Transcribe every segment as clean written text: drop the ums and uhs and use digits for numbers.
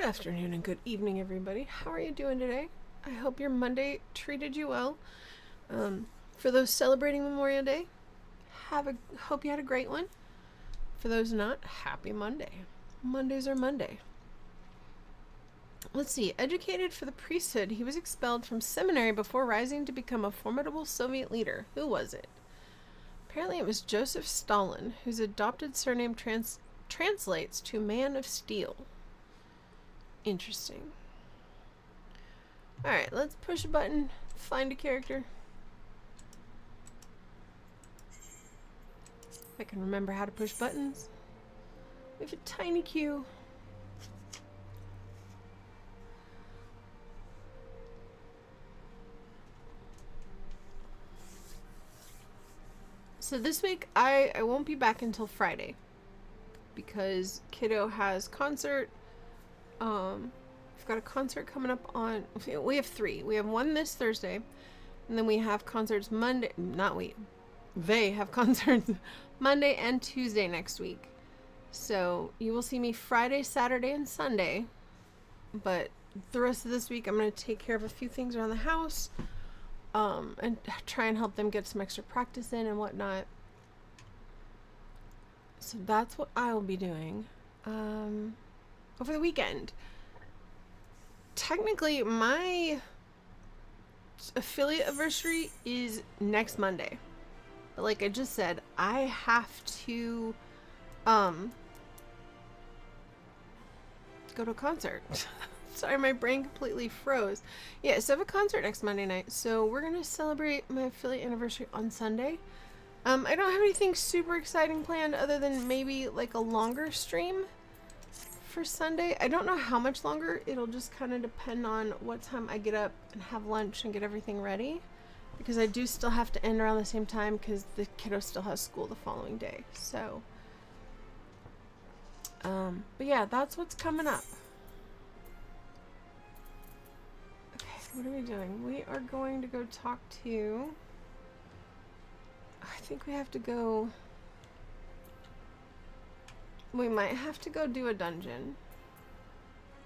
afternoon and good evening, everybody. How are you doing today? I hope your Monday treated you well. For those celebrating Memorial Day, hope you had a great one. For those not, happy Monday. Mondays are Monday. Let's see. Educated for the priesthood, he was expelled from seminary before rising to become a formidable Soviet leader. Who was it? Apparently it was Joseph Stalin, whose adopted surname translates to Man of Steel. Interesting. Alright, let's push a button, find a character. I can remember how to push buttons. We have a tiny queue. So this week, I won't be back until Friday. Because kiddo has concert. We've got a concert coming up on... We have 3. We have one this Thursday. And then we have concerts Monday... Not we. They have concerts Monday and Tuesday next week. So you will see me Friday, Saturday, and Sunday. But the rest of this week, I'm going to take care of a few things around the house. And try and help them get some extra practice in and whatnot. So that's what I will be doing over the weekend. Technically, my affiliate anniversary is next Monday. But like I just said, I have to go to a concert. Sorry, my brain completely froze. Yeah, so I have a concert next Monday night. So we're going to celebrate my affiliate anniversary on Sunday. I don't have anything super exciting planned other than maybe like a longer stream for Sunday. I don't know how much longer. It'll just kind of depend on what time I get up and have lunch and get everything ready. Because I do still have to end around the same time because the kiddo still has school the following day. So, but yeah, that's what's coming up. Okay, what are we doing? We are going to go talk to... I think we have to go... We might have to go do a dungeon.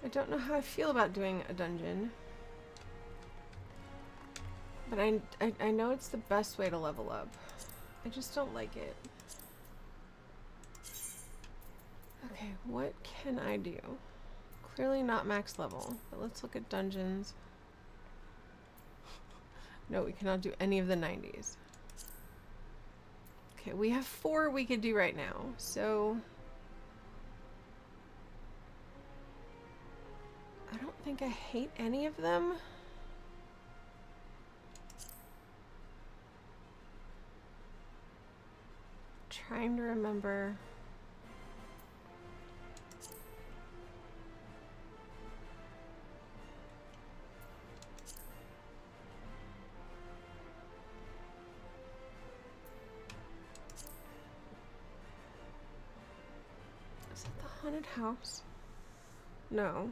I don't know how I feel about doing a dungeon. But I know it's the best way to level up. I just don't like it. Okay, what can I do? Clearly not max level, but let's look at dungeons. No, we cannot do any of the 90s. Okay, we have 4 we could do right now, so... I don't think I hate any of them. Trying to remember... Is it the haunted house? No.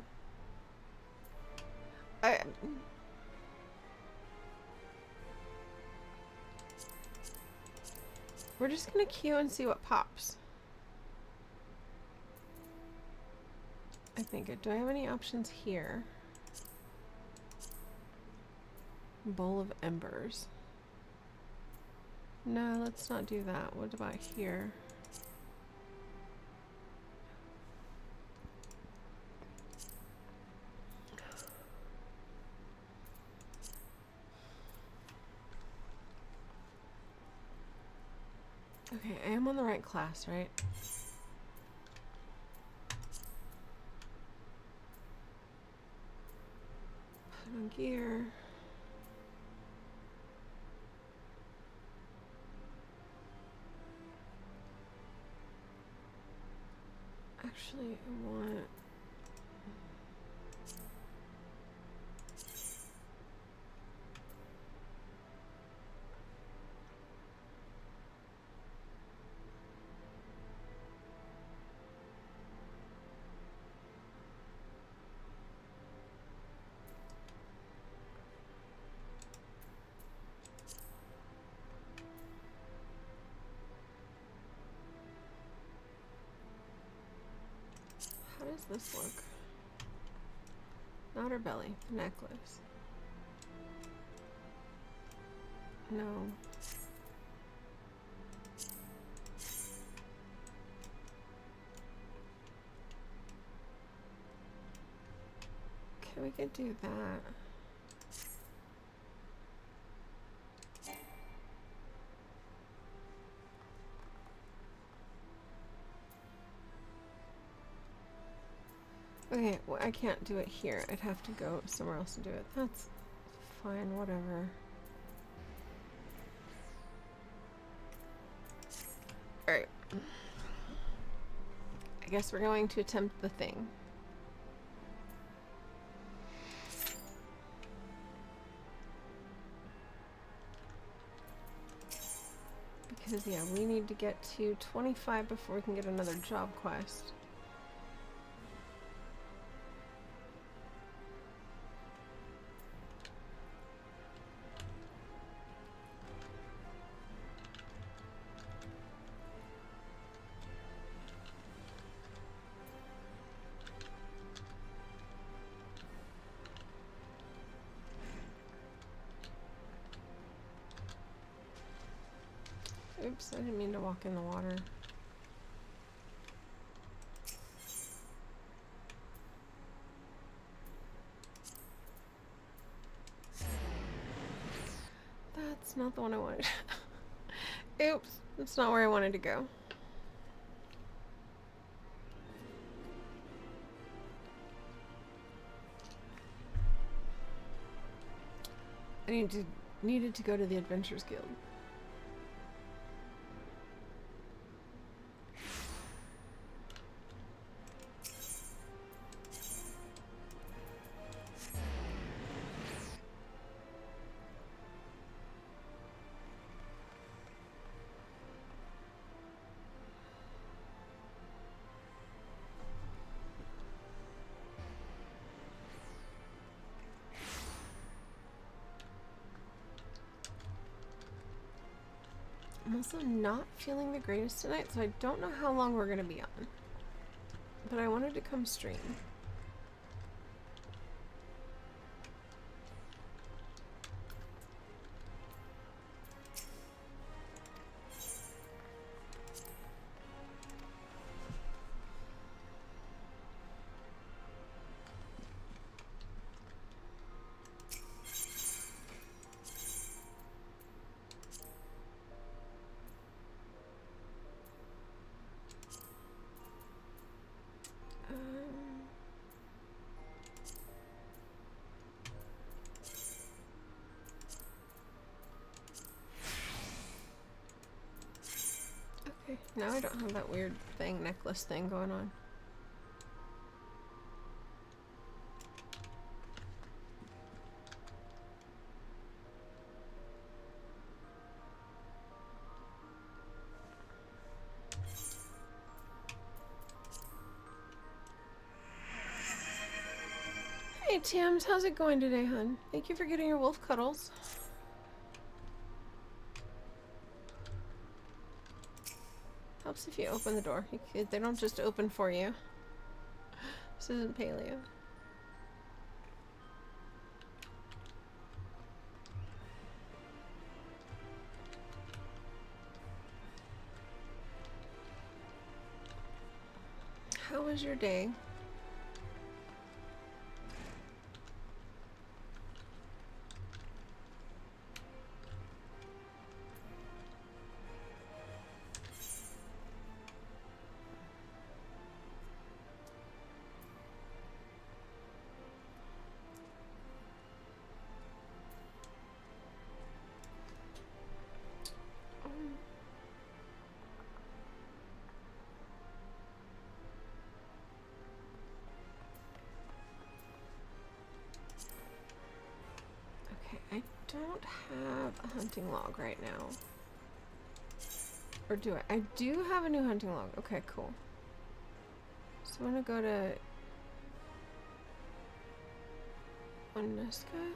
We're just gonna queue and see what pops. I think. Do I have any options here? Bowl of Embers. No, let's not do that. What about here? Okay, I am on the right class, right? Put on gear. Actually, I want... How does this look? Not her belly. The necklace. No. Okay, we could do that. Okay, well, I can't do it here. I'd have to go somewhere else to do it. That's fine, whatever. Alright. I guess we're going to attempt the thing. Because, yeah, we need to get to 25 before we can get another job quest. Oops, I didn't mean to walk in the water. That's not the one I wanted. Oops, that's not where I wanted to go. I needed to go to the Adventurers Guild. I'm also not feeling the greatest tonight, so I don't know how long we're going to be on. But I wanted to come stream. Okay, now I don't have that weird thing, necklace thing going on. Hey Tams, how's it going today, hun? Thank you for getting your wolf cuddles. Helps if you open the door. They don't just open for you. This isn't Paleo. How was your day? I don't have a hunting log right now. Or do I? I do have a new hunting log. Okay, cool. So I'm gonna go to Oneska.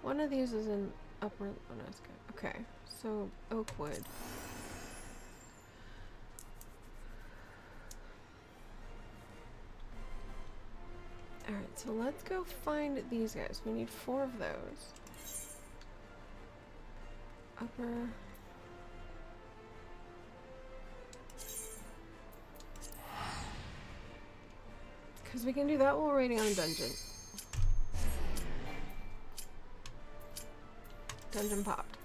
One of these is in Upper Alaska. Okay, so Oakwood. Alright, so let's go find these guys. We need 4 of those. Upper... Because we can do that while raiding on a dungeon. Dungeon popped.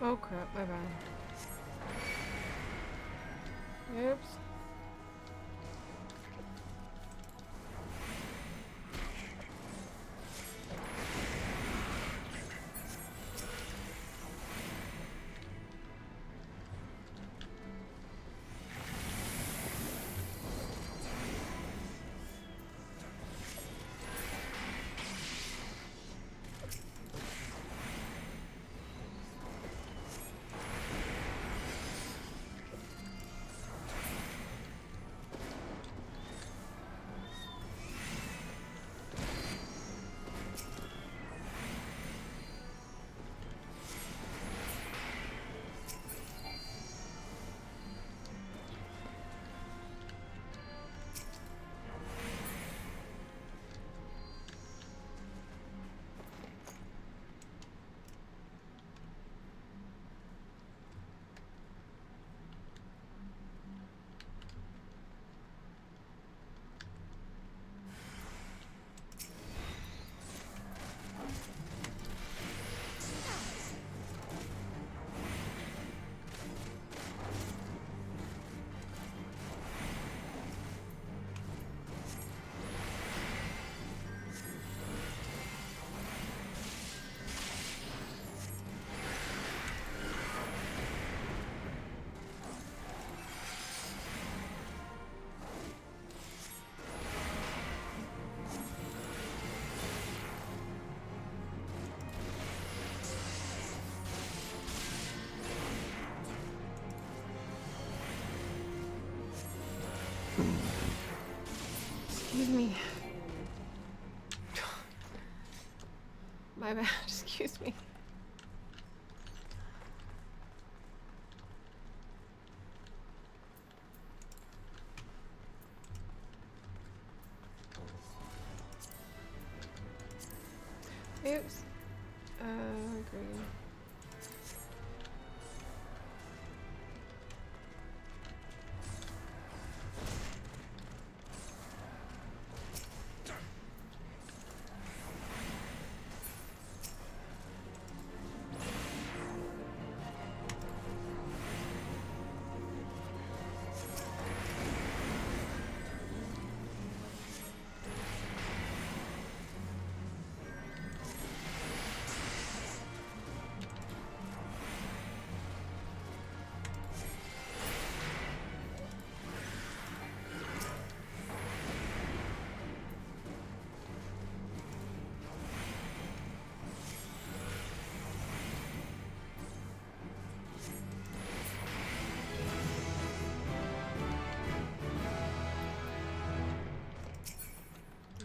Oh crap, my bad. Oops. Excuse me. My bad. Excuse me. Oops. Green.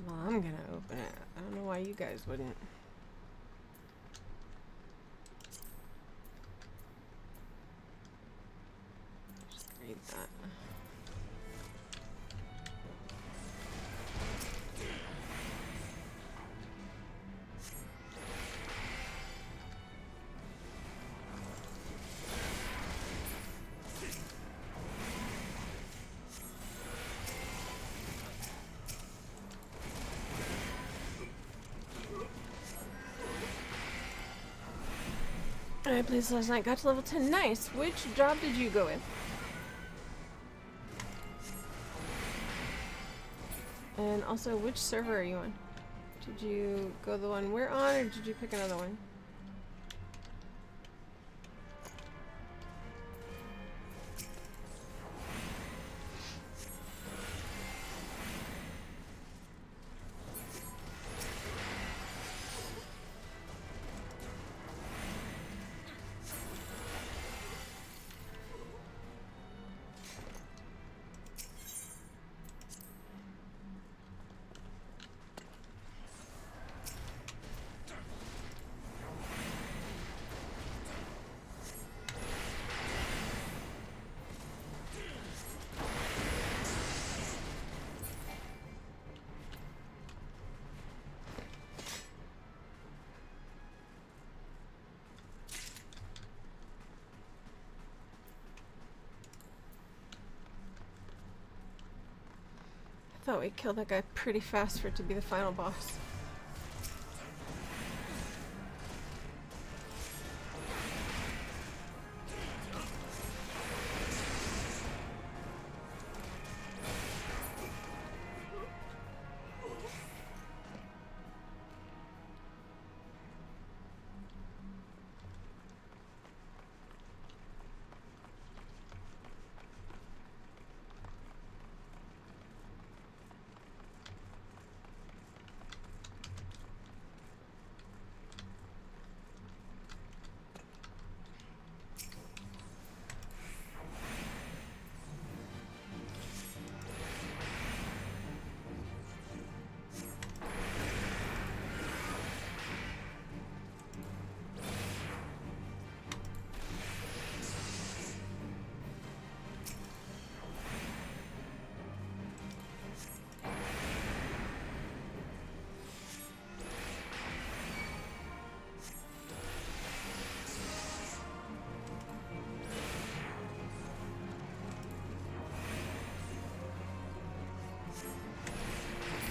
Well, I'm gonna open it. I don't know why you guys wouldn't. Just read that. I played this last night, got to level 10. Nice! Which job did you go with? And also, which server are you on? Did you go the one we're on, or did you pick another one? I thought we killed that guy pretty fast for it to be the final boss.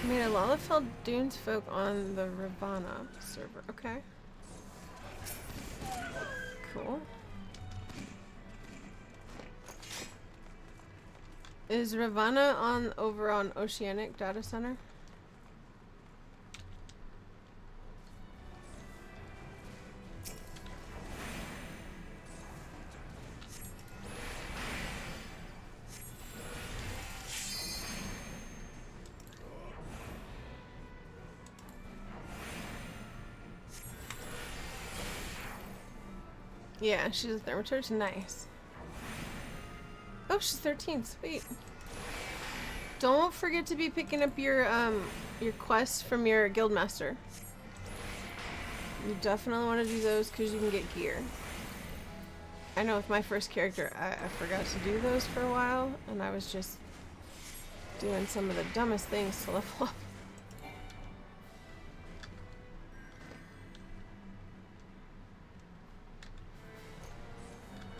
Made a Lalafell Dunes folk on the Ravana server. Okay. Cool. Is Ravana on over on Oceanic Data Center? Yeah, she's a Thermaturge. Nice. Oh, she's 13. Sweet. Don't forget to be picking up your quest from your guildmaster. You definitely want to do those because you can get gear. I know with my first character, I forgot to do those for a while, and I was just doing some of the dumbest things to level up.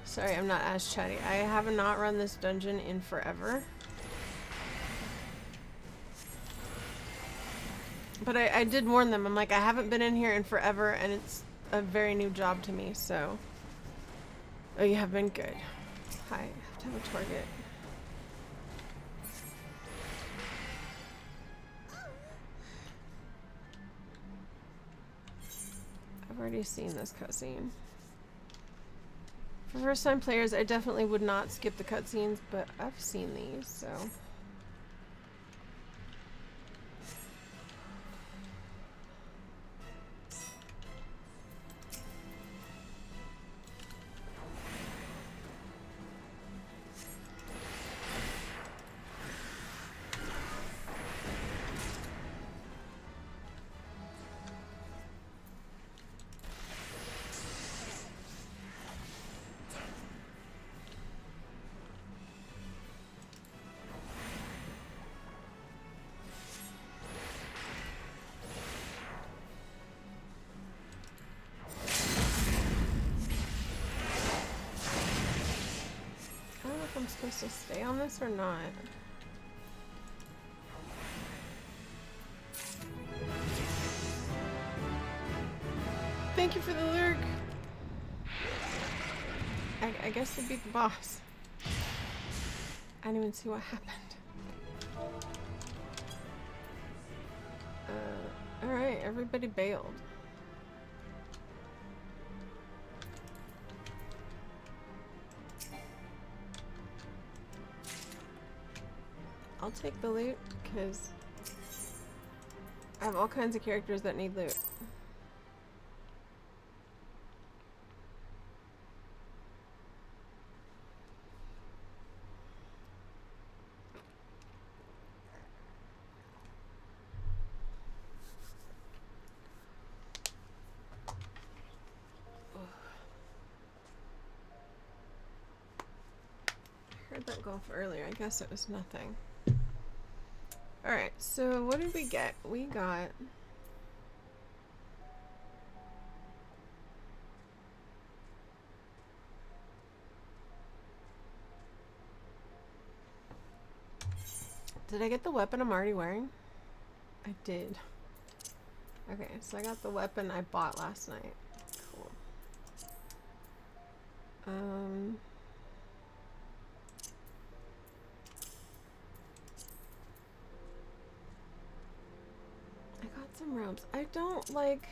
Sorry, I'm not as chatty. I have not run this dungeon in forever. But I did warn them. I'm like, I haven't been in here in forever, and it's a very new job to me, so... Oh, you have been good. Hi, I have to have a target. I've already seen this cutscene. For first-time players, I definitely would not skip the cutscenes, but I've seen these, so... I'm supposed to stay on this or not. Thank you for the lurk. I guess they beat the boss. I didn't even see what happened. Alright, everybody bailed. I'll take the loot, because I have all kinds of characters that need loot. I heard that go off earlier. I guess it was nothing. Alright, so what did we get? We got... Did I get the weapon I'm already wearing? I did. Okay, so I got the weapon I bought last night. Cool. I got some robes. I don't like...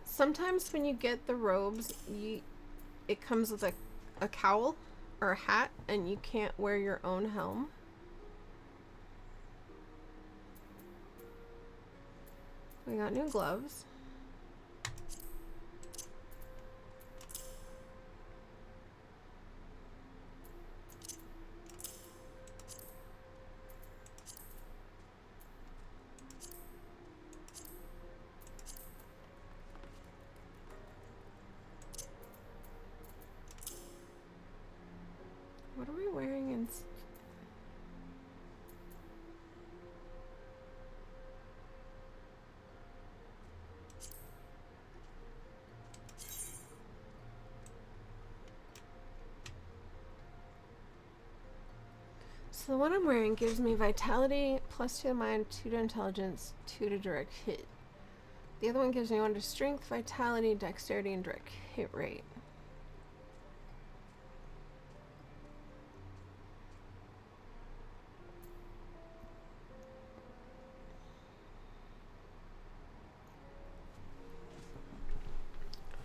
Sometimes when you get the robes, it comes with a cowl or a hat, and you can't wear your own helm. We got new gloves. What are we wearing in... So the one I'm wearing gives me vitality, +2 to mind, 2 to intelligence, 2 to direct hit. The other one gives me 1 to strength, vitality, dexterity, and direct hit rate.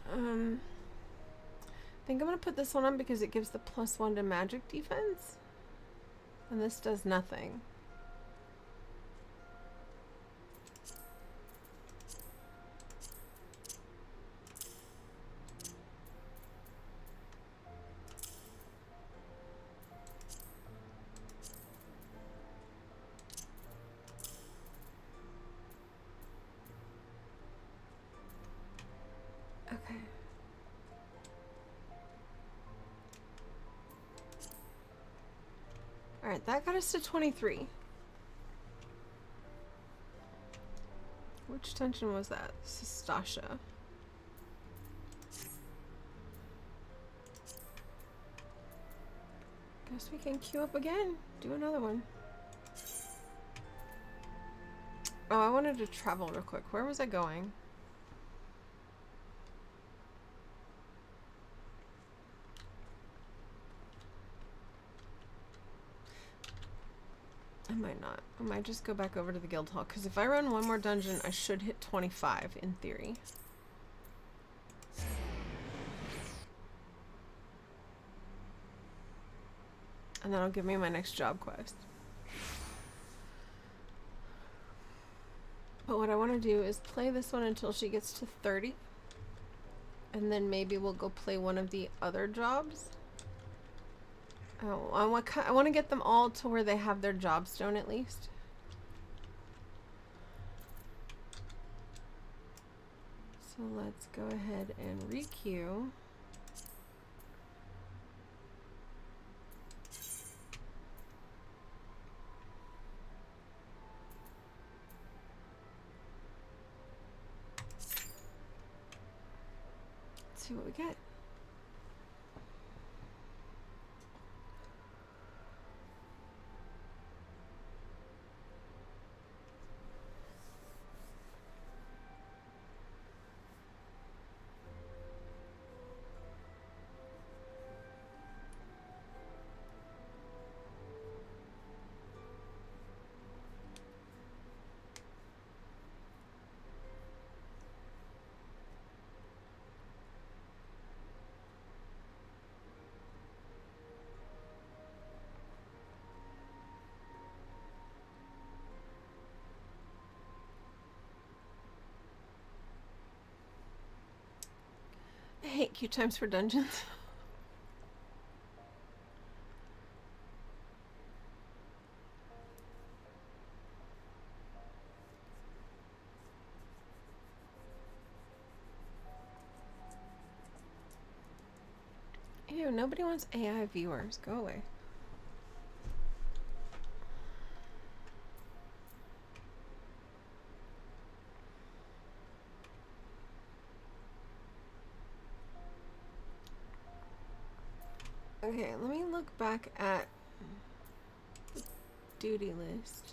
I think I'm gonna put this one on because it gives the +1 to magic defense. And this does nothing. Okay. Alright, that got us to 23. Which dungeon was that? Stasha. Guess we can queue up again. Do another one. Oh, I wanted to travel real quick. Where was I going? I might not. I might just go back over to the guild hall, because if I run one more dungeon, I should hit 25 in theory. And that'll give me my next job quest. But what I want to do is play this one until she gets to 30. And then maybe we'll go play one of the other jobs. Oh, I want to get them all to where they have their job stone at least. So let's go ahead and requeue. Let's see what we get. I hate queue times for dungeons. Ew, nobody wants AI viewers. Go away. Okay, let me look back at the duty list.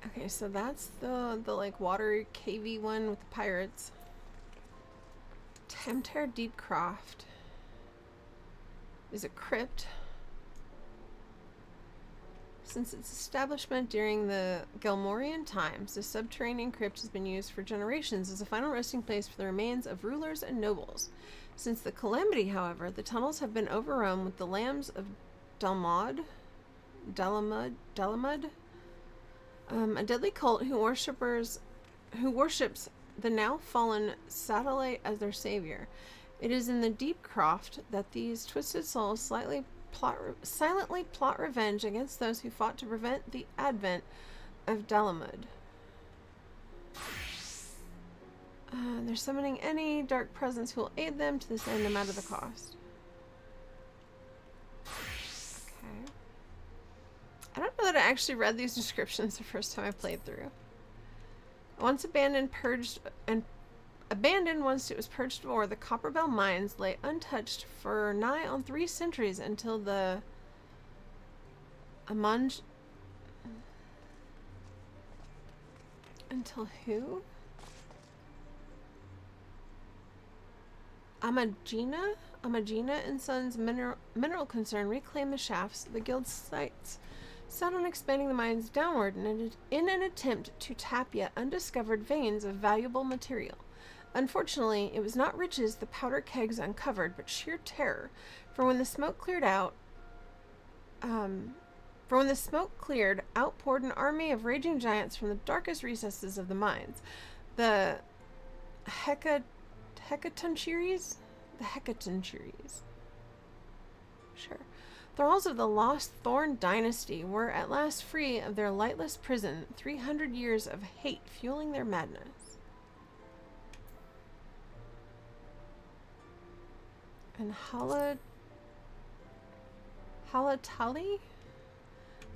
Okay, so that's the like water cavey one with the pirates. Temter Deepcroft is a crypt. Since its establishment during the Gelmorian times, the subterranean crypt has been used for generations as a final resting place for the remains of rulers and nobles. Since the Calamity, however, the tunnels have been overrun with the lambs of Dalamud, a deadly cult who worships the now fallen satellite as their savior. It is in the Deepcroft that these twisted souls silently plot revenge against those who fought to prevent the advent of Dalamud. They're summoning any dark presence who will aid them to this end no matter the cost. Okay. I don't know that I actually read these descriptions the first time I played through. Once abandoned once it was purged of ore, the Copperbell mines lay untouched for nigh on 3 centuries until the Until who? Amagina and Sons mineral concern reclaimed the shafts. The guild's sights set on expanding the mines downward in an attempt to tap yet undiscovered veins of valuable material. Unfortunately, it was not riches the powder kegs uncovered, but sheer terror. For when the smoke cleared, out poured an army of raging giants from the darkest recesses of the mines. The Hecatoncheires? The Hecatoncheires. Sure. Thralls of the Lost Thorn Dynasty were at last free of their lightless prison, 300 years of hate fueling their madness. and Halatali,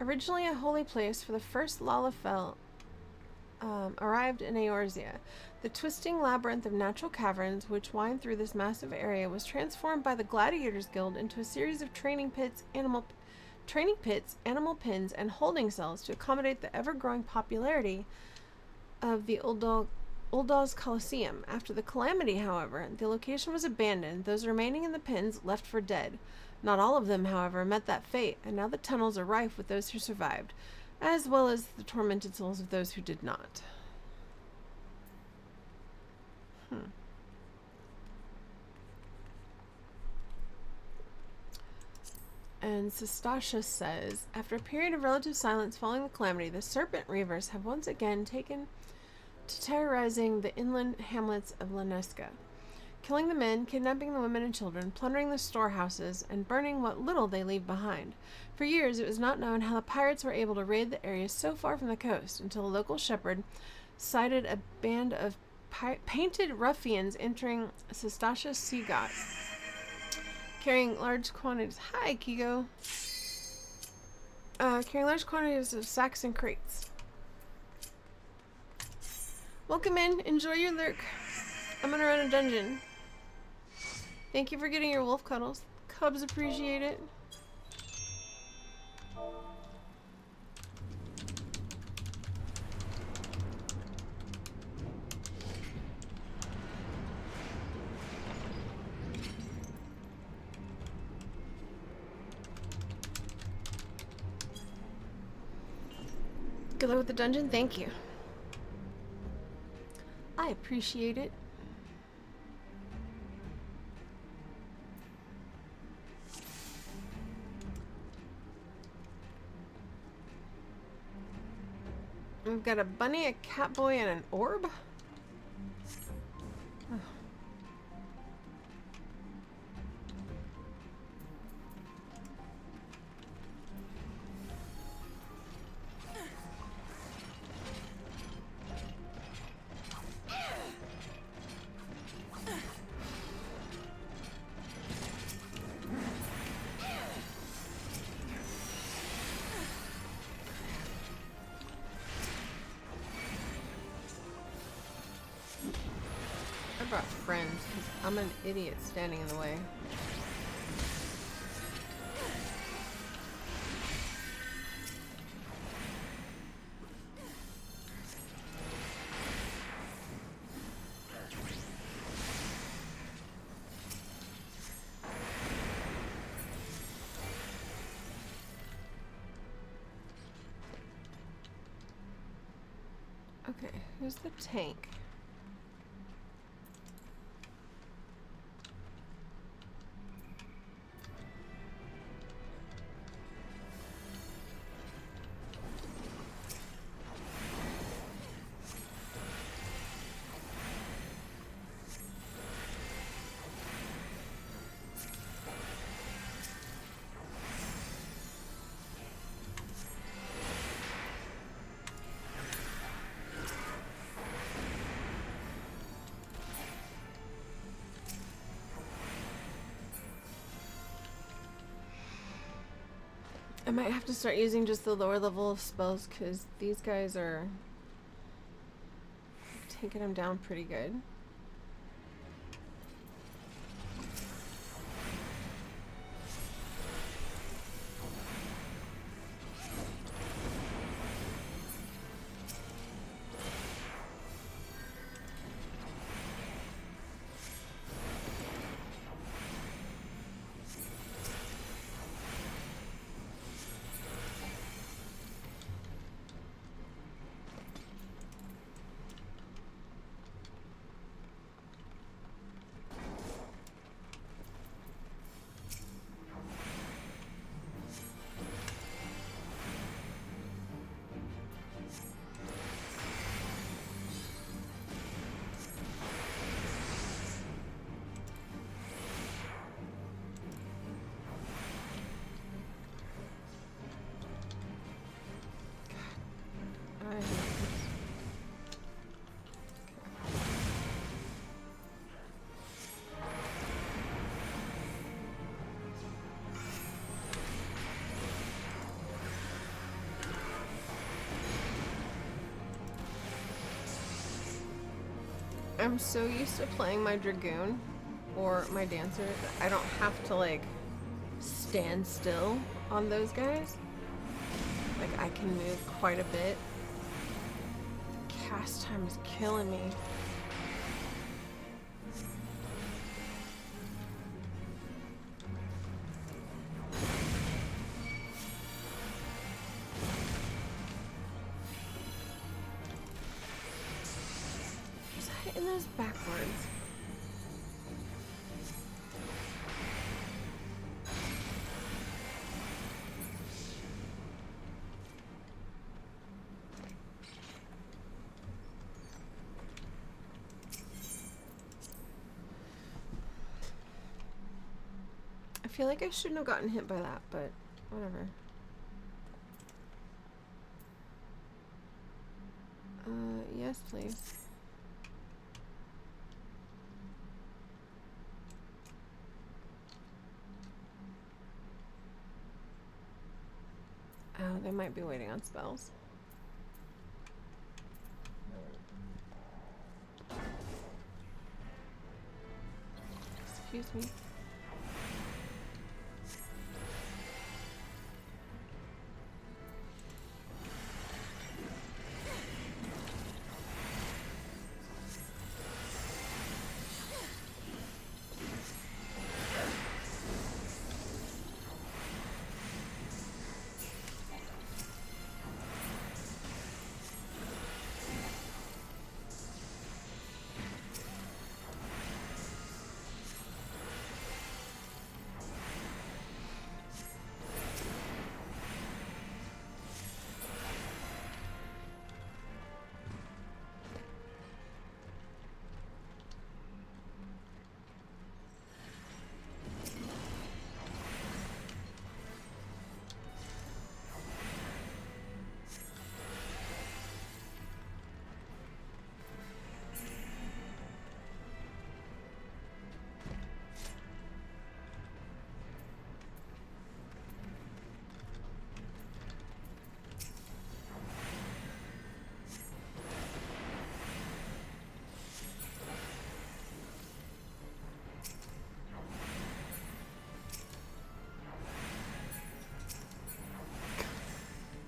originally a holy place for the first Lalafell, arrived in Eorzea. The twisting labyrinth of natural caverns which wind through this massive area was transformed by the Gladiators Guild into a series of training pits, animal pens, and holding cells to accommodate the ever-growing popularity of the Uldal's Coliseum. After the calamity, however, the location was abandoned, those remaining in the pens left for dead. Not all of them, however, met that fate, and now the tunnels are rife with those who survived, as well as the tormented souls of those who did not. And Sestasha says, after a period of relative silence following the calamity, the Serpent Reavers have once again taken to terrorizing the inland hamlets of Lanesca, killing the men, kidnapping the women and children, plundering the storehouses, and burning what little they leave behind. For years, it was not known how the pirates were able to raid the area so far from the coast, until a local shepherd sighted a band of painted ruffians entering Sestasha Seagot, carrying large quantities. Hi, Kigo. Carrying large quantities of sacks and crates. Welcome in. Enjoy your lurk. I'm gonna run a dungeon. Thank you for getting your wolf cuddles. Cubs appreciate it. Good luck with the dungeon. Thank you. I appreciate it. We've got a bunny, a cat boy, and an orb. Oh. I brought friends because I'm an idiot standing in the way. Okay, who's the tank? I might have to start using just the lower level of spells because these guys are taking them down pretty good. I'm so used to playing my Dragoon or my Dancer that I don't have to like stand still on those guys. Like I can move quite a bit. Cast time is killing me. Just hitting those backwards. I feel like I shouldn't have gotten hit by that, but whatever. Yes, please. Oh, they might be waiting on spells. Excuse me.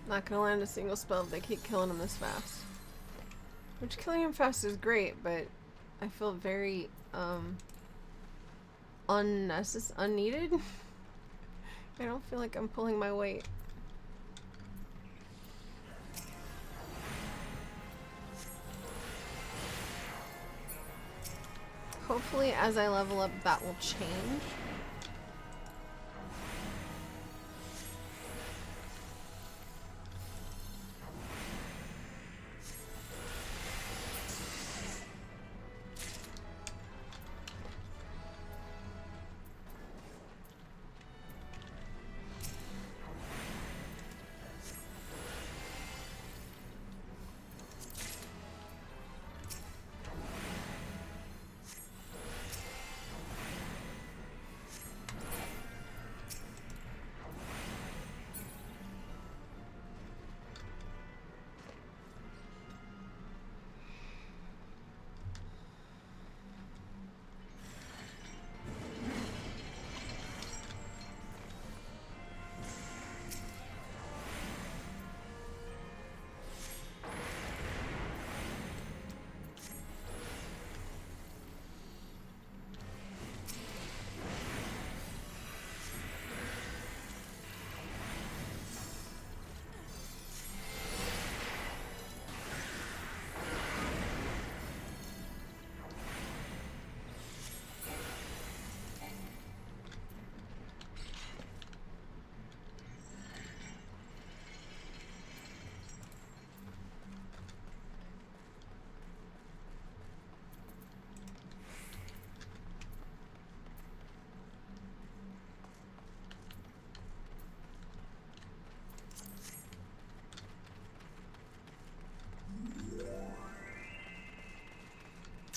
Not gonna land a single spell if they keep killing him this fast. Which killing him fast is great, but I feel very unneeded. I don't feel like I'm pulling my weight. Hopefully as I level up that will change.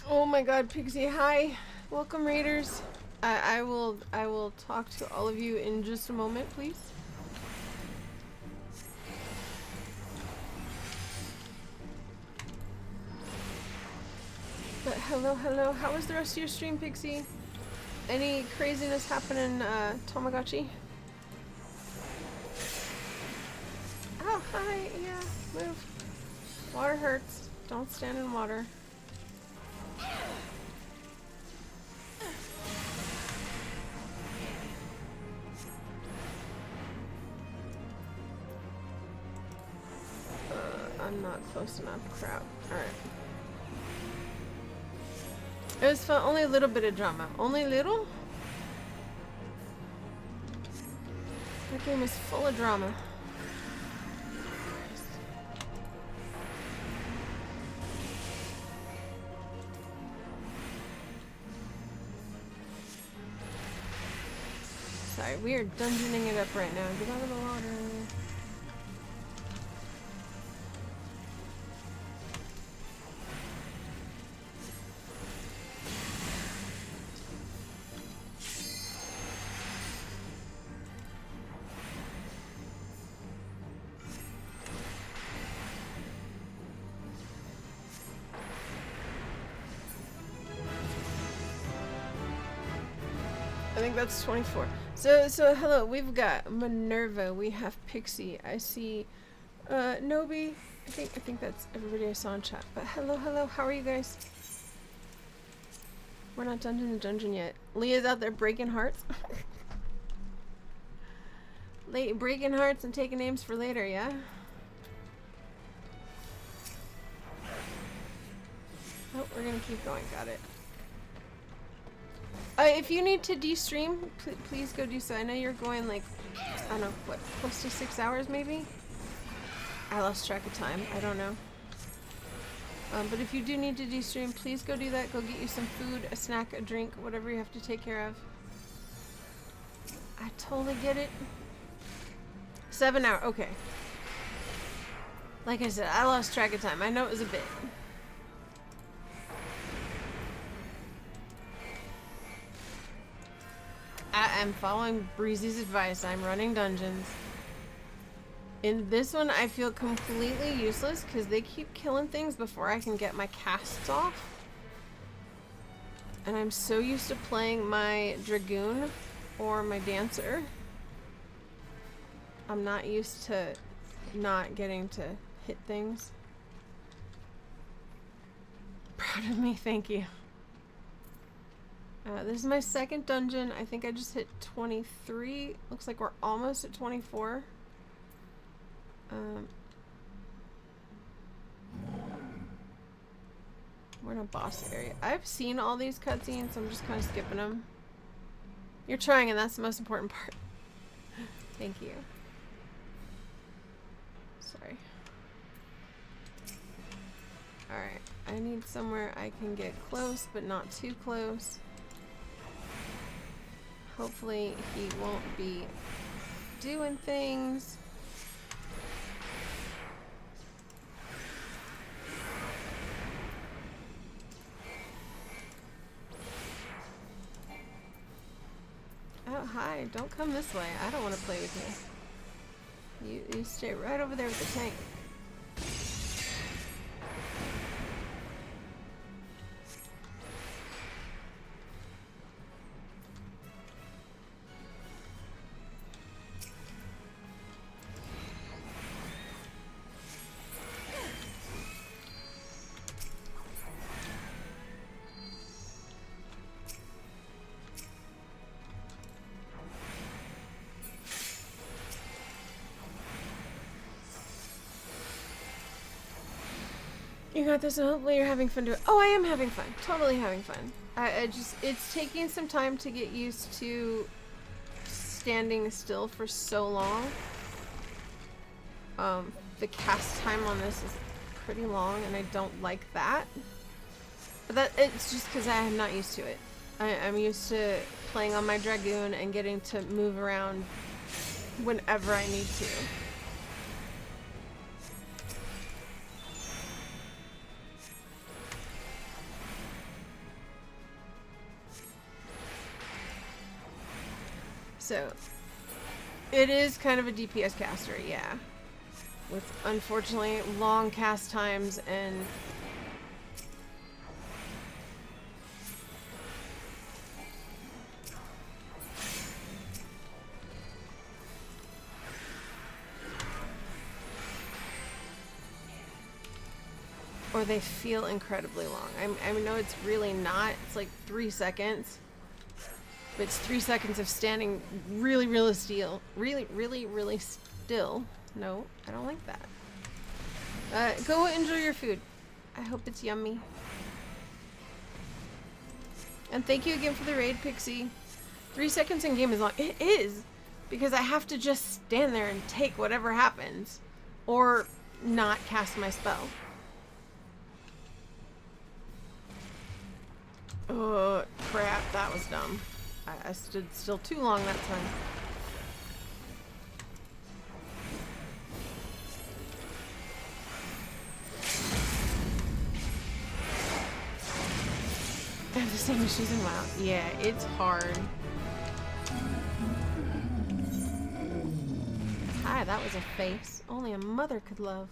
Oh my god, Pixie, hi. Welcome, Raiders. I will talk to all of you in just a moment, please. But hello, hello. How was the rest of your stream, Pixie? Any craziness happening, Tamagotchi? Oh, hi. Yeah, move. Water hurts. Don't stand in water. I'm not close enough. Crap. Alright. It was fun. Only a little bit of drama. Only little? That game is full of drama. Sorry, we are dungeoning it up right now. Get out of the water. I think that's 24. So hello, we've got Minerva, we have Pixie, I see Nobi. I think that's everybody I saw in chat. But hello, how are you guys? We're not done in the dungeon yet. Leah's out there breaking hearts. Breaking hearts and taking names for later, yeah? Oh, we're gonna keep going, got it. If you need to de-stream, please go do so. I know you're going like, I don't know, what, close to 6 hours maybe? I lost track of time, I don't know. But if you do need to de-stream, please go do that. Go get you some food, a snack, a drink, whatever you have to take care of. I totally get it. 7 hours, okay. Like I said, I lost track of time. I know it was a bit. I'm following Breezy's advice. I'm running dungeons. In this one, I feel completely useless because they keep killing things before I can get my casts off. And I'm so used to playing my Dragoon or my Dancer. I'm not used to not getting to hit things. Proud of me, thank you. This is my second dungeon. I think I just hit 23. Looks like we're almost at 24. We're in a boss area. I've seen all these cutscenes, so I'm just kind of skipping them. You're trying, and that's the most important part. Thank you. Sorry. Alright, I need somewhere I can get close, but not too close. Hopefully he won't be doing things. Oh, hi. Don't come this way. I don't want to play with you. You stay right over there with the tank. You got this, and hopefully you're having fun doing it. Oh, I am having fun. Totally having fun. It's taking some time to get used to standing still for so long. The cast time on this is pretty long, and I don't like that. But it's just because I am not used to it. I'm used to playing on my Dragoon and getting to move around whenever I need to. So, it is kind of a DPS caster, yeah. With, unfortunately, long cast times and or they feel incredibly long. I know it's really not. It's like 3 seconds. But it's 3 seconds of standing really, really still. Really, really, really still. No, I don't like that. Go enjoy your food. I hope it's yummy. And thank you again for the raid, Pixie. 3 seconds in game is long. It is! Because I have to just stand there and take whatever happens. Or not cast my spell. Oh, crap. That was dumb. I stood still too long that time. I have the same issues in WoW. Yeah, it's hard. Hi, that was a face. Only a mother could love.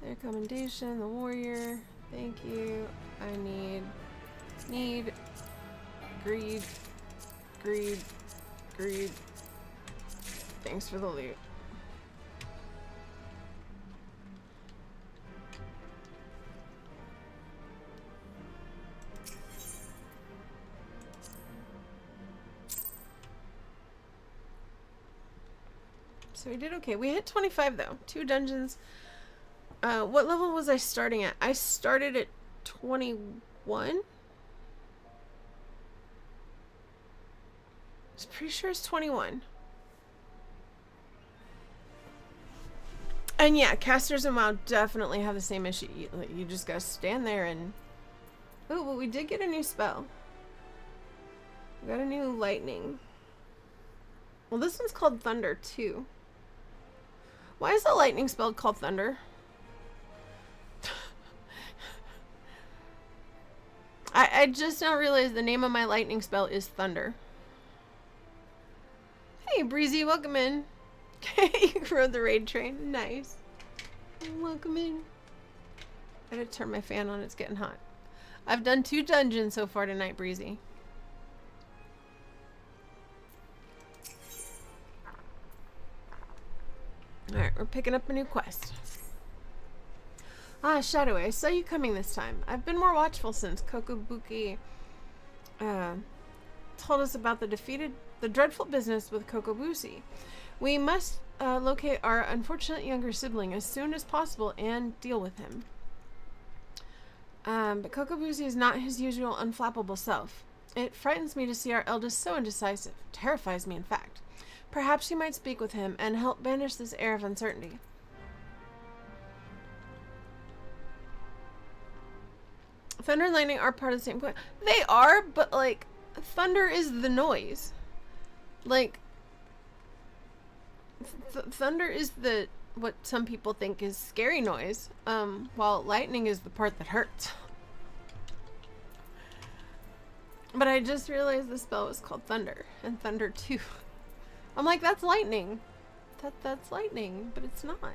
Player commendation, the warrior. Thank you. I need greed. Thanks for the loot. So we did okay. We hit 25 though. 2 dungeons. What level was I starting at? I started at 21. I was pretty sure it's 21. And yeah, casters and WoW definitely have the same issue. You just gotta stand there and... Oh, but we did get a new spell. We got a new lightning. Well, this one's called Thunder too. Why is the lightning spell called Thunder? I just now realized the name of my lightning spell is Thunder. Hey, Breezy, welcome in. You rode the raid train. Nice. Welcome in. I gotta turn my fan on. It's getting hot. I've done 2 dungeons so far tonight, Breezy. Alright, we're picking up a new quest. Ah, Shadowy, I saw you coming this time. I've been more watchful since Kokobuki told us about the dreadful business with Kokobushi. We must locate our unfortunate younger sibling as soon as possible and deal with him. But Kokobushi is not his usual unflappable self. It frightens me to see our eldest so indecisive. Terrifies me, in fact. Perhaps you might speak with him and help banish this air of uncertainty. Thunder and lightning are part of the same point. They are, but like, thunder is the noise. Like, thunder is what some people think is scary noise, while lightning is the part that hurts. But I just realized the spell was called Thunder, and Thunder 2. I'm like, that's lightning. That's lightning, but it's not.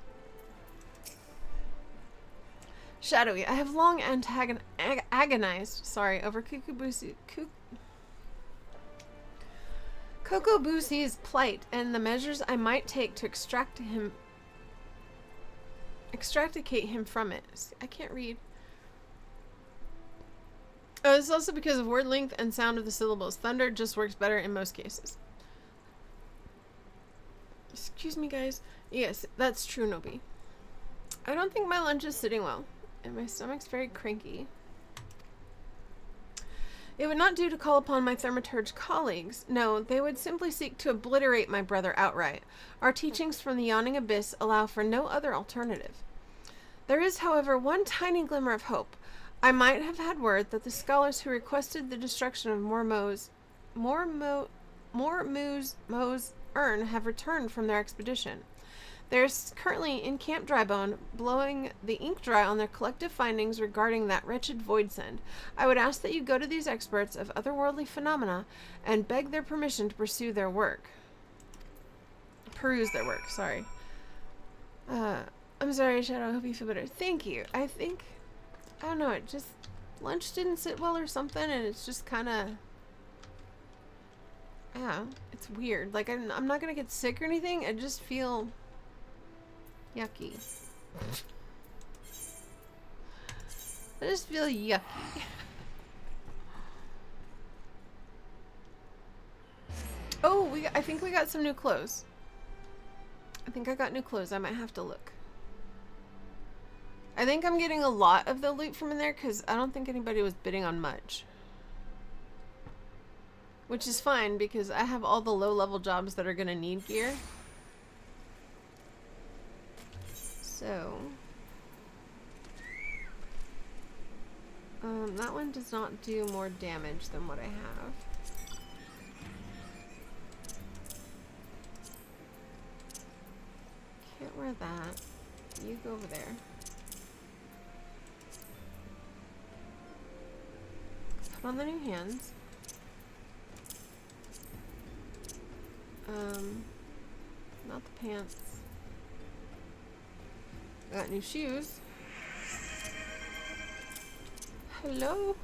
Shadowy, I have long agonized, over Kokobushi's plight and the measures I might take to extricate him from it. I can't read. Oh, it's also because of word length and sound of the syllables. Thunder just works better in most cases. Excuse me, guys. Yes, that's true, Nobi. I don't think my lunch is sitting well, and my stomach's very cranky. It would not do to call upon my thaumaturge colleagues. No, they would simply seek to obliterate my brother outright. Our teachings from the Yawning Abyss allow for no other alternative. There is, however, one tiny glimmer of hope. I might have had word that the scholars who requested the destruction of Mormu's urn have returned from their expedition. They're currently in Camp Drybone, blowing the ink dry on their collective findings regarding that wretched void send. I would ask that you go to these experts of otherworldly phenomena and beg their permission to pursue their work. Peruse their work, sorry. I'm sorry, Shadow, I hope you feel better. Thank you. I don't know, it just... lunch didn't sit well or something, and it's just kind of... yeah, it's weird. Like, I'm not gonna get sick or anything, I just feel... yucky. I just feel yucky. Oh, I think we got some new clothes. I think I got new clothes. I might have to look. I think I'm getting a lot of the loot from in there because I don't think anybody was bidding on much. Which is fine because I have all the low-level jobs that are going to need gear. So... that one does not do more damage than what I have. Can't wear that. You go over there. Put on the new hands. Not the pants. Got new shoes. Hello.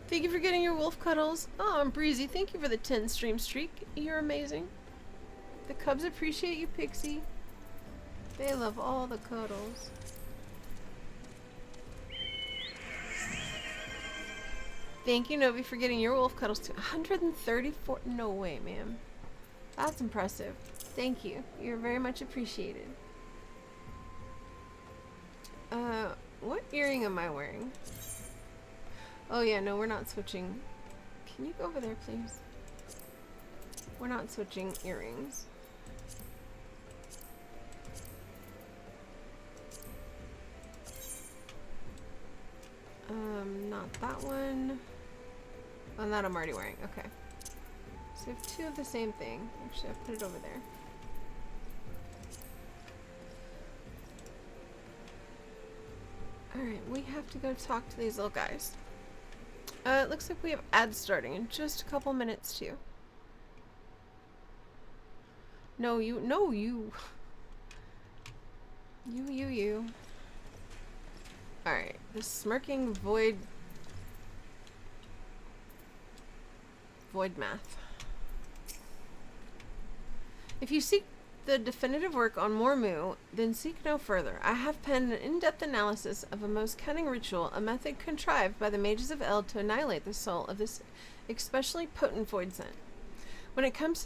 Thank you for getting your wolf cuddles. Oh, I'm Breezy. Thank you for the 10 stream streak. You're amazing. The Cubs appreciate you, Pixie. They love all the cuddles. Thank you, Novi, for getting your wolf cuddles too. 134. No way, ma'am. That's impressive. Thank you. You're very much appreciated. What earring am I wearing? Oh yeah, no, we're not switching. Can you go over there, please? We're not switching earrings. Not that one. Oh, that I'm already wearing. Okay. So we have two of the same thing. Actually, I'll put it over there. Alright, we have to go talk to these little guys. It looks like we have ads starting in just a couple minutes, too. No, you. No, you. You. Alright, the smirking void math. If you seek the definitive work on Mormu, then seek no further. I have penned an in-depth analysis of a most cunning ritual, a method contrived by the mages of Eld to annihilate the soul of this especially potent void scent. When it comes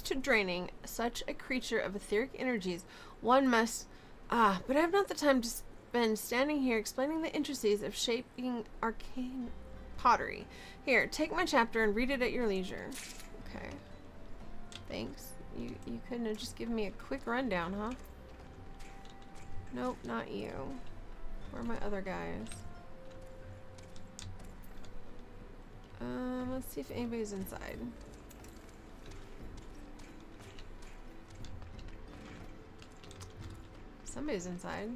to draining such a creature of etheric energies, one must... but I have not the time to spend standing here explaining the intricacies of shaping arcane pottery. Here, take my chapter and read it at your leisure. Okay. Thanks. You couldn't have just given me a quick rundown, huh? Nope, not you. Where are my other guys? Let's see if anybody's inside. Somebody's inside.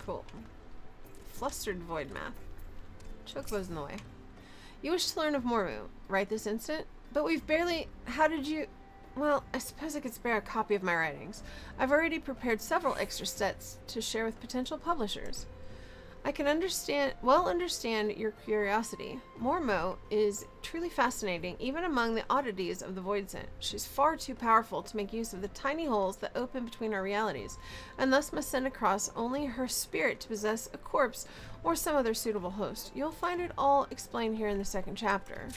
Cool. Flustered void math. Chocobo's in the way. You wish to learn of Mormu, right this instant? But we've barely... How did you... Well, I suppose I could spare a copy of my writings. I've already prepared several extra sets to share with potential publishers. I can understand your curiosity. Mormo is truly fascinating, even among the oddities of the Void Scent. She's far too powerful to make use of the tiny holes that open between our realities, and thus must send across only her spirit to possess a corpse or some other suitable host. You'll find it all explained here in the second chapter.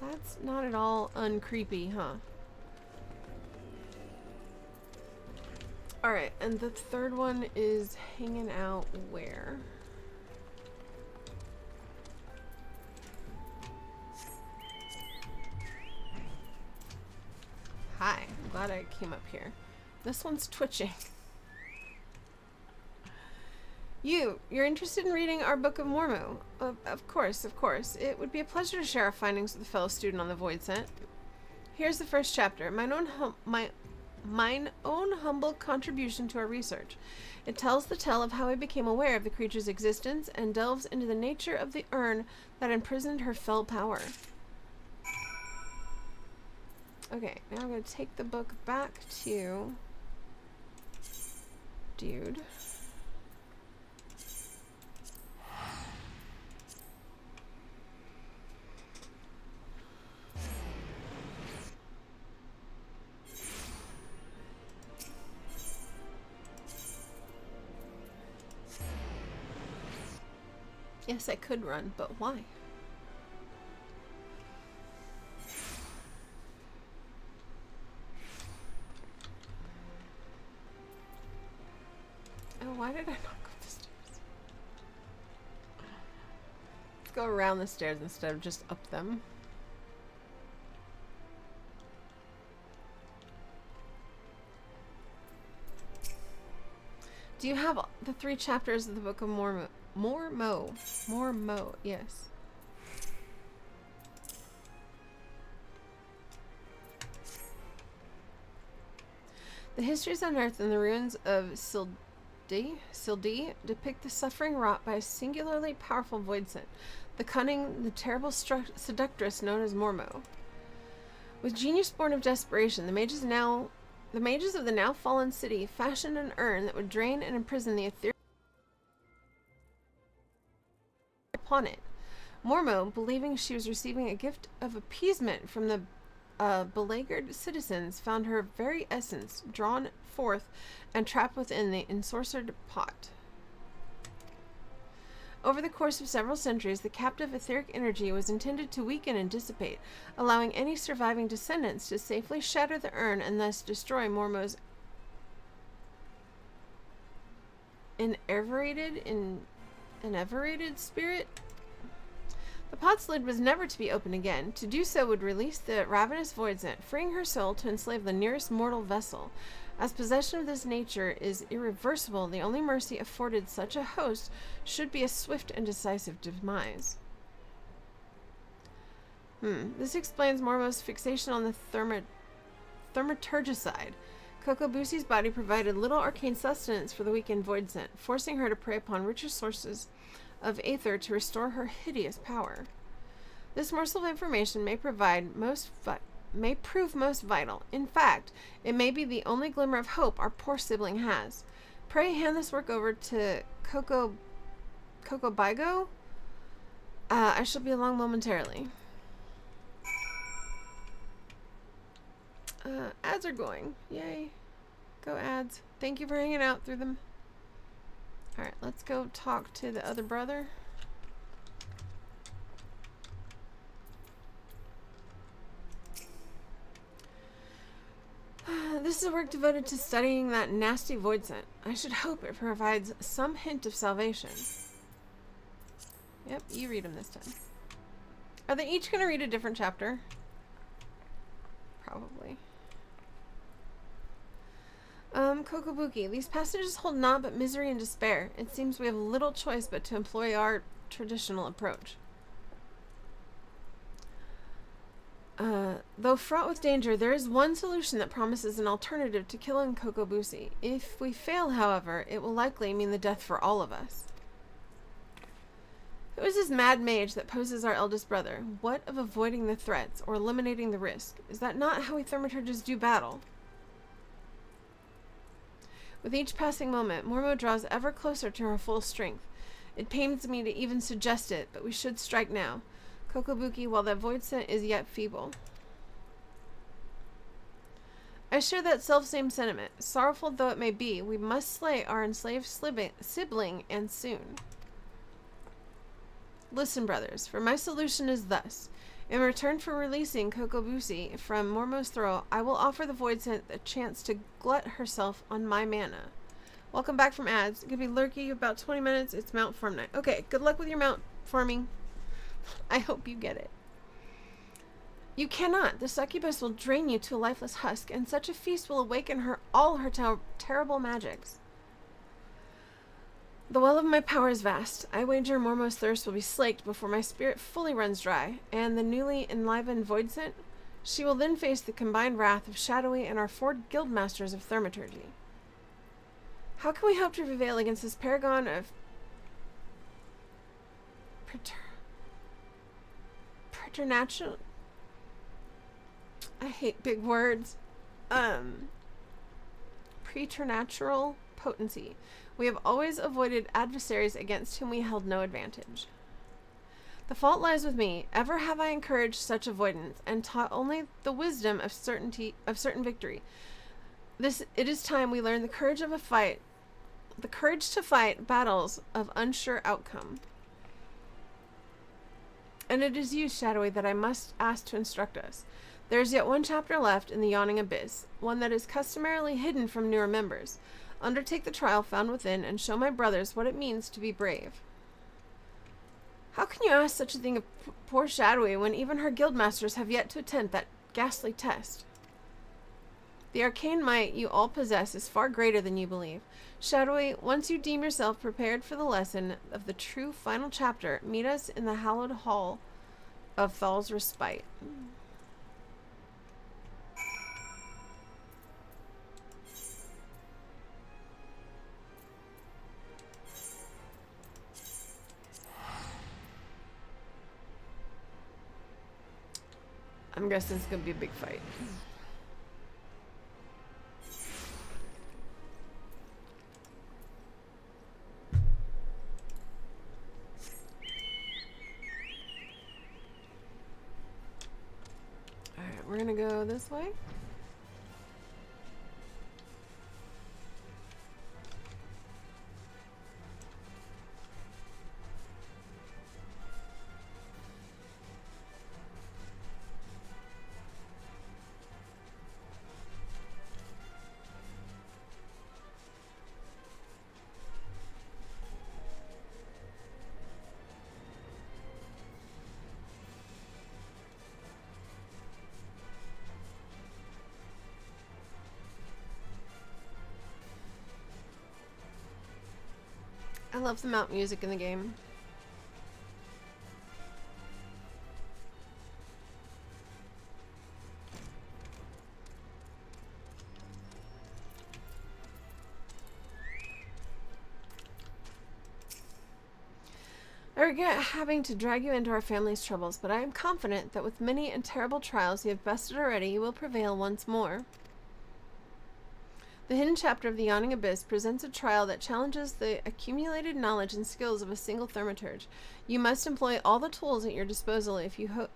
That's not at all uncreepy, huh? Alright, and the third one is hanging out where? Hi, I'm glad I came up here. This one's twitching. You're interested in reading our Book of Mormu? Of course. It would be a pleasure to share our findings with a fellow student on the Void Scent. Here's the first chapter, mine own humble contribution to our research. It tells the tale of how I became aware of the creature's existence and delves into the nature of the urn that imprisoned her fell power. Okay, now I'm going to take the book back to... Dude. Yes, I could run, but why? Oh, why did I not go up the stairs? Let's go around the stairs instead of just up them. Do you have the 3 chapters of the Book of Mormo? Mormo, yes. The histories unearthed in the ruins of Sildi depict the suffering wrought by a singularly powerful voidsent, the cunning, the terrible seductress known as Mormo. With genius born of desperation, the mages of the now fallen city fashioned an urn that would drain and imprison the ethereal upon it. Mormo, believing she was receiving a gift of appeasement from the beleaguered citizens, found her very essence drawn forth and trapped within the ensorcered pot. Over the course of several centuries, the captive etheric energy was intended to weaken and dissipate, allowing any surviving descendants to safely shatter the urn and thus destroy Mormo's enervated spirit. The pot's lid was never to be opened again. To do so would release the ravenous voidsent, freeing her soul to enslave the nearest mortal vessel. As possession of this nature is irreversible, the only mercy afforded such a host should be a swift and decisive demise. This explains Mormo's fixation on the thaumaturgicide. Kokobusi's body provided little arcane sustenance for the weakened voidsent, forcing her to prey upon richer sources of aether to restore her hideous power. This morsel of information may prove most vital. In fact, it may be the only glimmer of hope our poor sibling has. Pray hand this work over to Kokobigo. I shall be along momentarily. Ads are going. Yay. Go ads. Thank you for hanging out through them. Alright, let's go talk to the other brother. This is a work devoted to studying that nasty voidsent. I should hope it provides some hint of salvation. Yep, you read them this time. Are they each going to read a different chapter? Probably. Kokobuki. These passages hold naught but misery and despair. It seems we have little choice but to employ our traditional approach. Though fraught with danger, there is one solution that promises an alternative to killing Kokobusi. If we fail, however, it will likely mean the death for all of us. Who is this mad mage that poses our eldest brother? What of avoiding the threats or eliminating the risk? Is that not how we thaumaturges do battle? With each passing moment, Mormo draws ever closer to her full strength. It pains me to even suggest it, but we should strike now. Kokobuki, while that voidsent is yet feeble. I share that self-same sentiment. Sorrowful though it may be, we must slay our enslaved sibling, and soon. Listen, brothers, for my solution is thus. In return for releasing Kokobusi from Mormo's throat, I will offer the voidsent a chance to glut herself on my mana. Welcome back from ads. It's gonna be lurky about 20 minutes. It's mount farm night. Okay, good luck with your mount farming. I hope you get it. You cannot. The succubus will drain you to a lifeless husk, and such a feast will awaken all her terrible magics. The well of my power is vast. I wager Mormo's thirst will be slaked before my spirit fully runs dry, and the newly enlivened voidsent, she will then face the combined wrath of Shadowy and our 4 guildmasters of thaumaturgy. How can we hope to prevail against this paragon of preternatural? I hate big words. Preternatural potency. We have always avoided adversaries against whom we held no advantage. The fault lies with me. Ever have I encouraged such avoidance, and taught only the wisdom of certain victory. It is time we learn the courage to fight battles of unsure outcome. And it is you, Shadowy, that I must ask to instruct us. There is yet one chapter left in the Yawning Abyss, one that is customarily hidden from newer members. Undertake the trial found within, and show my brothers what it means to be brave. How can you ask such a thing of poor Shadowy when even her guildmasters have yet to attempt that ghastly test? The arcane might you all possess is far greater than you believe. Shadowy, once you deem yourself prepared for the lesson of the true final chapter, meet us in the hallowed hall of Thal's Respite. I'm guessing it's gonna be a big fight. Alright, we're gonna go this way. I love the mount music in the game. I regret having to drag you into our family's troubles, but I am confident that with many and terrible trials you have bested already, you will prevail once more. The hidden chapter of the Yawning Abyss presents a trial that challenges the accumulated knowledge and skills of a single thaumaturge. You must employ all the tools at your disposal if you hope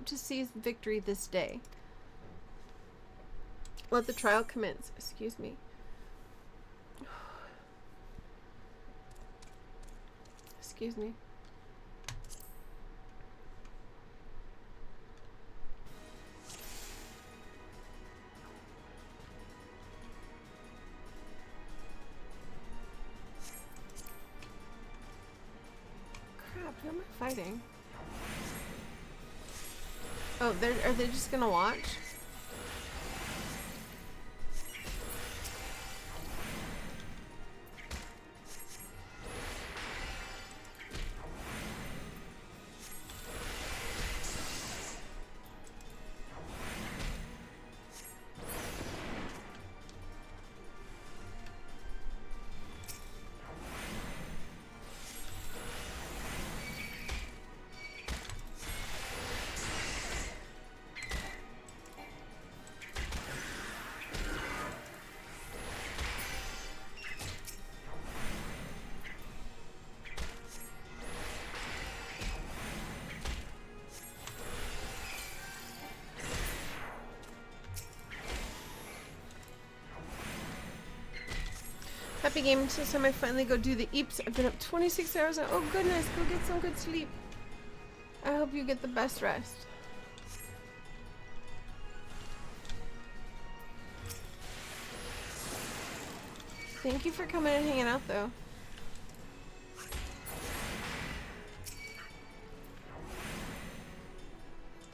to seize victory this day. Let the trial commence. Excuse me. Excuse me. Crap, who am I fighting? Oh, are they just gonna watch? Happy gaming till time I finally go do the eeps. I've been up 26 hours now. Oh goodness, go get some good sleep. I hope you get the best rest. Thank you for coming and hanging out though.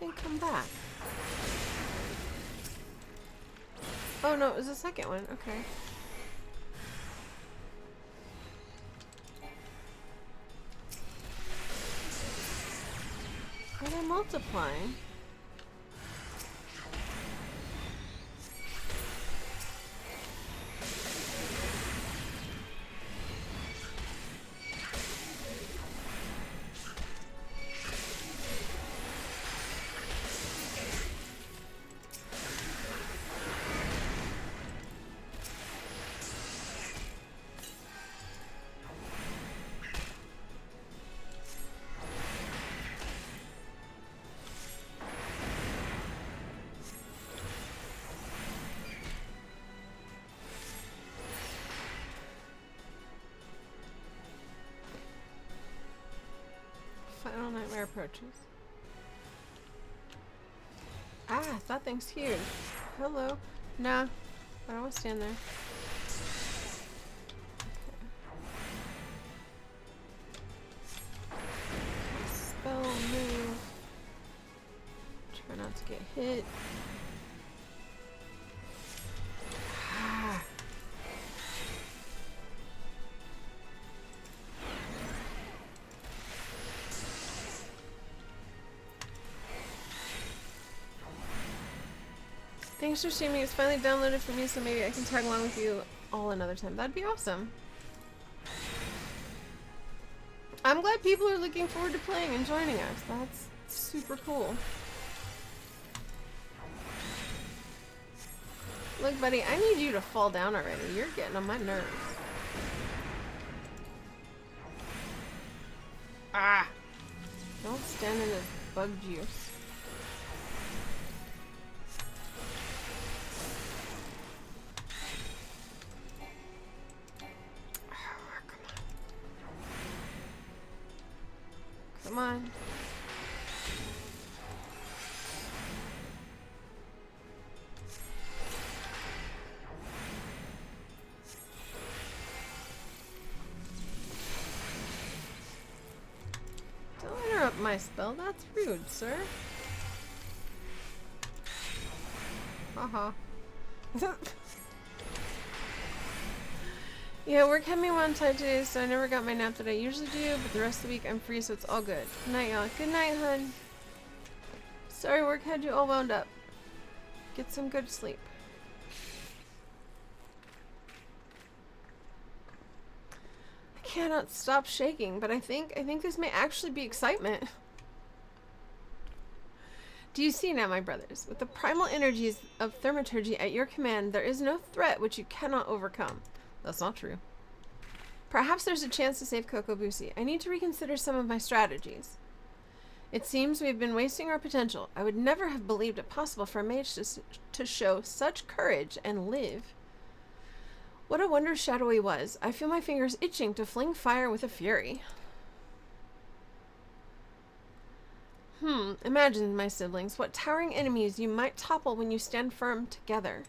Then come back. Oh no, it was the second one. Okay. Are they multiplying? fire approaches. Ah, that thing's huge. Hello. Nah, I don't want to stand there. Okay. Spell move. Try not to get hit. Ah. Thanks for streaming. It's finally downloaded for me, so maybe I can tag along with you all another time. That'd be awesome. I'm glad people are looking forward to playing and joining us. That's super cool. Look, buddy, I need you to fall down already. You're getting on my nerves. Ah! Don't stand in this bug juice. Come on. Don't interrupt my spell. That's rude, sir. Haha. Yeah, work had me one tight today, so I never got my nap that I usually do, but the rest of the week I'm free, so it's all good. Good night, y'all. Good night, hun. Sorry, work had you all wound up. Get some good sleep. I cannot stop shaking, but I think this may actually be excitement. Do you see now, my brothers? With the primal energies of thaumaturgy at your command, there is no threat which you cannot overcome. That's not true. Perhaps there's a chance to save Kokobushi. I need to reconsider some of my strategies. It seems we've been wasting our potential. I would never have believed it possible for a mage to show such courage and live. What a wonder Shadowy was. I feel my fingers itching to fling fire with a fury. Imagine, my siblings, what towering enemies you might topple when you stand firm together.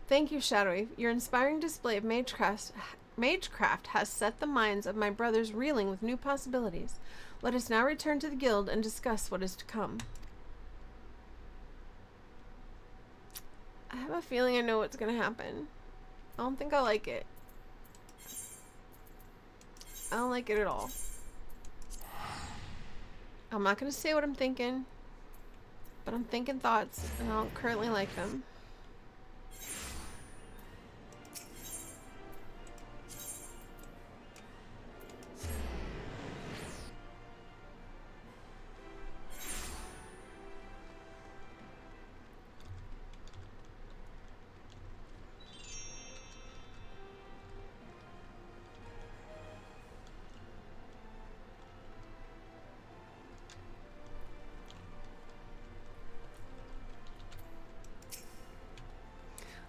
Thank you, Shadowy. Your inspiring display of magecraft has set the minds of my brothers reeling with new possibilities. Let us now return to the guild and discuss what is to come. I have a feeling I know what's going to happen. I don't think I like it. I don't like it at all. I'm not going to say what I'm thinking, but I'm thinking thoughts, and I don't currently like them.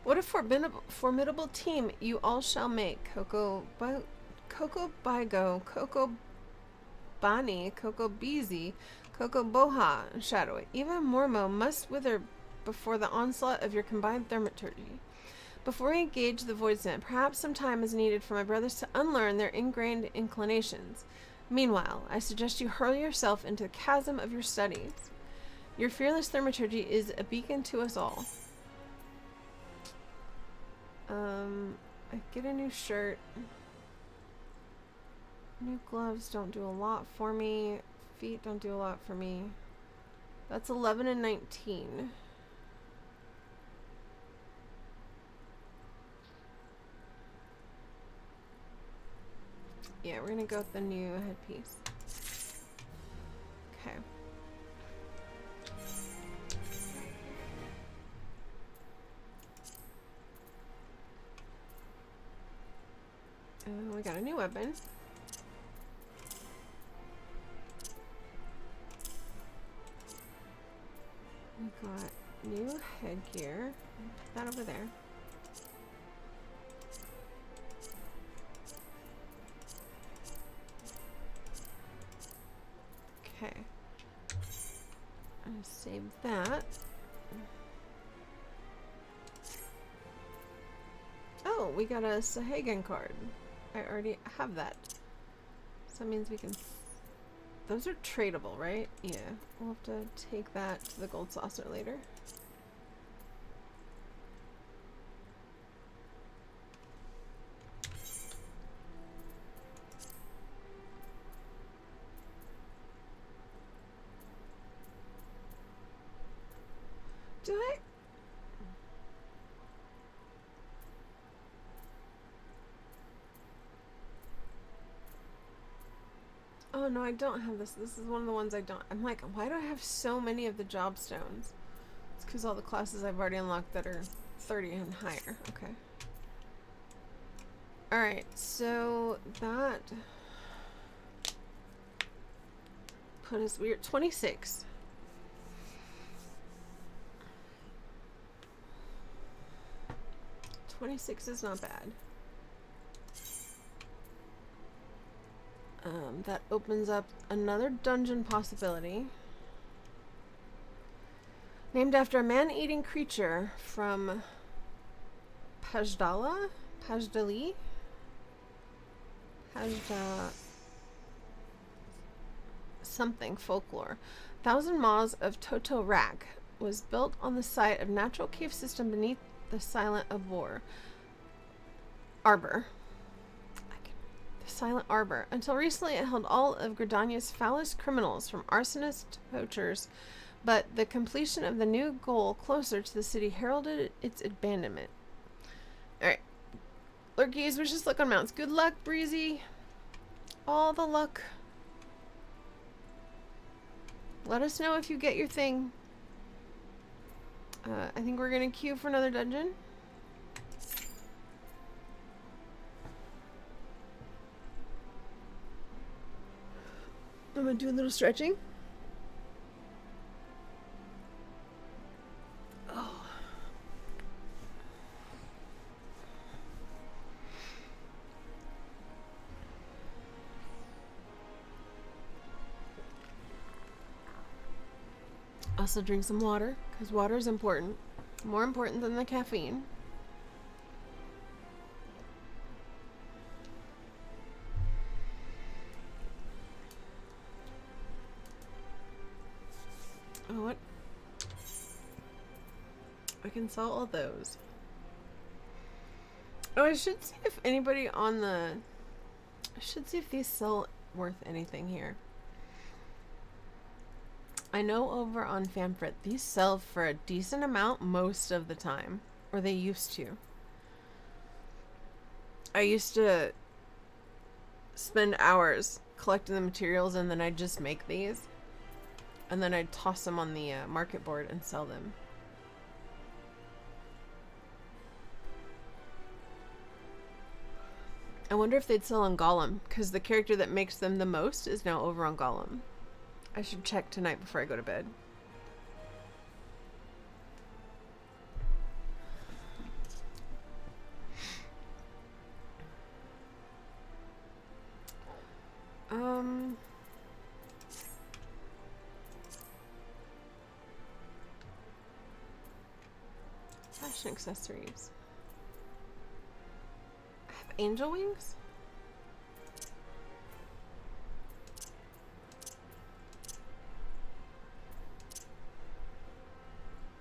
What a formidable team you all shall make. Coco Bigo, Coco Bani, Coco Beezy, Coco Boha, Shadowy. Even Mormo must wither before the onslaught of your combined thaumaturgy. Before we engage the Voidsent, perhaps some time is needed for my brothers to unlearn their ingrained inclinations. Meanwhile, I suggest you hurl yourself into the chasm of your studies. Your fearless thaumaturgy is a beacon to us all. I get a new shirt. New gloves don't do a lot for me. Feet don't do a lot for me. That's 11 and 19. Yeah, we're gonna go with the new headpiece. Okay. We got a new weapon. We got new headgear. Put that over there. that. Oh, we got a Sahagan card. I already have that. So that means we can... Those are tradable, right? Yeah. We'll have to take that to the gold saucer later. Do I? Oh no, I don't have this. This is one of the ones I don't. I'm like, why do I have so many of the job stones? It's because all the classes I've already unlocked that are 30 and higher. Okay. Alright, so that put us, we're at 26. $26 is not bad. That opens up another dungeon possibility. Named after a man-eating creature from Pajdali? Pajda... something folklore. Thousand Maws of Toto Rak was built on the site of natural cave system beneath the Silent Arbor. The Silent Arbor. Until recently, it held all of Gridania's foulest criminals, from arsonists to poachers, but the completion of the new goal closer to the city heralded its abandonment. Alright. Lurkies, wish us luck on mounts. Good luck, Breezy. All the luck. Let us know if you get your thing. I think we're gonna queue for another dungeon. I'm gonna do a little stretching. Oh. Also drink some water, because water is important. More important than the caffeine. Oh, what? I can sell all those. Oh, I should see if anybody on the... I should see if these sell worth anything here. I know over on Famfrit, these sell for a decent amount most of the time. Or they used to. I used to spend hours collecting the materials and then I'd just make these. And then I'd toss them on the market board and sell them. I wonder if they'd sell on Gollum, because the character that makes them the most is now over on Gollum. I should check tonight before I go to bed. Fashion accessories. I have angel wings?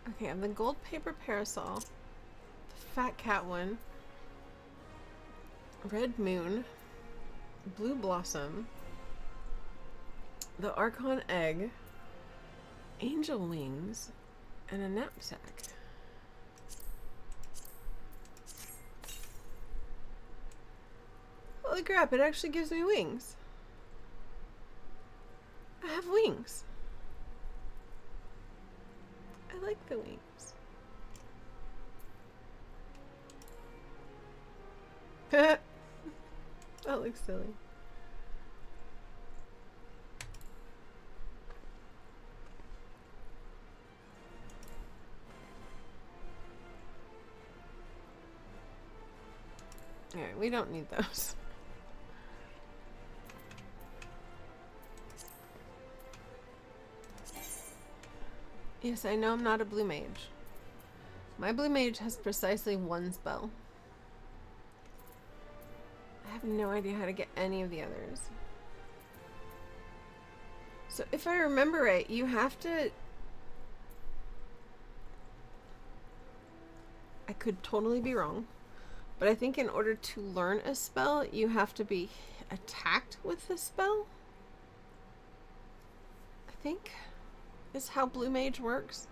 Okay, I have the gold paper parasol, the fat cat one, red moon, blue blossom, the Archon egg, angel wings, and a knapsack. Holy crap, it actually gives me wings. I have wings. I like the wings. That looks silly. Alright, we don't need those. Yes, I know I'm not a blue mage. My blue mage has precisely one spell. I have no idea how to get any of the others. So if I remember right, you have to... I could totally be wrong, but I think in order to learn a spell, you have to be attacked with the spell. I think is how blue mage works.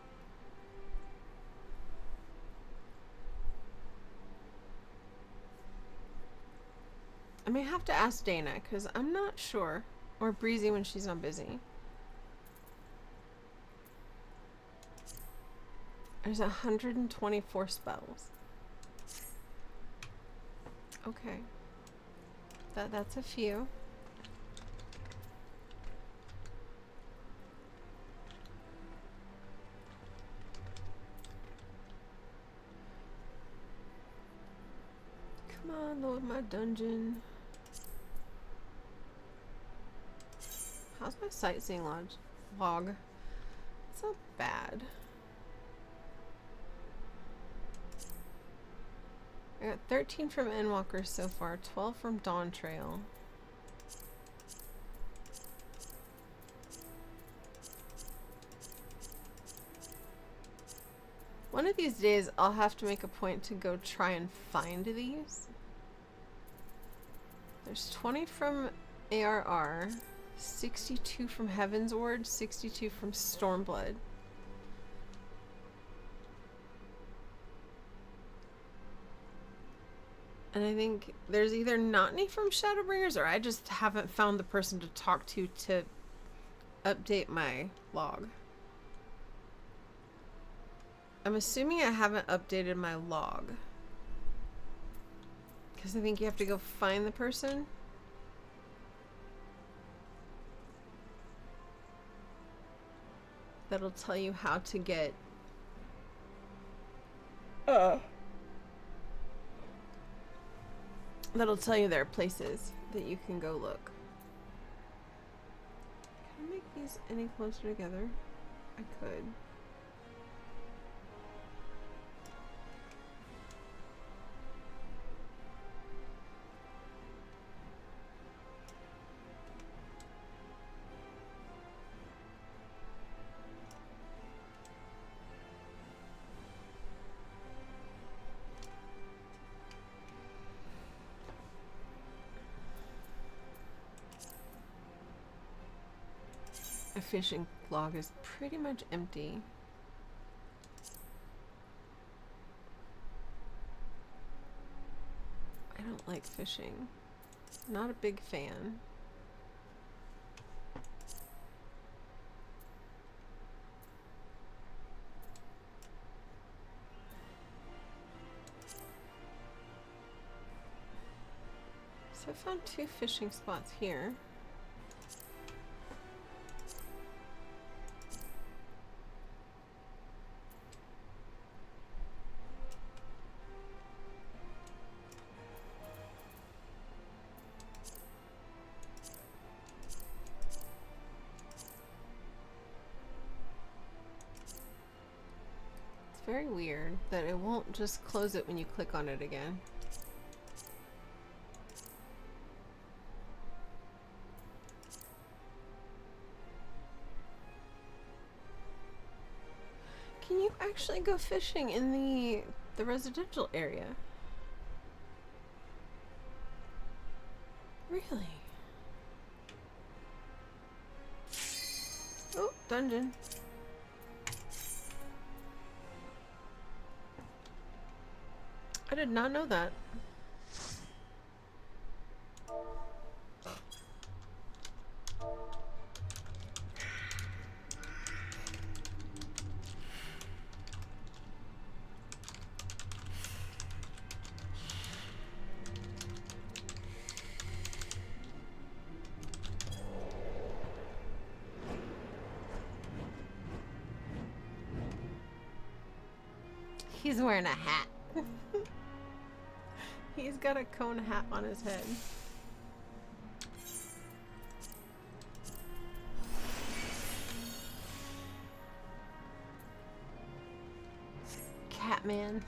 I may have to ask Dana because I'm not sure, or Breezy when she's not busy. There's 124 spells. Okay. That's a few. Come on, load my dungeon. How's my sightseeing log? It's not bad. I got 13 from Endwalker so far, 12 from Dawntrail. One of these days, I'll have to make a point to go try and find these. There's 20 from ARR, 62 from Heavensward, 62 from Stormblood. And I think there's either not any from Shadowbringers or I just haven't found the person to talk to update my log. I'm assuming I haven't updated my log. Because I think you have to go find the person. That'll tell you how to get... That'll tell you there are places that you can go look. Can I make these any closer together? I could. My fishing log is pretty much empty. I don't like fishing. Not a big fan. So I found 2 fishing spots here. Very weird that it won't just close it when you click on it again. Can you actually go fishing in the residential area? Really? Oh, dungeon. I did not know that. He's wearing a hat. He's got a cone hat on his head. Catman.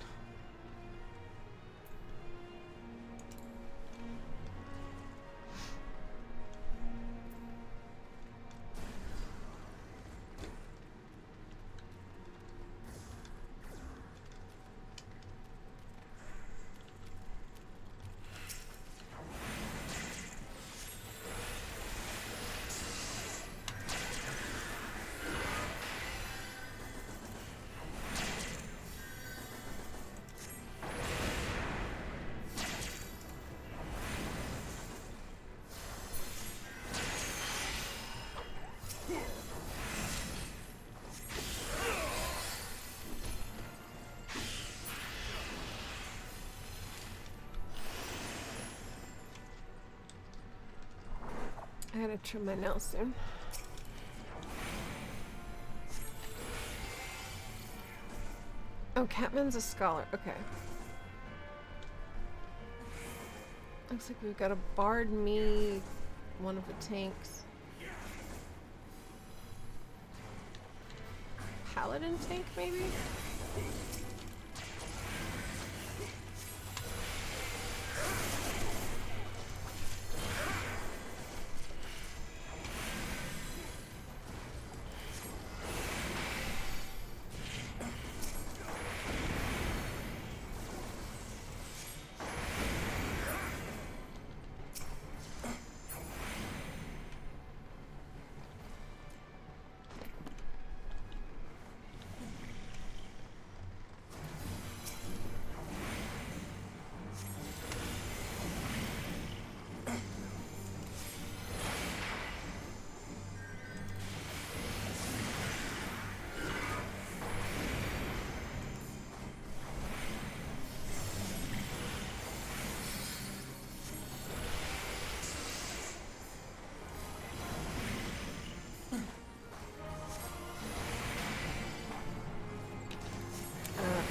I gotta trim my nails soon. Oh, Catman's a scholar. Okay. Looks like we've got a Bard, me, one of the tanks. Paladin tank, maybe?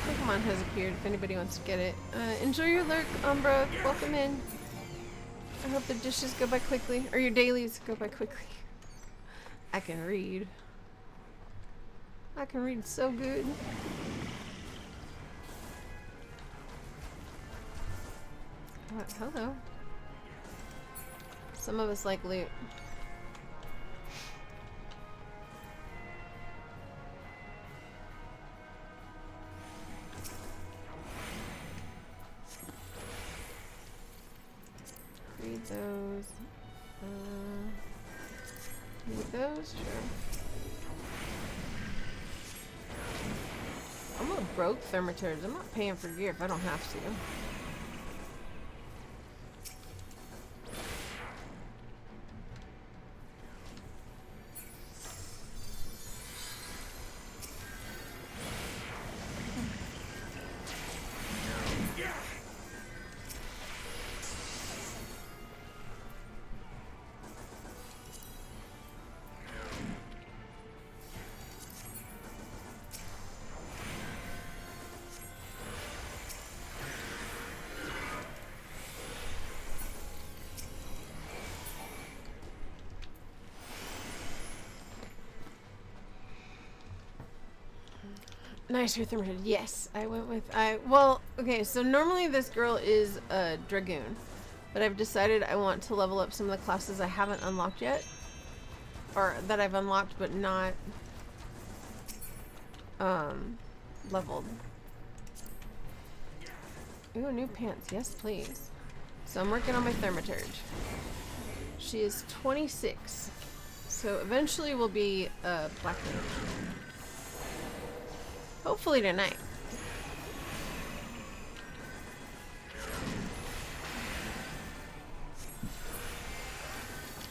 Pokemon has appeared if anybody wants to get it. Enjoy your lurk, Umbra. Welcome in. I hope the dishes go by quickly. Or your dailies go by quickly. I can read. I can read so good. Hello. Some of us like loot. Read those. Read those? Sure. I'm gonna broke thermiters. I'm not paying for gear if I don't have to. Nice thermitors. Yes, I went with well, okay, so normally this girl is a dragoon, but I've decided I want to level up some of the classes I haven't unlocked yet, or that I've unlocked but not leveled. Ooh, new pants. Yes, please. So I'm working on my thermiturge. She is 26, so eventually will be a black mage. Hopefully tonight.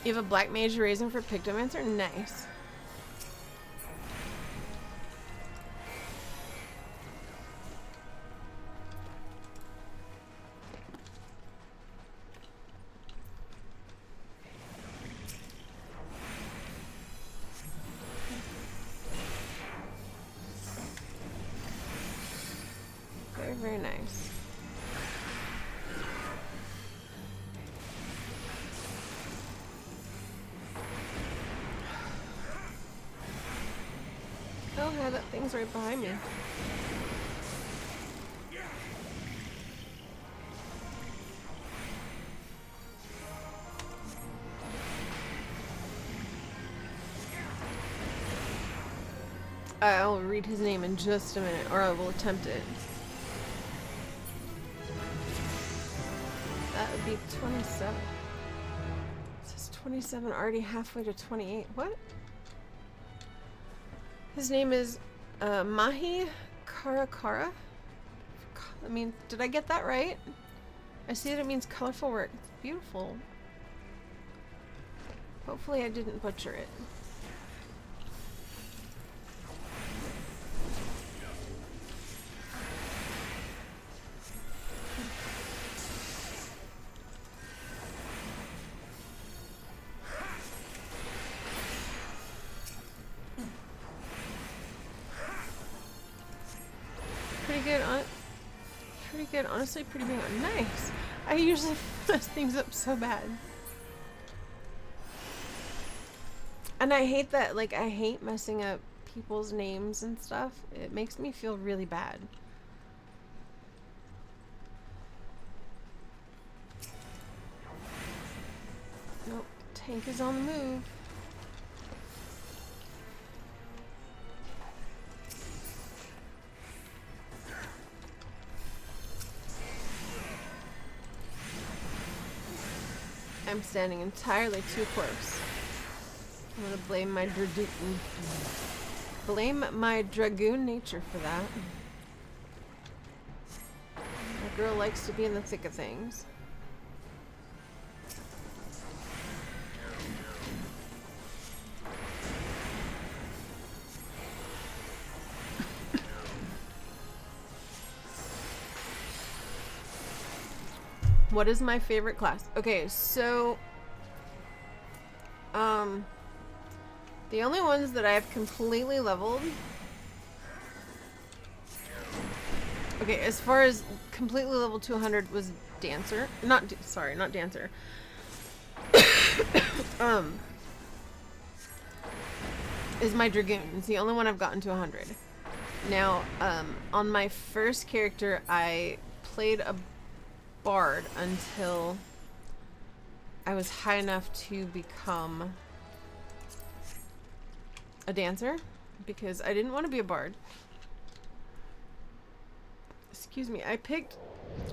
You have a black mage raising for Pictomancer? Nice. Very, very nice. Oh, yeah, that thing's right behind me. I'll read his name in just a minute, or I will attempt it. That would be 27. It says 27, already halfway to 28. What? His name is Mahi Karakara. I mean, did I get that right? I see that it means colorful work. It's beautiful. Hopefully I didn't butcher it. Pretty good on. Pretty good, honestly. Pretty good. Nice. I usually mess things up so bad. And I hate that, like, I hate messing up people's names and stuff. It makes me feel really bad. Nope, tank is on the move. I'm standing entirely too close. I'm gonna blame my dragoon nature for that. My girl likes to be in the thick of things. What is my favorite class? Okay, so the only ones that I have completely leveled. Okay, as far as completely leveled to 100 was Dancer. Not Dancer. Is my Dragoon. It's the only one I've gotten to 100. Now, on my first character, I played a bard until I was high enough to become a dancer because I didn't want to be a bard. Excuse me. I picked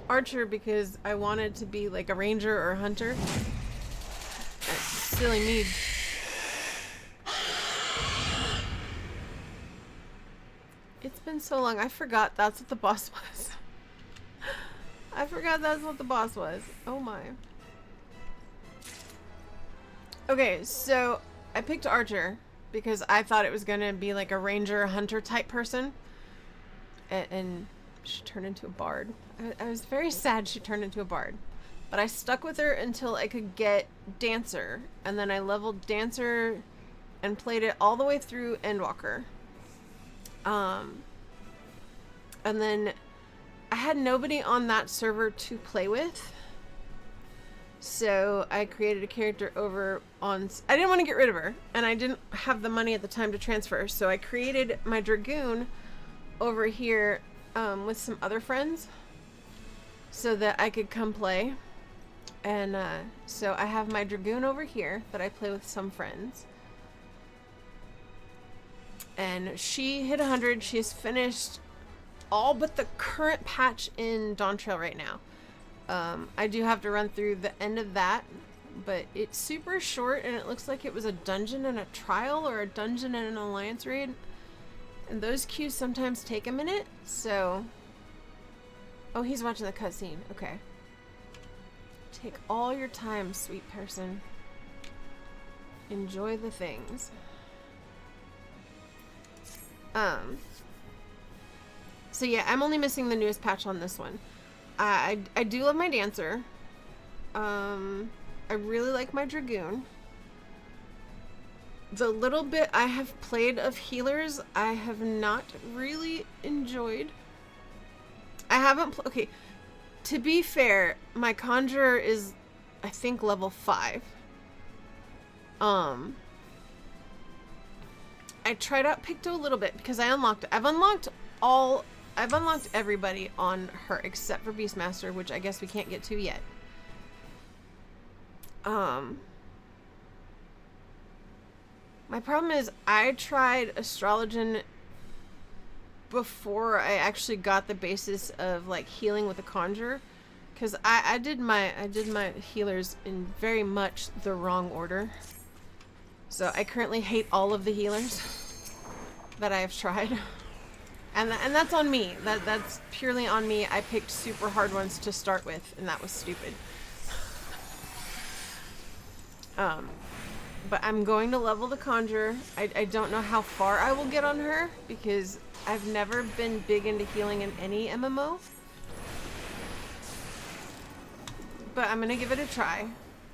archer because I wanted to be like a ranger or a hunter. That's silly me. It's been so long. I forgot that's what the boss was. I forgot that's what the boss was. Oh my. Okay, so I picked archer because I thought it was gonna be like a ranger hunter type person, and she turned into a bard. I was very sad she turned into a bard, but I stuck with her until I could get dancer, and then I leveled dancer and played it all the way through Endwalker. And then I had nobody on that server to play with. So I created a character over on... I didn't want to get rid of her, and I didn't have the money at the time to transfer. So I created my Dragoon over here with some other friends so that I could come play. And so I have my Dragoon over here that I play with some friends. And she hit 100. She's finished all but the current patch in Dawntrail right now. I do have to run through the end of that, but it's super short and it looks like it was a dungeon and a trial or a dungeon and an alliance raid. And those queues sometimes take a minute, so... Oh, he's watching the cutscene. Okay. Take all your time, sweet person. Enjoy the things. So yeah, I'm only missing the newest patch on this one. I do love my dancer. I really like my Dragoon. The little bit I have played of healers, I have not really enjoyed. I haven't okay, to be fair, my Conjurer is, I think, level 5. I tried out Picto a little bit because I've unlocked everybody on her except for Beastmaster, which I guess we can't get to yet. My problem is I tried Astrologian before I actually got the basis of like healing with a conjure, because I did my healers in very much the wrong order. So I currently hate all of the healers that I have tried. And that's on me. That's purely on me. I picked super hard ones to start with, and that was stupid. But I'm going to level the Conjure. I don't know how far I will get on her, because I've never been big into healing in any MMO. But I'm gonna give it a try.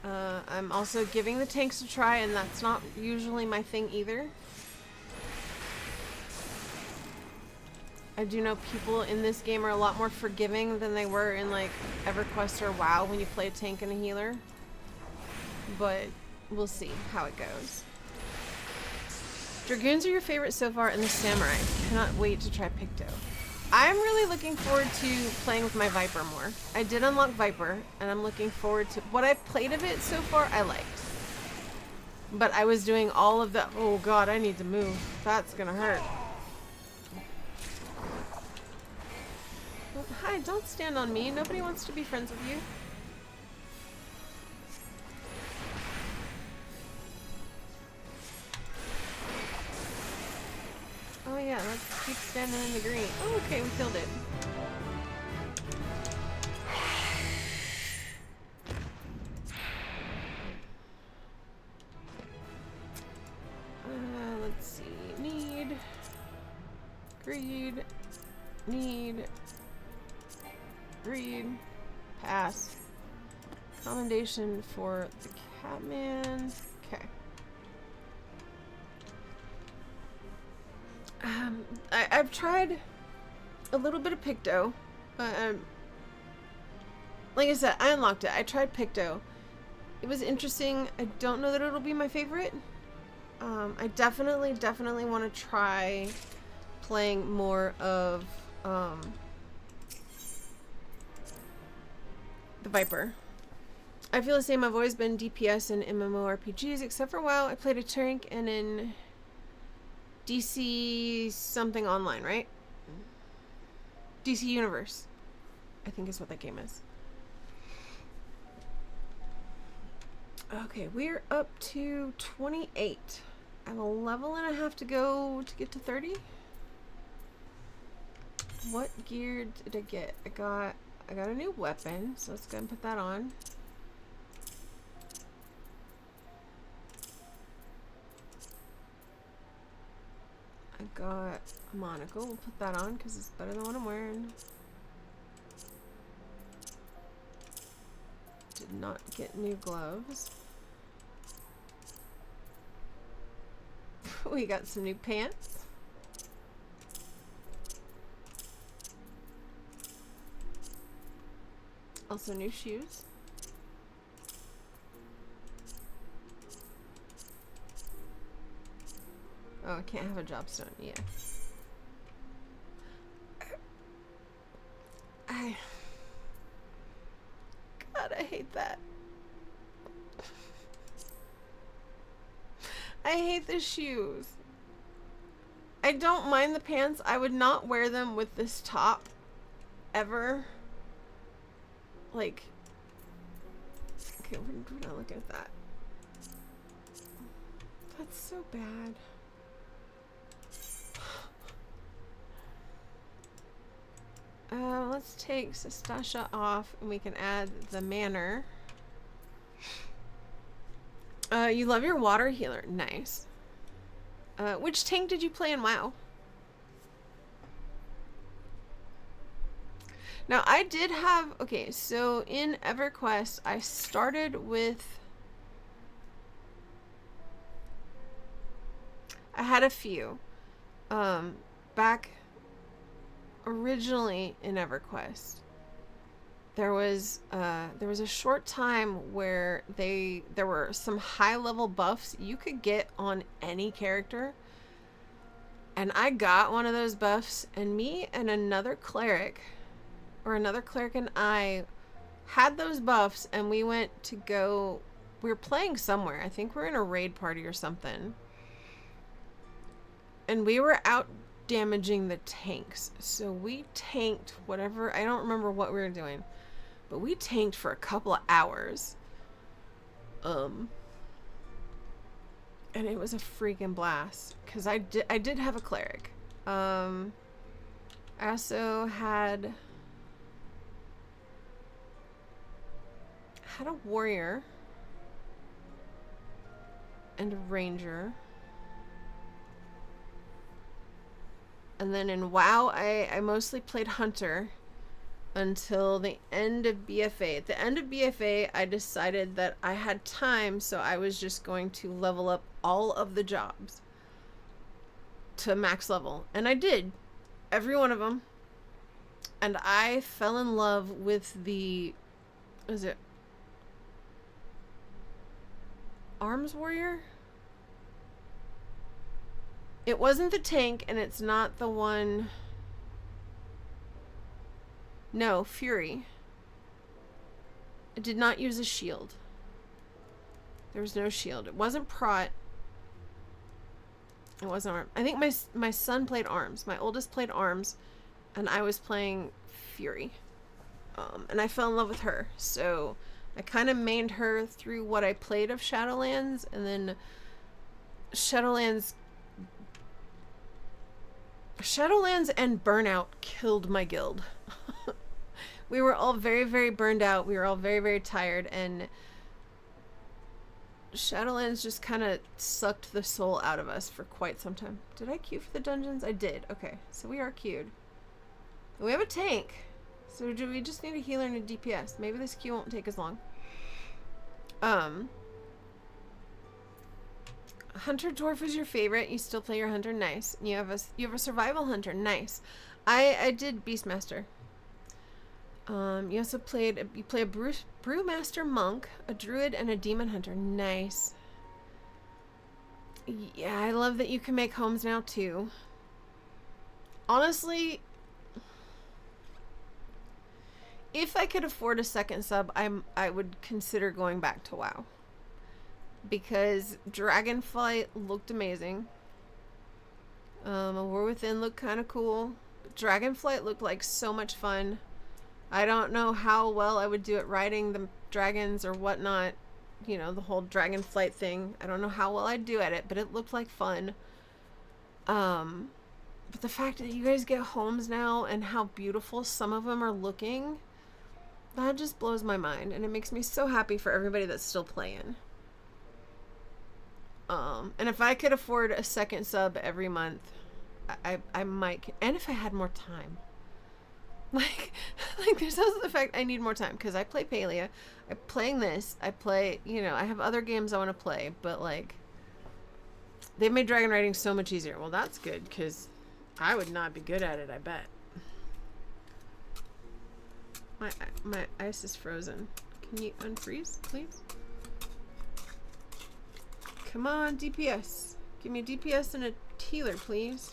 I'm also giving the tanks a try, and that's not usually my thing either. I do know people in this game are a lot more forgiving than they were in like EverQuest or WoW when you play a tank and a healer. But we'll see how it goes. Dragoons are your favorite so far, and the Samurai. Cannot wait to try Picto. I'm really looking forward to playing with my Viper more. I did unlock Viper, and I'm looking forward to... What I've played of it so far, I liked. But I was doing all of the... Oh god, I need to move. That's gonna hurt. Hi, don't stand on me. Nobody wants to be friends with you. Oh yeah, let's keep standing in the green. Oh, okay, we killed it. Let's see. Need. Greed. Need. Greed. Pass. Commendation for the Catman. Okay. I've tried a little bit of Picto. Like I said, I unlocked it. I tried Picto. It was interesting. I don't know that it'll be my favorite. I definitely want to try playing more of the Viper. I feel the same. I've always been DPS in MMORPGs, except for WoW. I played a tank and in DC something online, right? DC Universe, I think is what that game is. Okay, we're up to 28. I have a level and a half to go to get to 30. What gear did I get? I got a new weapon, so let's go ahead and put that on. I got a monocle. We'll put that on because it's better than what I'm wearing. Did not get new gloves. We got some new pants. Also new shoes. Oh, I can't have a jobstone. Yeah. God, I hate that. I hate the shoes. I don't mind the pants. I would not wear them with this top ever. Like, okay, we're not looking at that. That's so bad. Let's take Sastasha off and we can add the Manor. You love your water healer. Nice. Which tank did you play in WoW? Now, I did have... Okay, so in EverQuest, I started with... I had a few. Back originally in EverQuest, there was a short time where there were some high-level buffs you could get on any character. And I got one of those buffs, and me and another cleric... or another cleric and I had those buffs, and we went to go... We were playing somewhere. I think we're in a raid party or something. And we were out damaging the tanks. So we tanked whatever, I don't remember what we were doing, but we tanked for a couple of hours. And it was a freaking blast because I did have a cleric. I also had a warrior and a ranger. And then in WoW, I mostly played hunter until the end of BFA. At the end of BFA, I decided that I had time, so I was just going to level up all of the jobs to max level. And I did. Every one of them. And I fell in love with the... Is it Arms Warrior? It wasn't the tank, and it's not the one... No, Fury. It did not use a shield. There was no shield. It wasn't Prot. It wasn't Arms. I think my son played Arms. My oldest played Arms, and I was playing Fury. And I fell in love with her. So I kind of mained her through what I played of Shadowlands, and then Shadowlands and Burnout killed my guild. We were all very, very burned out. We were all very, very tired, and Shadowlands just kind of sucked the soul out of us for quite some time. Did I queue for the dungeons? I did. Okay, so we are queued. And we have a tank. So do we just need a healer and a DPS? Maybe this queue won't take as long. Hunter Dwarf is your favorite. You still play your hunter. Nice. You have a survival hunter. Nice. I did Beastmaster. You also play a Brewmaster Monk, a Druid, and a Demon Hunter. Nice. Yeah, I love that you can make homes now too. Honestly, if I could afford a second sub, I would consider going back to WoW. Because Dragonflight looked amazing. A War Within looked kind of cool. Dragonflight looked like so much fun. I don't know how well I would do at riding the dragons or whatnot. You know, the whole Dragonflight thing. I don't know how well I'd do at it, but it looked like fun. But the fact that you guys get homes now and how beautiful some of them are looking, that just blows my mind. And it makes me so happy for everybody that's still playing. And if I could afford a second sub every month, I might, and if I had more time. Like there's also the fact I need more time, because I play Palia, I'm playing this, I play, you know, I have other games I want to play, but like, they've made dragon riding so much easier. Well, that's good, because I would not be good at it, I bet. My ice is frozen. Can you unfreeze, please? Come on, DPS. Give me a DPS and a healer, please.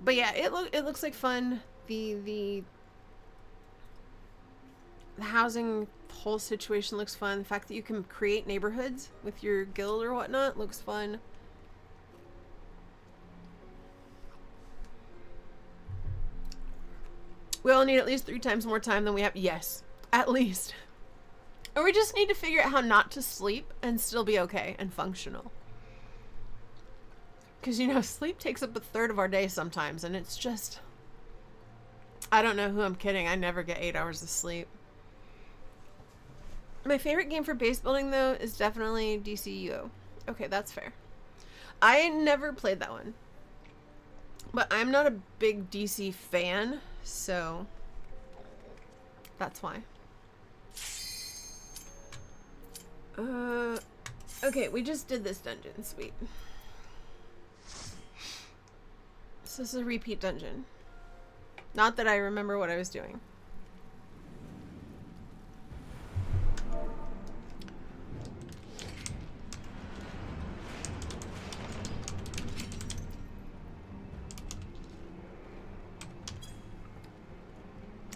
But yeah, it looks like fun. The housing whole situation looks fun. The fact that you can create neighborhoods with your guild or whatnot looks fun. We all need at least 3 times more time than we have. Yes, at least. Or we just need to figure out how not to sleep and still be okay and functional. Because, you know, sleep takes up a third of our day sometimes, and it's just... I don't know who I'm kidding. I never get 8 hours of sleep. My favorite game for base building, though, is definitely DCUO. Okay, that's fair. I never played that one. But I'm not a big DC fan, so... that's why. Okay, we just did this dungeon. Sweet. So this is a repeat dungeon. Not that I remember what I was doing.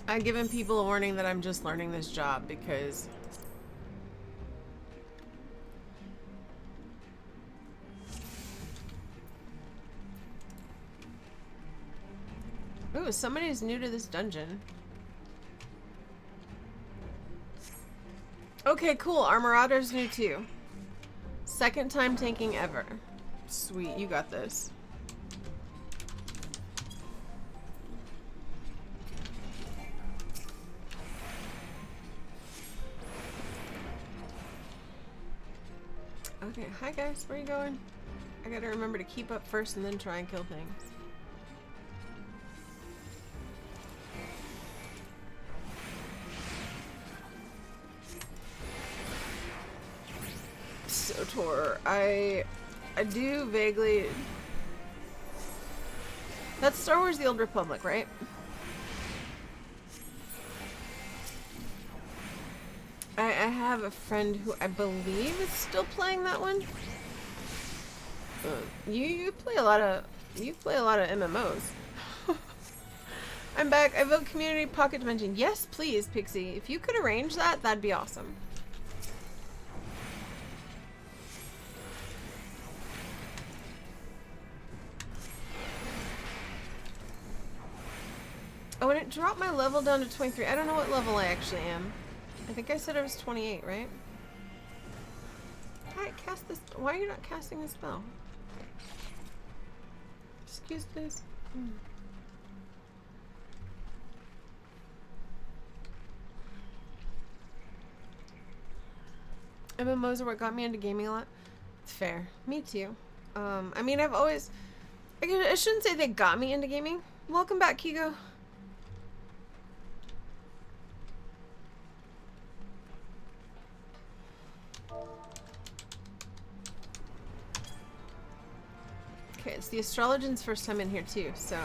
I've given people a warning that I'm just learning this job because... Ooh, somebody's new to this dungeon. Okay, cool. Our Marauder's new too. Second time tanking ever. Sweet, you got this. Okay, hi guys, where are you going? I gotta remember to keep up first and then try and kill things. SWTOR, I do vaguely... That's Star Wars The Old Republic, right? I have a friend who I believe is still playing that one. You play a lot of MMOs. I'm back. I vote Community Pocket Dimension. Yes, please, Pixie. If you could arrange that, that'd be awesome. Oh, and it dropped my level down to 23. I don't know what level I actually am. I think I said I was 28, right? Hi, cast this. Why are you not casting the spell? Excuse please. MMOs are what got me into gaming a lot. It's fair. Me too. I mean, I've always... I shouldn't say they got me into gaming. Welcome back, Kigo. Okay, it's the Astrologian's first time in here too, so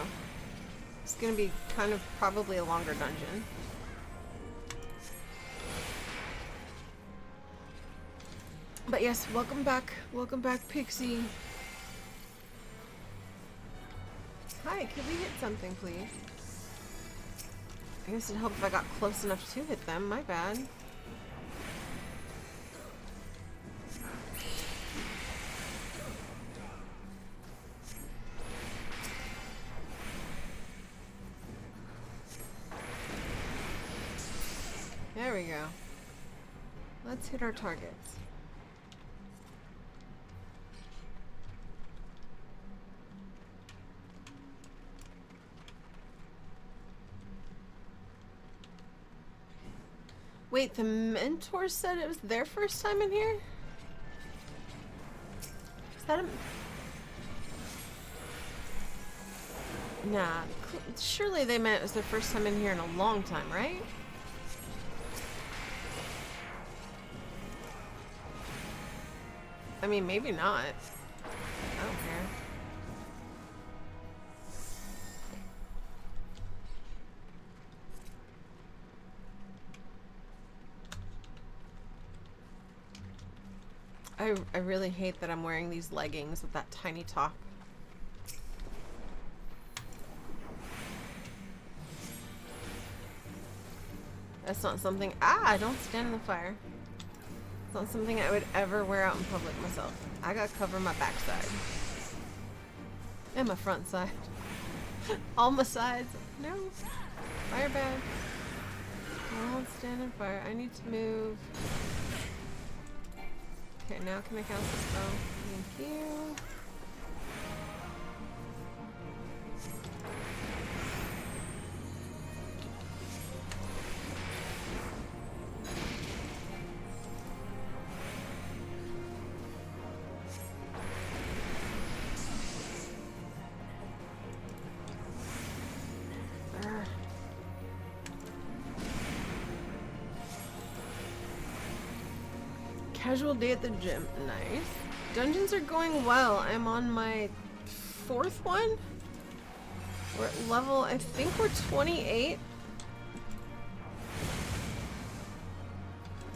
it's gonna be kind of probably a longer dungeon. But yes, welcome back, Pixie. Hi, could we hit something, please? I guess it'd help if I got close enough to hit them, my bad. There we go. Let's hit our targets. Wait, the mentor said it was their first time in here? Is that a... Nah, surely they meant it was their first time in here in a long time, right? I mean, maybe not. I don't care. I really hate that I'm wearing these leggings with that tiny top. That's not something... Ah! Don't stand in the fire. It's not something I would ever wear out in public myself. I gotta cover my backside. And my front side. All my sides. No. Fire bad. I won't stand in fire. I need to move. Okay, now can I cast the spell? Thank you. Casual day at the gym. Nice. Dungeons are going well. I'm on my 4th one. We're at level, I think we're 28.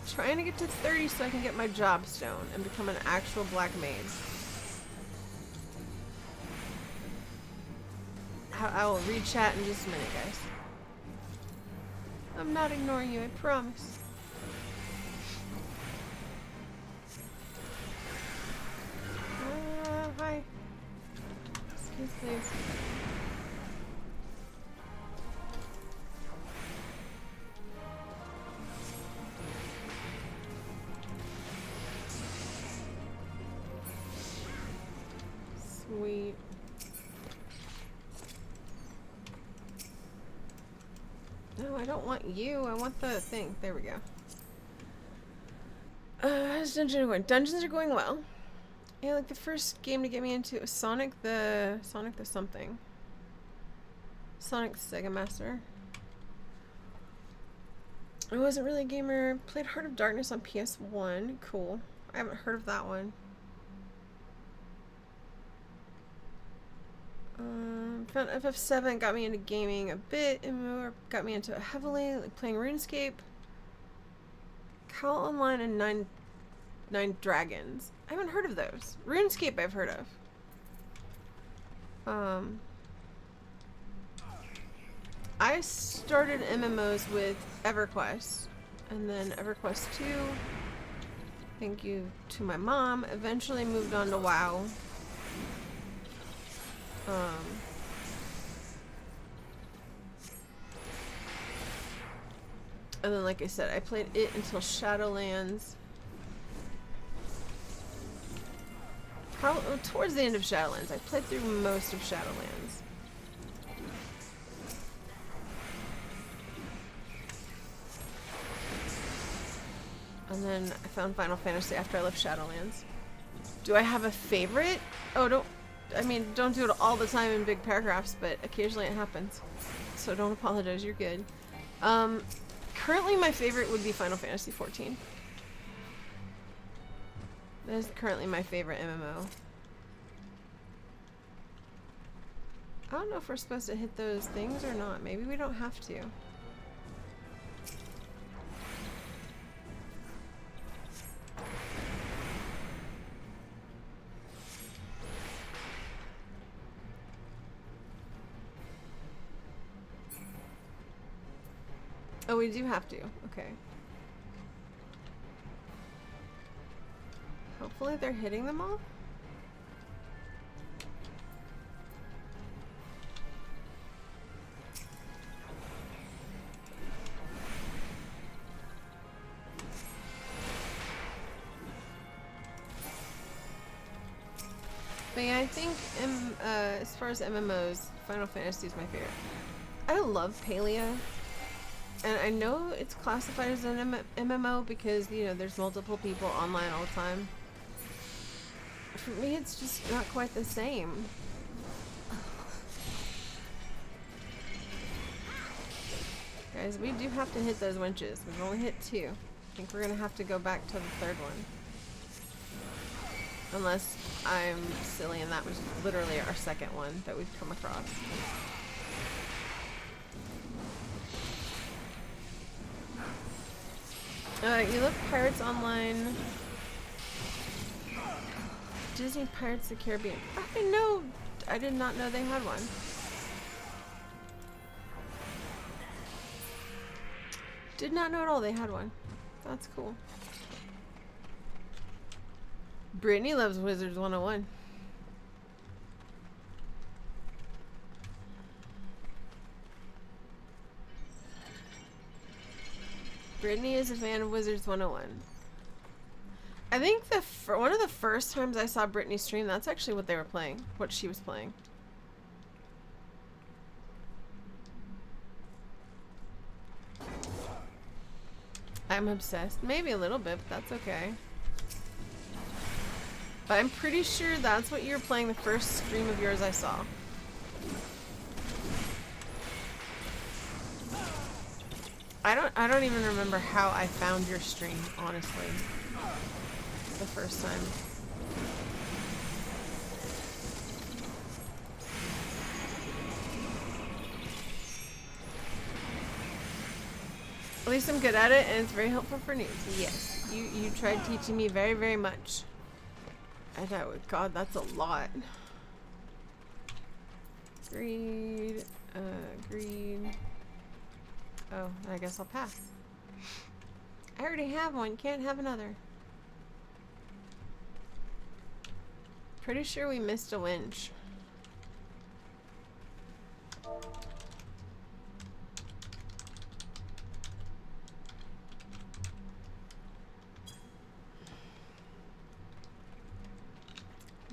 Trying to get to 30 so I can get my job stone and become an actual black mage. I will read chat in just a minute, guys. I'm not ignoring you, I promise. Hi. Excuse please. Sweet. No, I don't want you. I want the thing. There we go. How's Dungeon going? Dungeons are going well. Yeah, like the first game to get me into it was Sonic the something. Sonic the Sega Master. I wasn't really a gamer. Played Heart of Darkness on PS1. Cool. I haven't heard of that one. Found FF7 got me into gaming a bit. MMO got me into it heavily, like playing RuneScape. Call Online and Nine Dragons. I haven't heard of those. RuneScape I've heard of. I started MMOs with EverQuest, and then EverQuest 2, thank you to my mom, eventually moved on to WoW. And then, like I said, I played it until Shadowlands. Towards the end of Shadowlands. I played through most of Shadowlands. And then I found Final Fantasy after I left Shadowlands. Do I have a favorite? Oh, don't do it all the time in big paragraphs, but occasionally it happens. So don't apologize, you're good. Currently my favorite would be Final Fantasy XIV. That is currently my favorite MMO. I don't know if we're supposed to hit those things or not. Maybe we don't have to. Oh, we do have to. Okay. Hopefully they're hitting them all. But yeah, I think as far as MMOs, Final Fantasy is my favorite. I love Palia. And I know it's classified as an MMO because, you know, there's multiple people online all the time. For me, it's just not quite the same. Guys, we do have to hit those winches. We've only hit 2. I think we're going to have to go back to the 3rd one. Unless I'm silly and that was literally our 2nd one that we've come across. You love Pirates Online. Disney Pirates of the Caribbean. I did not know they had one. Did not know at all they had one. That's cool. Brittany loves Wizards 101. Brittany is a fan of Wizards 101. I think one of the first times I saw Brittany stream, that's actually what they were playing. What she was playing. I'm obsessed. Maybe a little bit, but that's okay. But I'm pretty sure that's what you were playing the first stream of yours I saw. I don't even remember how I found your stream, honestly. The first time. At least I'm good at it and it's very helpful for news. Yes. You tried teaching me very, very much. And God, that's a lot. Greed. Greed. Oh, I guess I'll pass. I already have one. Can't have another. Pretty sure we missed a winch.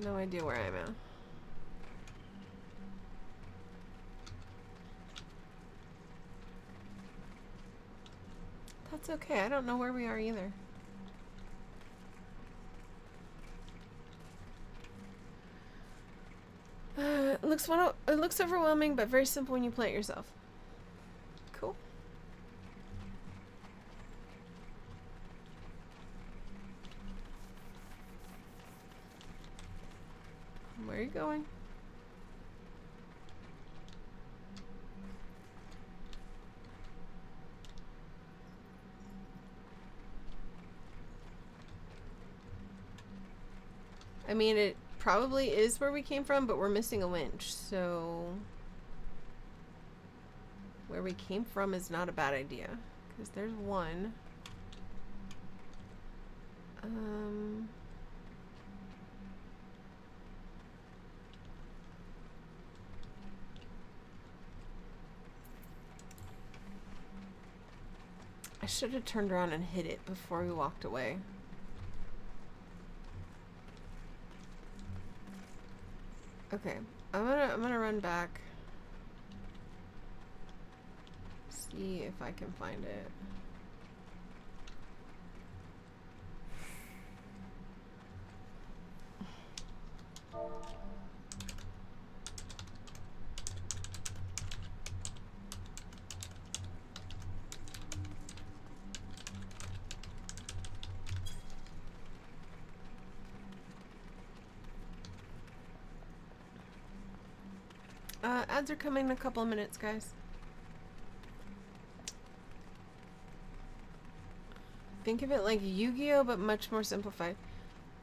No idea where I'm at. That's okay. I don't know where we are either. It looks overwhelming, but very simple when you play it yourself. Cool. Where are you going? I mean, it probably is where we came from, but we're missing a winch, so where we came from is not a bad idea, because there's one. I should have turned around and hit it before we walked away. Okay, I'm gonna run back. See if I can find it. Ads are coming in a couple of minutes, guys. Think of it like Yu-Gi-Oh, but much more simplified.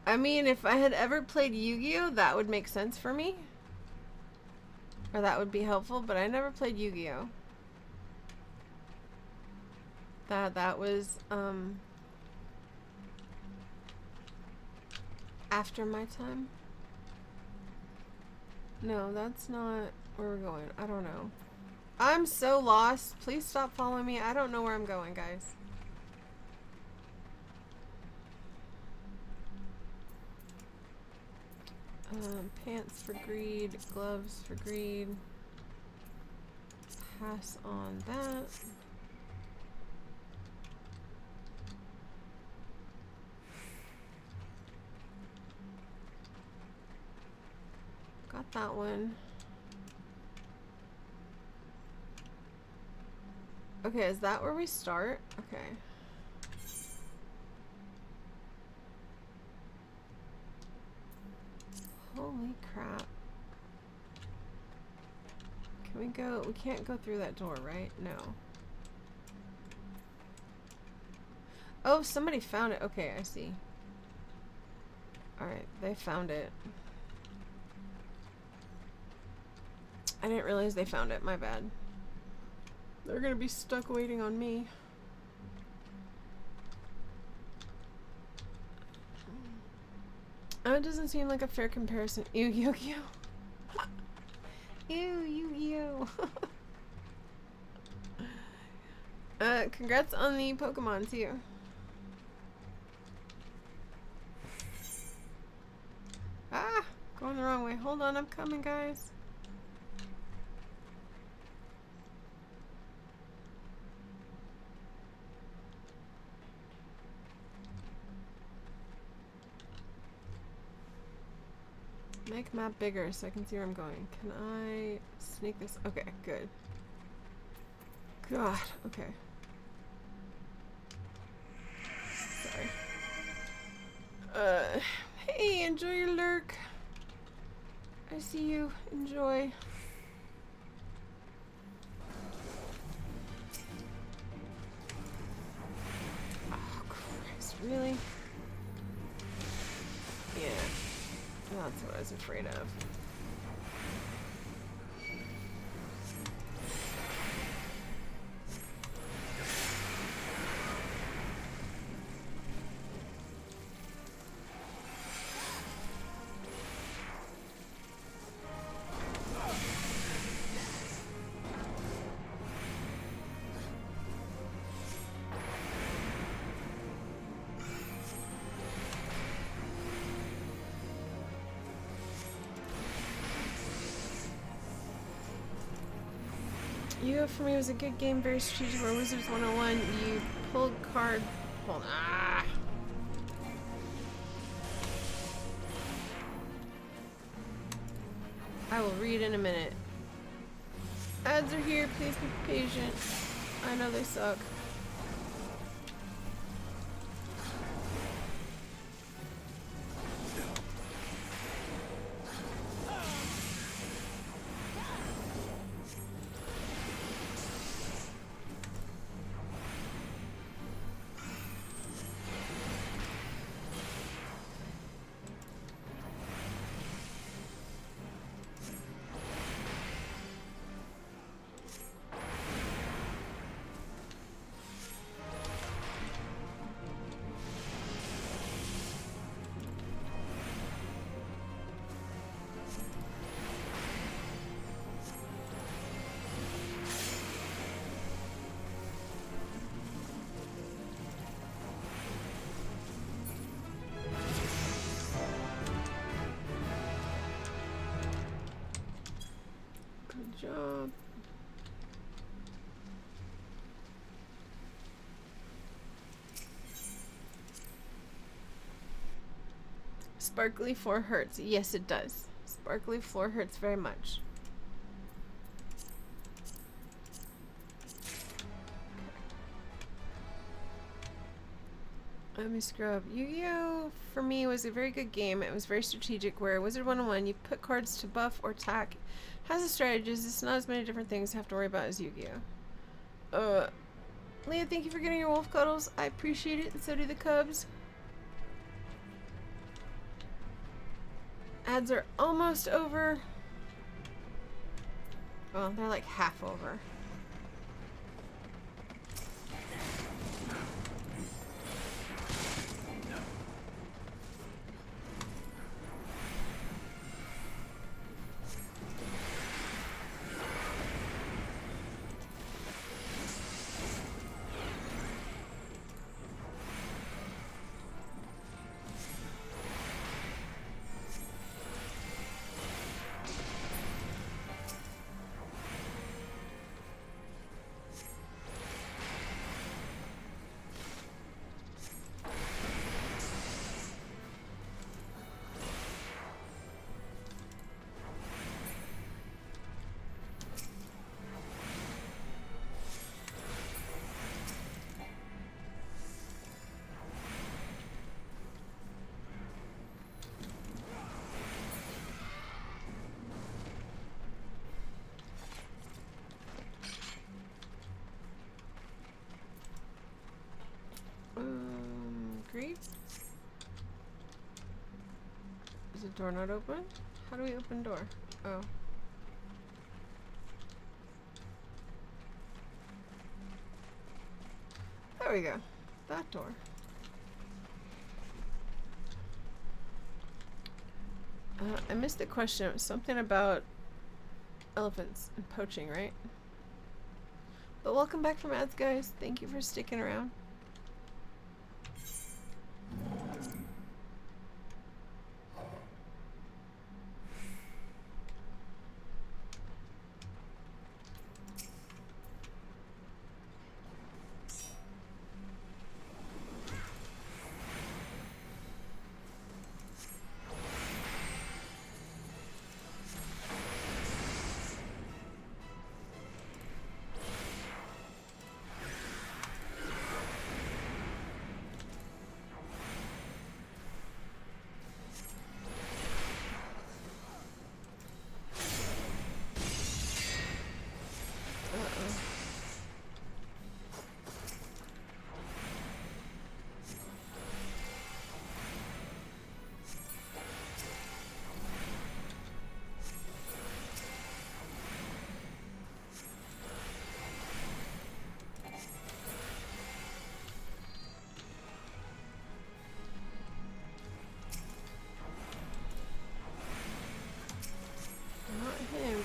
I mean, if I had ever played Yu-Gi-Oh, that would make sense for me. Or that would be helpful, but I never played Yu-Gi-Oh. That was, after my time. No, that's not where we're going. I don't know. I'm so lost. Please stop following me. I don't know where I'm going, guys. Pants for greed, gloves for greed. Pass on that. Got that one. Okay, is that where we start? Okay. Holy crap. Can we go? We can't go through that door, right? No. Oh, somebody found it. Okay, I see. Alright, they found it. I didn't realize they found it. My bad. They're gonna be stuck waiting on me. It doesn't seem like a fair comparison. Ew, Yu-Gi-Oh! Ew, Yu-Gi-Oh! Congrats on the Pokemon, too. Ah! Going the wrong way. Hold on, I'm coming, guys. Make map bigger so I can see where I'm going. Can I sneak this? Okay, good. God, okay. Sorry. Hey, enjoy your lurk. I see you. Enjoy. Oh, Christ, really? Yeah. That's what I was afraid of. Yu-Gi-Oh! For me was a good game, very strategic, where Wizards 101, you pulled card. Hold on. Ah. I will read in a minute. Ads are here. Please be patient. I know they suck. Good job. Sparkly floor hurts. Yes, it does. Sparkly floor hurts very much. Let me scrub. Yu-Gi-Oh! For me was a very good game. It was very strategic where Wizard 101, you put cards to buff or attack. Has a strategist. It's not as many different things to have to worry about as Yu-Gi-Oh! Leah, thank you for getting your wolf cuddles. I appreciate it, and so do the cubs. Ads are almost over. Well, they're like half over. Great. Is the door not open? How do we open door? Oh. There we go. That door. I missed the question. It was something about elephants and poaching, right? But welcome back from ads, guys. Thank you for sticking around.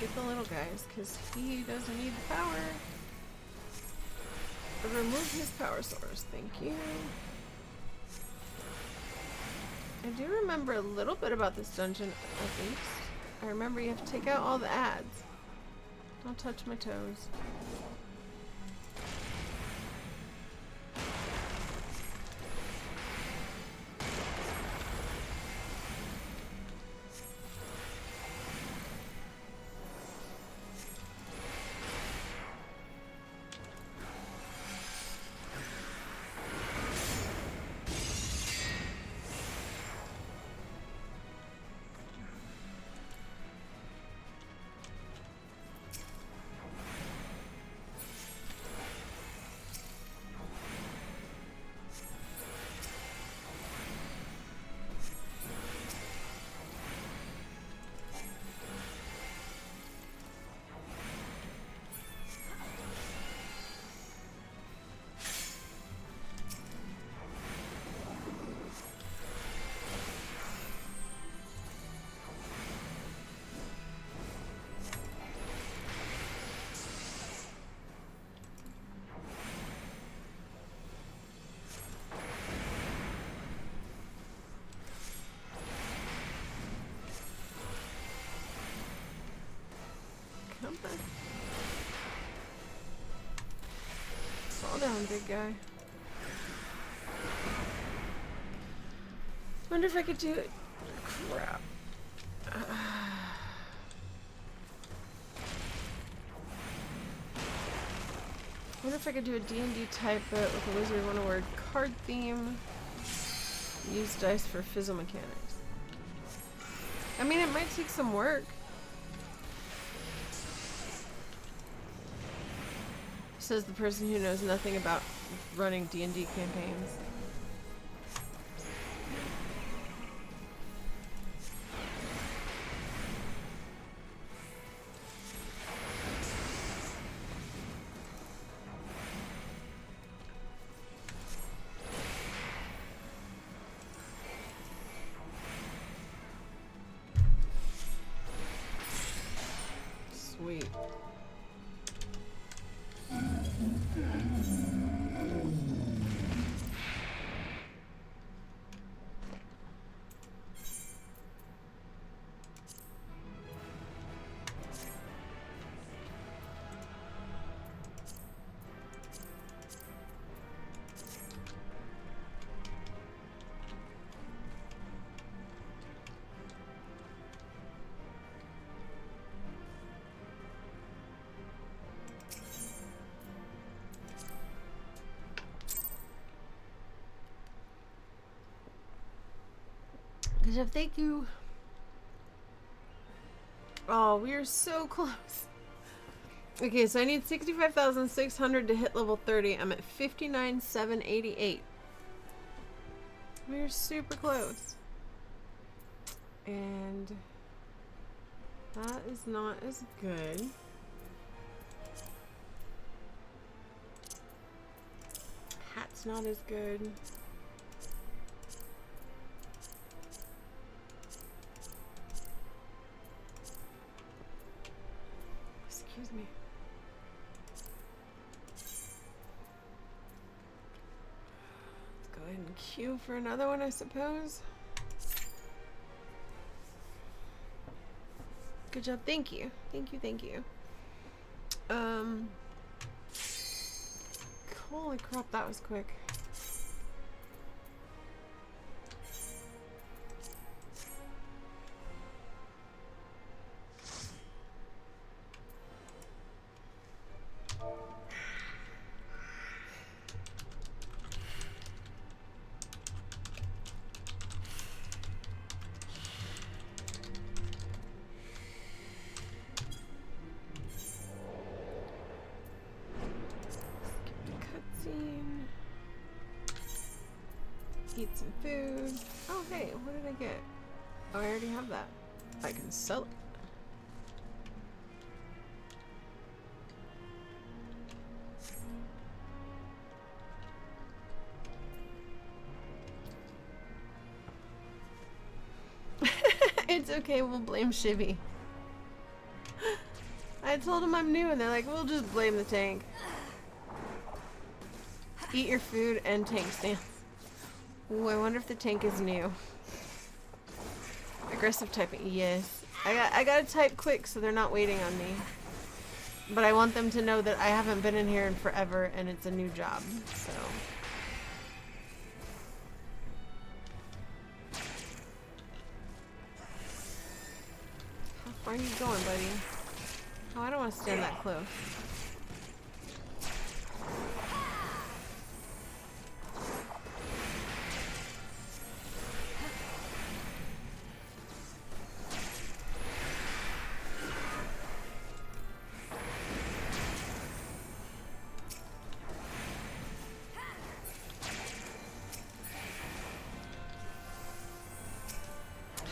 Get the little guys, because he doesn't need the power. Remove his power source, thank you. I do remember a little bit about this dungeon, at least. I remember you have to take out all the ads. Don't touch my toes. Fall down, big guy. Wonder if I could do it. Crap. Wonder if I could do a D&D type, but with a wizard one-word card theme. Use dice for fizzle mechanics. I mean, it might take some work. Says the person who knows nothing about running D&D campaigns. Sweet. Good job, thank you. Oh, we are so close. Okay, so I need 65,600 to hit level 30. I'm at 59,788. We're super close. And that is not as good. Hat's not as good. Excuse me. Let's go ahead and queue for another one, I suppose. Good job. Thank you. Thank you. Thank you. Holy crap, that was quick. Eat some food. Oh, hey, what did I get? Oh, I already have that. I can sell it. It's okay, we'll blame Shivy. I told him I'm new and they're like, we'll just blame the tank. Eat your food and tank stance. Ooh, I wonder if the tank is new. Aggressive typing, yes. I gotta type quick so they're not waiting on me. But I want them to know that I haven't been in here in forever and it's a new job, so. How far are you going, buddy? Oh, I don't want to stand that close.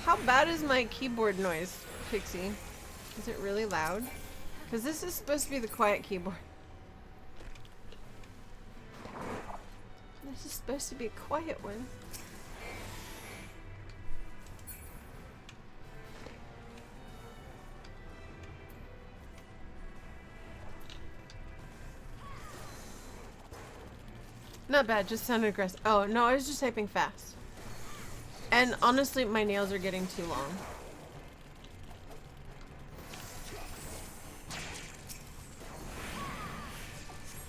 How bad is my keyboard noise, Pixie? Is it really loud? Because this is supposed to be the quiet keyboard. This is supposed to be a quiet one. Not bad, just sounded aggressive. Oh, no, I was just typing fast. And honestly, my nails are getting too long.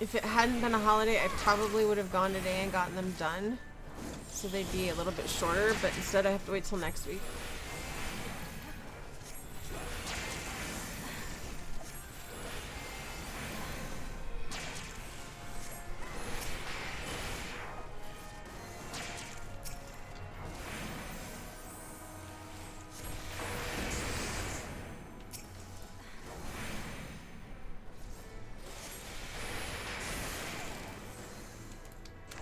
If it hadn't been a holiday, I probably would have gone today and gotten them done. So they'd be a little bit shorter, but instead I have to wait till next week.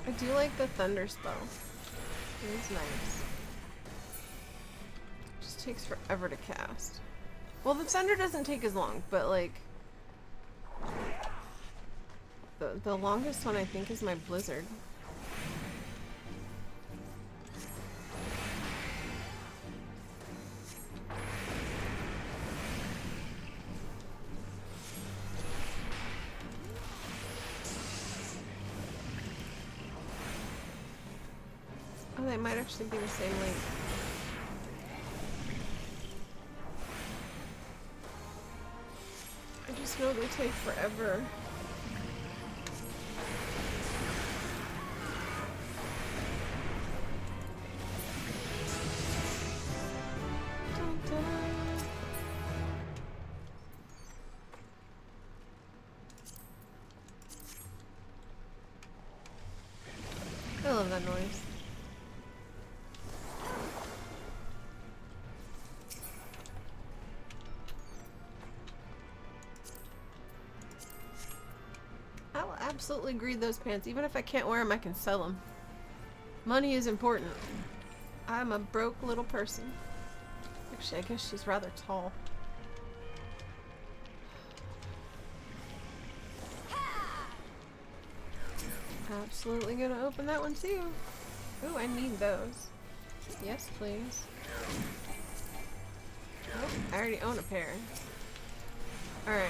I do like the thunder spell. It is nice. It just takes forever to cast. Well, the thunder doesn't take as long, but like the longest one I think is my blizzard. Oh, they might actually be the same length. I just know they take forever. Dun, dun. I love that noise. I'll absolutely greed those pants. Even if I can't wear them, I can sell them. Money is important. I'm a broke little person. Actually, I guess she's rather tall. Absolutely gonna open that one too. Ooh, I need those. Yes, please. Oh, I already own a pair. Alright.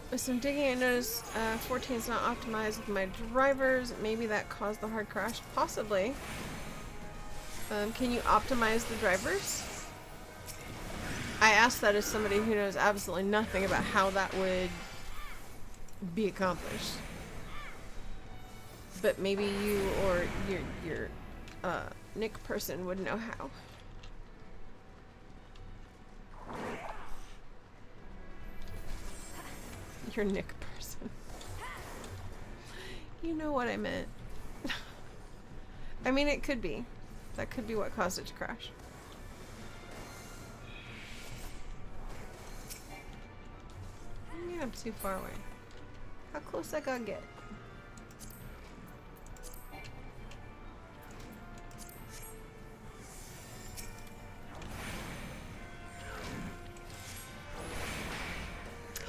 With some digging, I noticed 14 is not optimized with my drivers. Maybe that caused the hard crash. Possibly. Can you optimize the drivers? I asked that as somebody who knows absolutely nothing about how that would be accomplished. But maybe you or your Nick person would know how. Your Nick person. You know what I meant. I mean, it could be. That could be what caused it to crash. I mean, I'm too far away. How close I gotta get?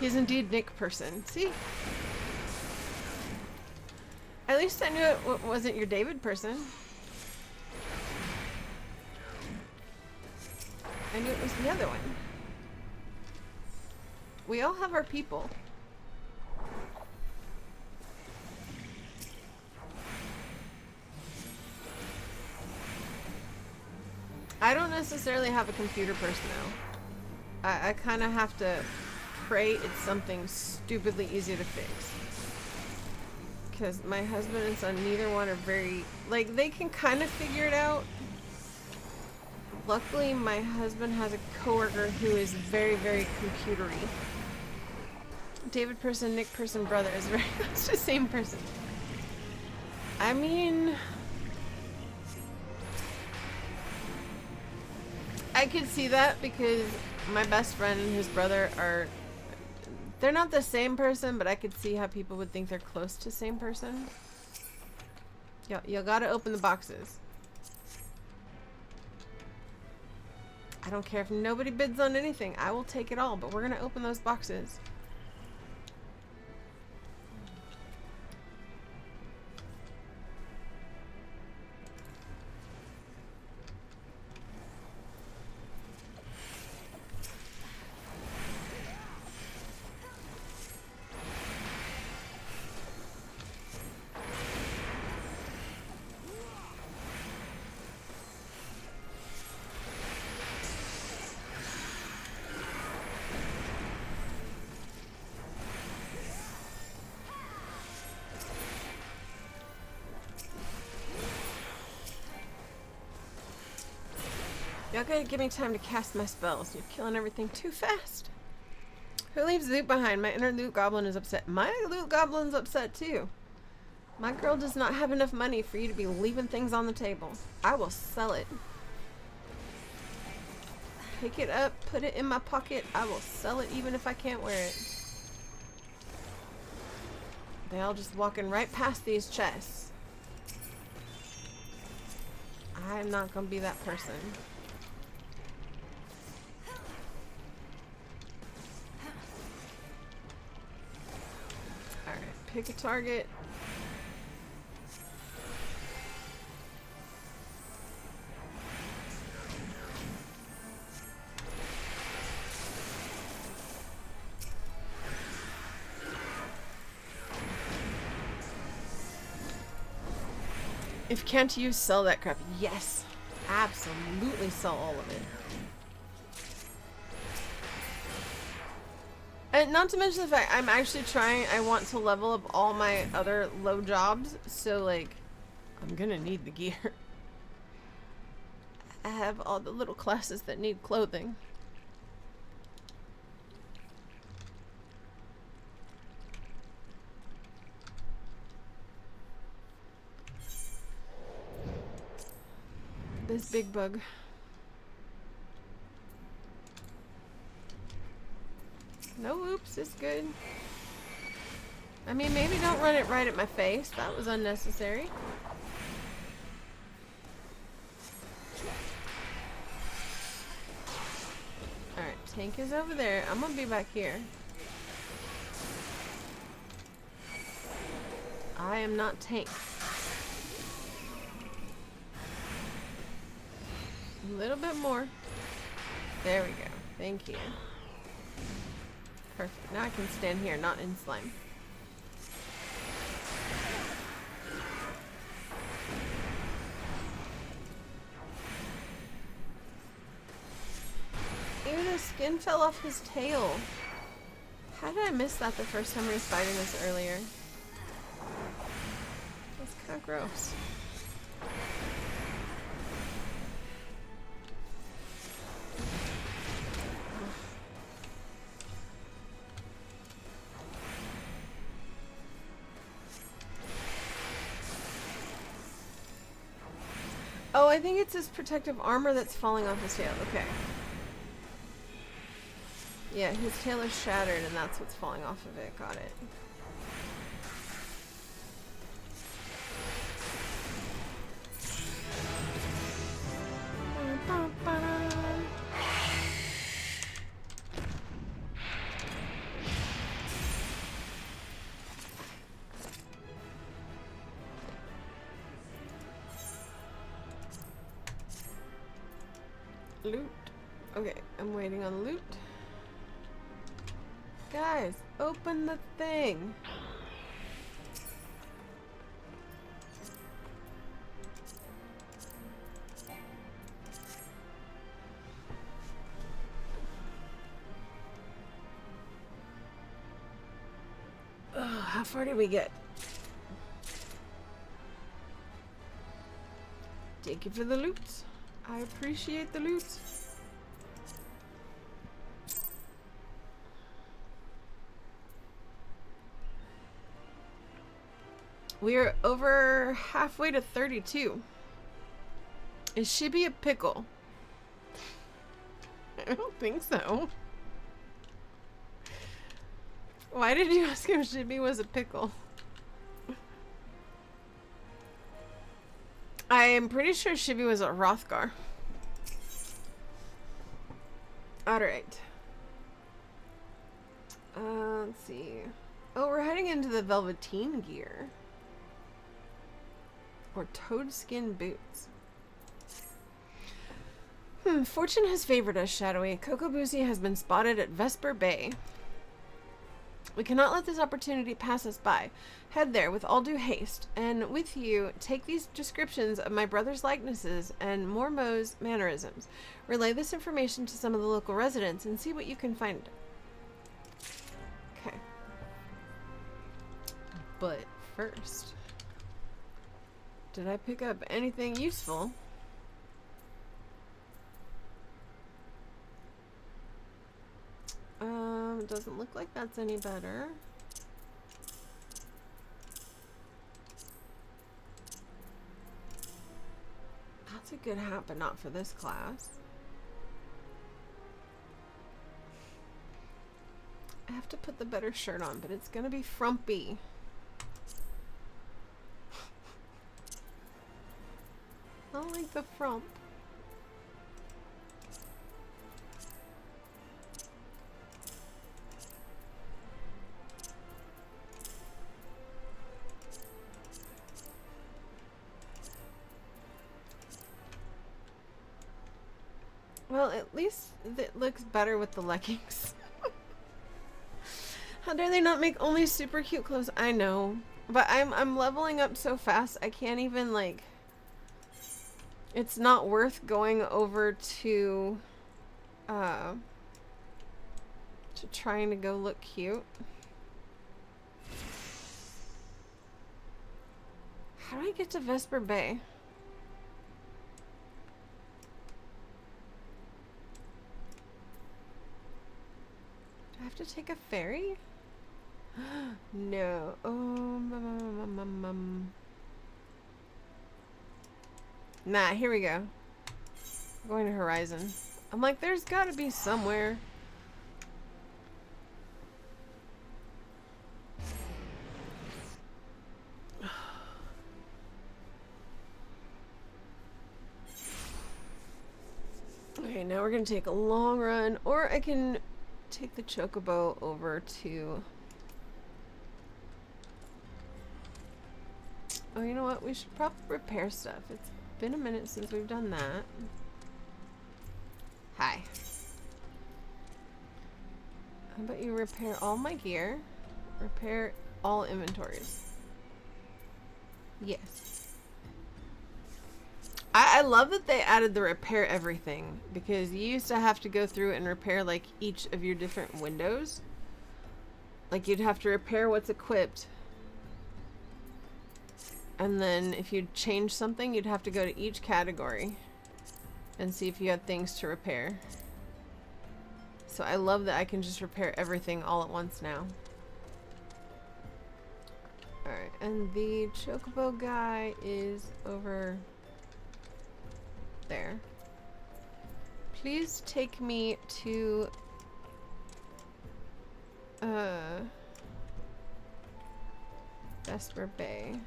He's indeed Nick person. See? At least I knew it wasn't your David person. I knew it was the other one. We all have our people. I don't necessarily have a computer person though. I kind of have to pray it's something stupidly easy to fix. Because my husband and son, neither one are very... Like, they can kind of figure it out. Luckily, my husband has a coworker who is very, very computery. David person, Nick person, brother is very much the same person. I mean... I could see that because my best friend and his brother are... They're not the same person, but I could see how people would think they're close to the same person. You gotta open the boxes. I don't care if nobody bids on anything. I will take it all, but we're gonna open those boxes. Y'all gotta give me time to cast my spells. You're killing everything too fast. Who leaves loot behind? My inner loot goblin is upset. My loot goblin's upset too. My girl does not have enough money for you to be leaving things on the table. I will sell it. Pick it up, put it in my pocket. I will sell it even if I can't wear it. They all just walking right past these chests. I'm not gonna be that person. Alright, pick a target. If you can't use, sell that crap. Yes, absolutely sell all of it. And not to mention the fact I'm actually trying, I want to level up all my other low jobs, so like, I'm gonna need the gear. I have all the little classes that need clothing. This big bug. No oops, it's good. I mean, maybe don't run it right at my face. That was unnecessary. Alright, tank is over there. I'm gonna be back here. I am not tank. A little bit more. There we go. Thank you. Perfect. Now I can stand here, not in slime. Ew, the skin fell off his tail. How did I miss that the first time we were fighting this earlier? That's kind of gross. Oh, I think it's his protective armor that's falling off his tail. Okay. Yeah, his tail is shattered and that's what's falling off of it. Got it. Loot. Okay, I'm waiting on loot. Guys, open the thing. Ugh, how far did we get? Thank you for the loot. I appreciate the loot. We're over halfway to 32. Is Shibby a pickle? I don't think so. Why did you ask if Shibby was a pickle? I am pretty sure Shibby was a Rothgar. Alright. Let's see. Oh, we're heading into the Velveteen gear. Or toadskin boots. Fortune has favored us, Shadowy. Coco Boozy has been spotted at Vesper Bay. We cannot let this opportunity pass us by. Head there with all due haste, and with you, take these descriptions of my brother's likenesses and Mormo's mannerisms. Relay this information to some of the local residents and see what you can find. Okay. But first, did I pick up anything useful? doesn't look like that's any better. That's a good hat, but not for this class. I have to put the better shirt on, but it's gonna be frumpy. I don't like the frump. Well, at least it looks better with the leggings. How dare they not make only super cute clothes? I know, but I'm leveling up so fast I can't even, like, it's not worth going over to trying to go look cute. How do I get to Vesper Bay? Do I have to take a ferry? No. Oh, Nah, here we go. Going to Horizon. I'm like, there's gotta be somewhere. Okay, now we're gonna take a long run, or I can take the Chocobo over to... Oh, you know what? We should probably repair stuff. It's been a minute since we've done that. Hi. How about you repair all my gear? Repair all inventories. Yes. I love that they added the repair everything, because you used to have to go through and repair like each of your different windows. Like you'd have to repair what's equipped. And then if you'd change something, you'd have to go to each category and see if you had things to repair. So I love that I can just repair everything all at once now. Alright, and the Chocobo guy is over there. Please take me to Vesper Bay.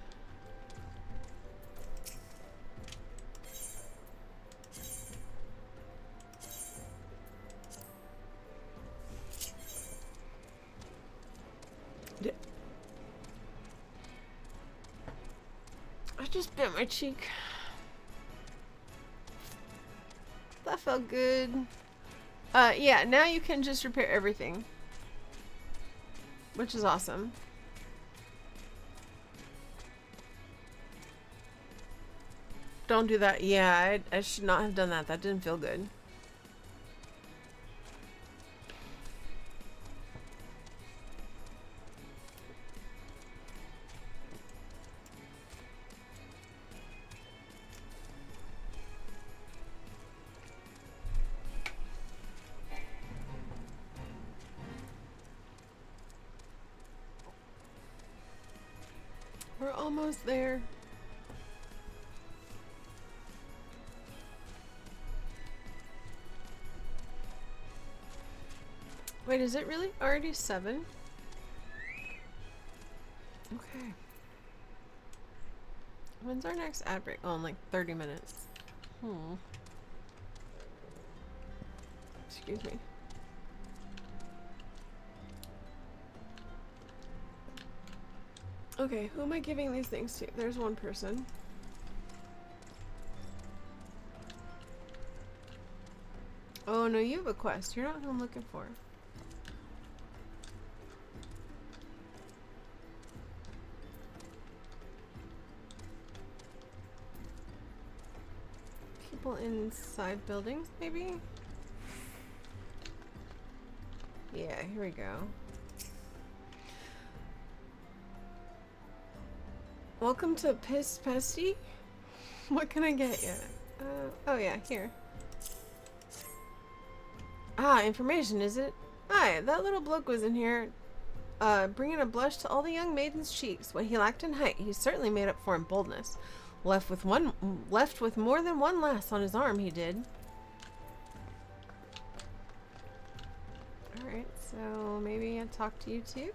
I just bit my cheek. That felt good. Yeah, now you can just repair everything, which is awesome. Don't do that. Yeah, I should not have done that. That didn't feel good. We're almost there. Wait, is it really already 7? Okay. When's our next ad break? Oh, in like 30 minutes. Excuse me. Okay, who am I giving these things to? There's one person. Oh no, you have a quest. You're not who I'm looking for. People inside buildings, maybe? Yeah, here we go. Welcome to Piss Pesty. What can I get you? Oh yeah, here. Ah, information, is it? Aye, that little bloke was in here, bringing a blush to all the young maiden's cheeks. What he lacked in height, he certainly made up for in boldness. Left with more than one lass on his arm, he did. Alright, so maybe I'll talk to you too?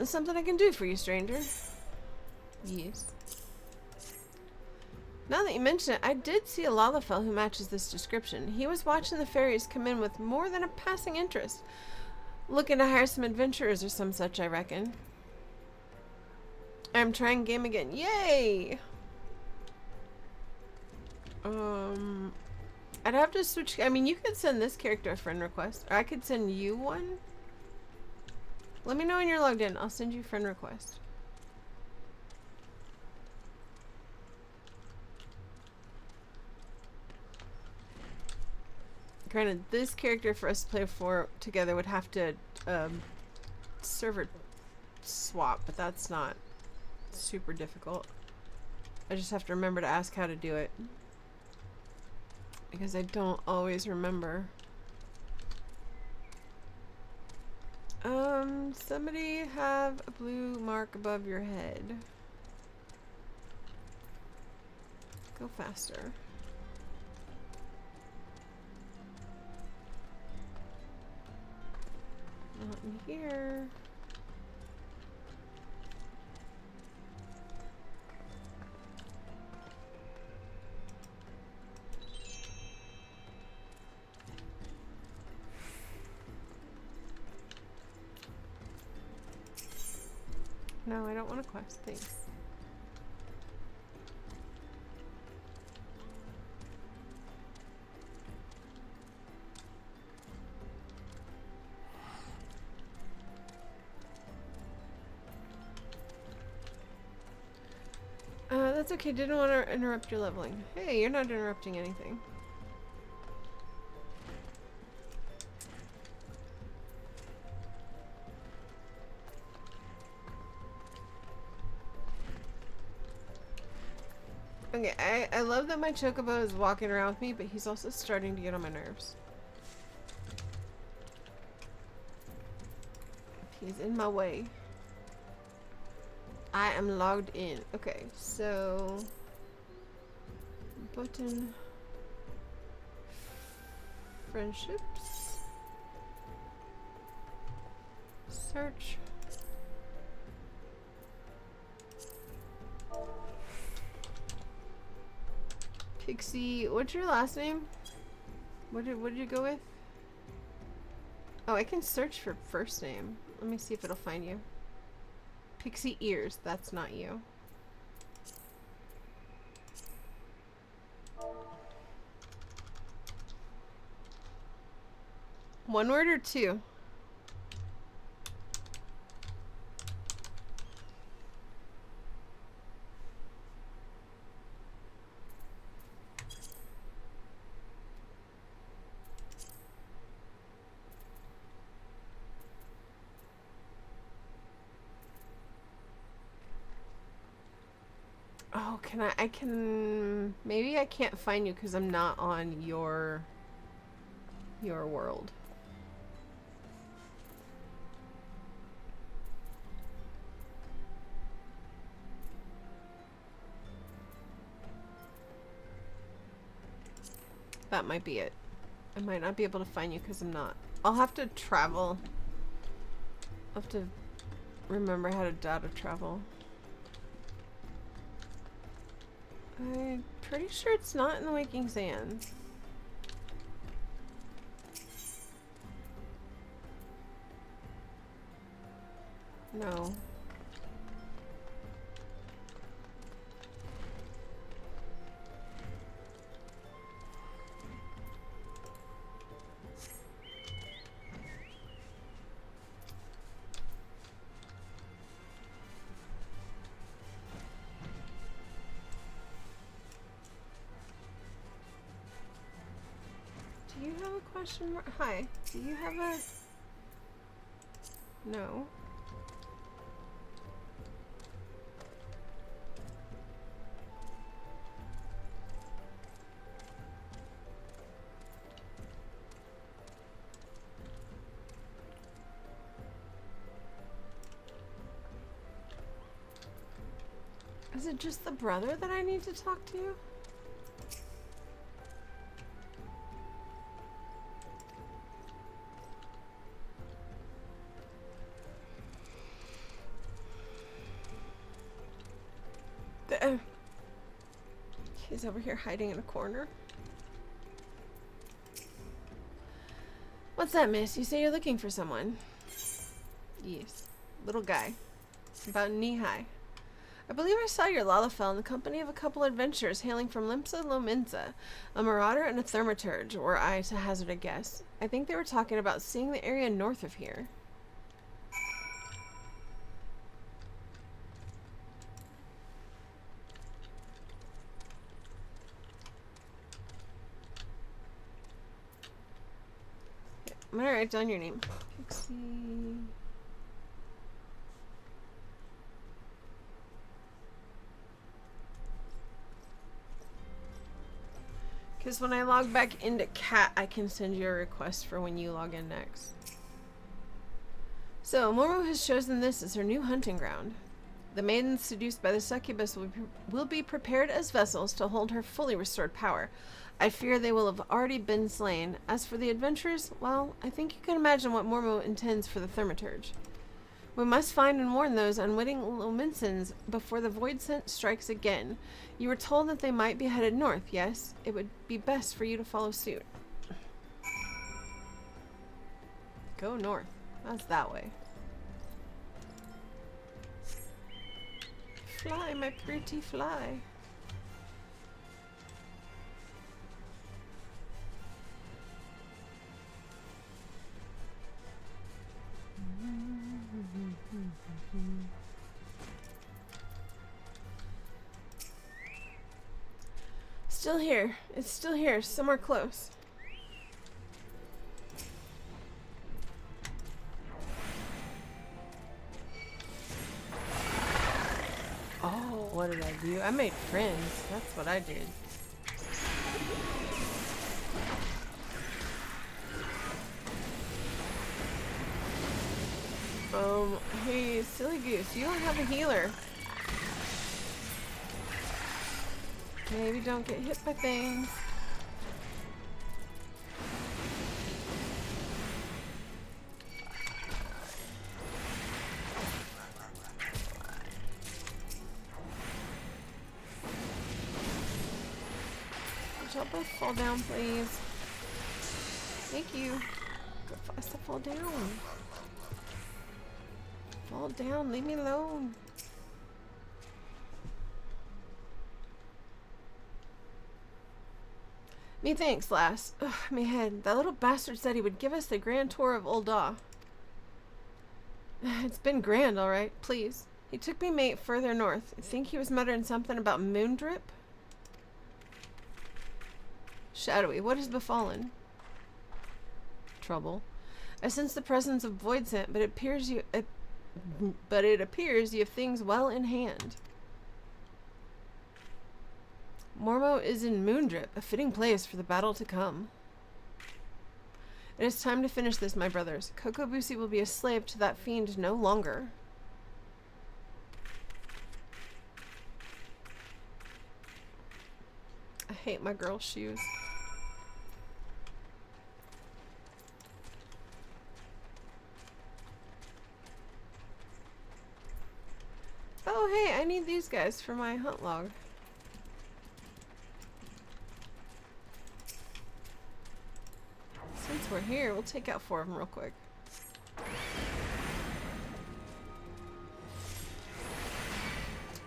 Something I can do for you, stranger. Yes. Now that you mention it, I did see a Lalafell who matches this description. He was watching the fairies come in with more than a passing interest. Looking to hire some adventurers or some such, I reckon. I'm trying game again. Yay! I'd have to switch. I mean, you could send this character a friend request, or I could send you one. Let me know when you're logged in. I'll send you a friend request. Granted, this character for us to play together would have to server swap, but that's not super difficult. I just have to remember to ask how to do it, because I don't always remember. Somebody have a blue mark above your head. Go faster. Not in here. No, I don't want a quest, thanks. That's okay, didn't want to interrupt your leveling. Hey, you're not interrupting anything. Okay, I love that my chocobo is walking around with me, but he's also starting to get on my nerves. He's in my way. I am logged in. Okay, so button friendships, search. Pixie, what's your last name? What did you go with? Oh, I can search for first name. Let me see if it'll find you. Pixie Ears, that's not you. One word or two? Oh, maybe I can't find you because I'm not on your world. That might be it. I might not be able to find you because I'm not. I'll have to travel. I'll have to remember how to data travel. I'm pretty sure it's not in the Waking Sands. No. Do you have a question mark? Hi. Do you have a... No. Is it just the brother that I need to talk to? He's over here hiding in a corner. What's that, miss? You say you're looking for someone. Yes. Little guy. About knee-high. I believe I saw your Lalafell in the company of a couple adventurers hailing from Limsa Lominsa, a marauder and a thaumaturge, were I to hazard a guess. I think they were talking about seeing the area north of here. I'm gonna write down your name. Pixie. Because when I log back into Cat, I can send you a request for when you log in next. So, Moro has chosen this as her new hunting ground. The maidens seduced by the succubus will be prepared as vessels to hold her fully restored power. I fear they will have already been slain. As for the adventurers, well, I think you can imagine what Mormo intends for the thaumaturge. We must find and warn those unwitting Lominsans before the void scent strikes again. You were told that they might be headed north, yes? It would be best for you to follow suit. Go north. That's that way. Fly, my pretty fly. Still here. It's still here, somewhere close. Oh, what did I do? I made friends. That's what I did. Hey, silly goose, you don't have a healer. Maybe don't get hit by things. Would y'all both fall down, please? Thank you. Go fast to fall down. Fall down, leave me alone. Me thanks, lass. Ugh, me head. That little bastard said he would give us the grand tour of Ul'dah. It's been grand, all right. Please. He took me mate further north. I think he was muttering something about Moondrip. Shadowy, what has befallen? Trouble. I sense the presence of void scent, but it appears you have things well in hand. Mormo is in Moondrip, a fitting place for the battle to come. It is time to finish this, my brothers. Kokobusi will be a slave to that fiend no longer. I hate my girl's shoes. Oh, hey, I need these guys for my hunt log. Since we're here, we'll take out 4 of them real quick.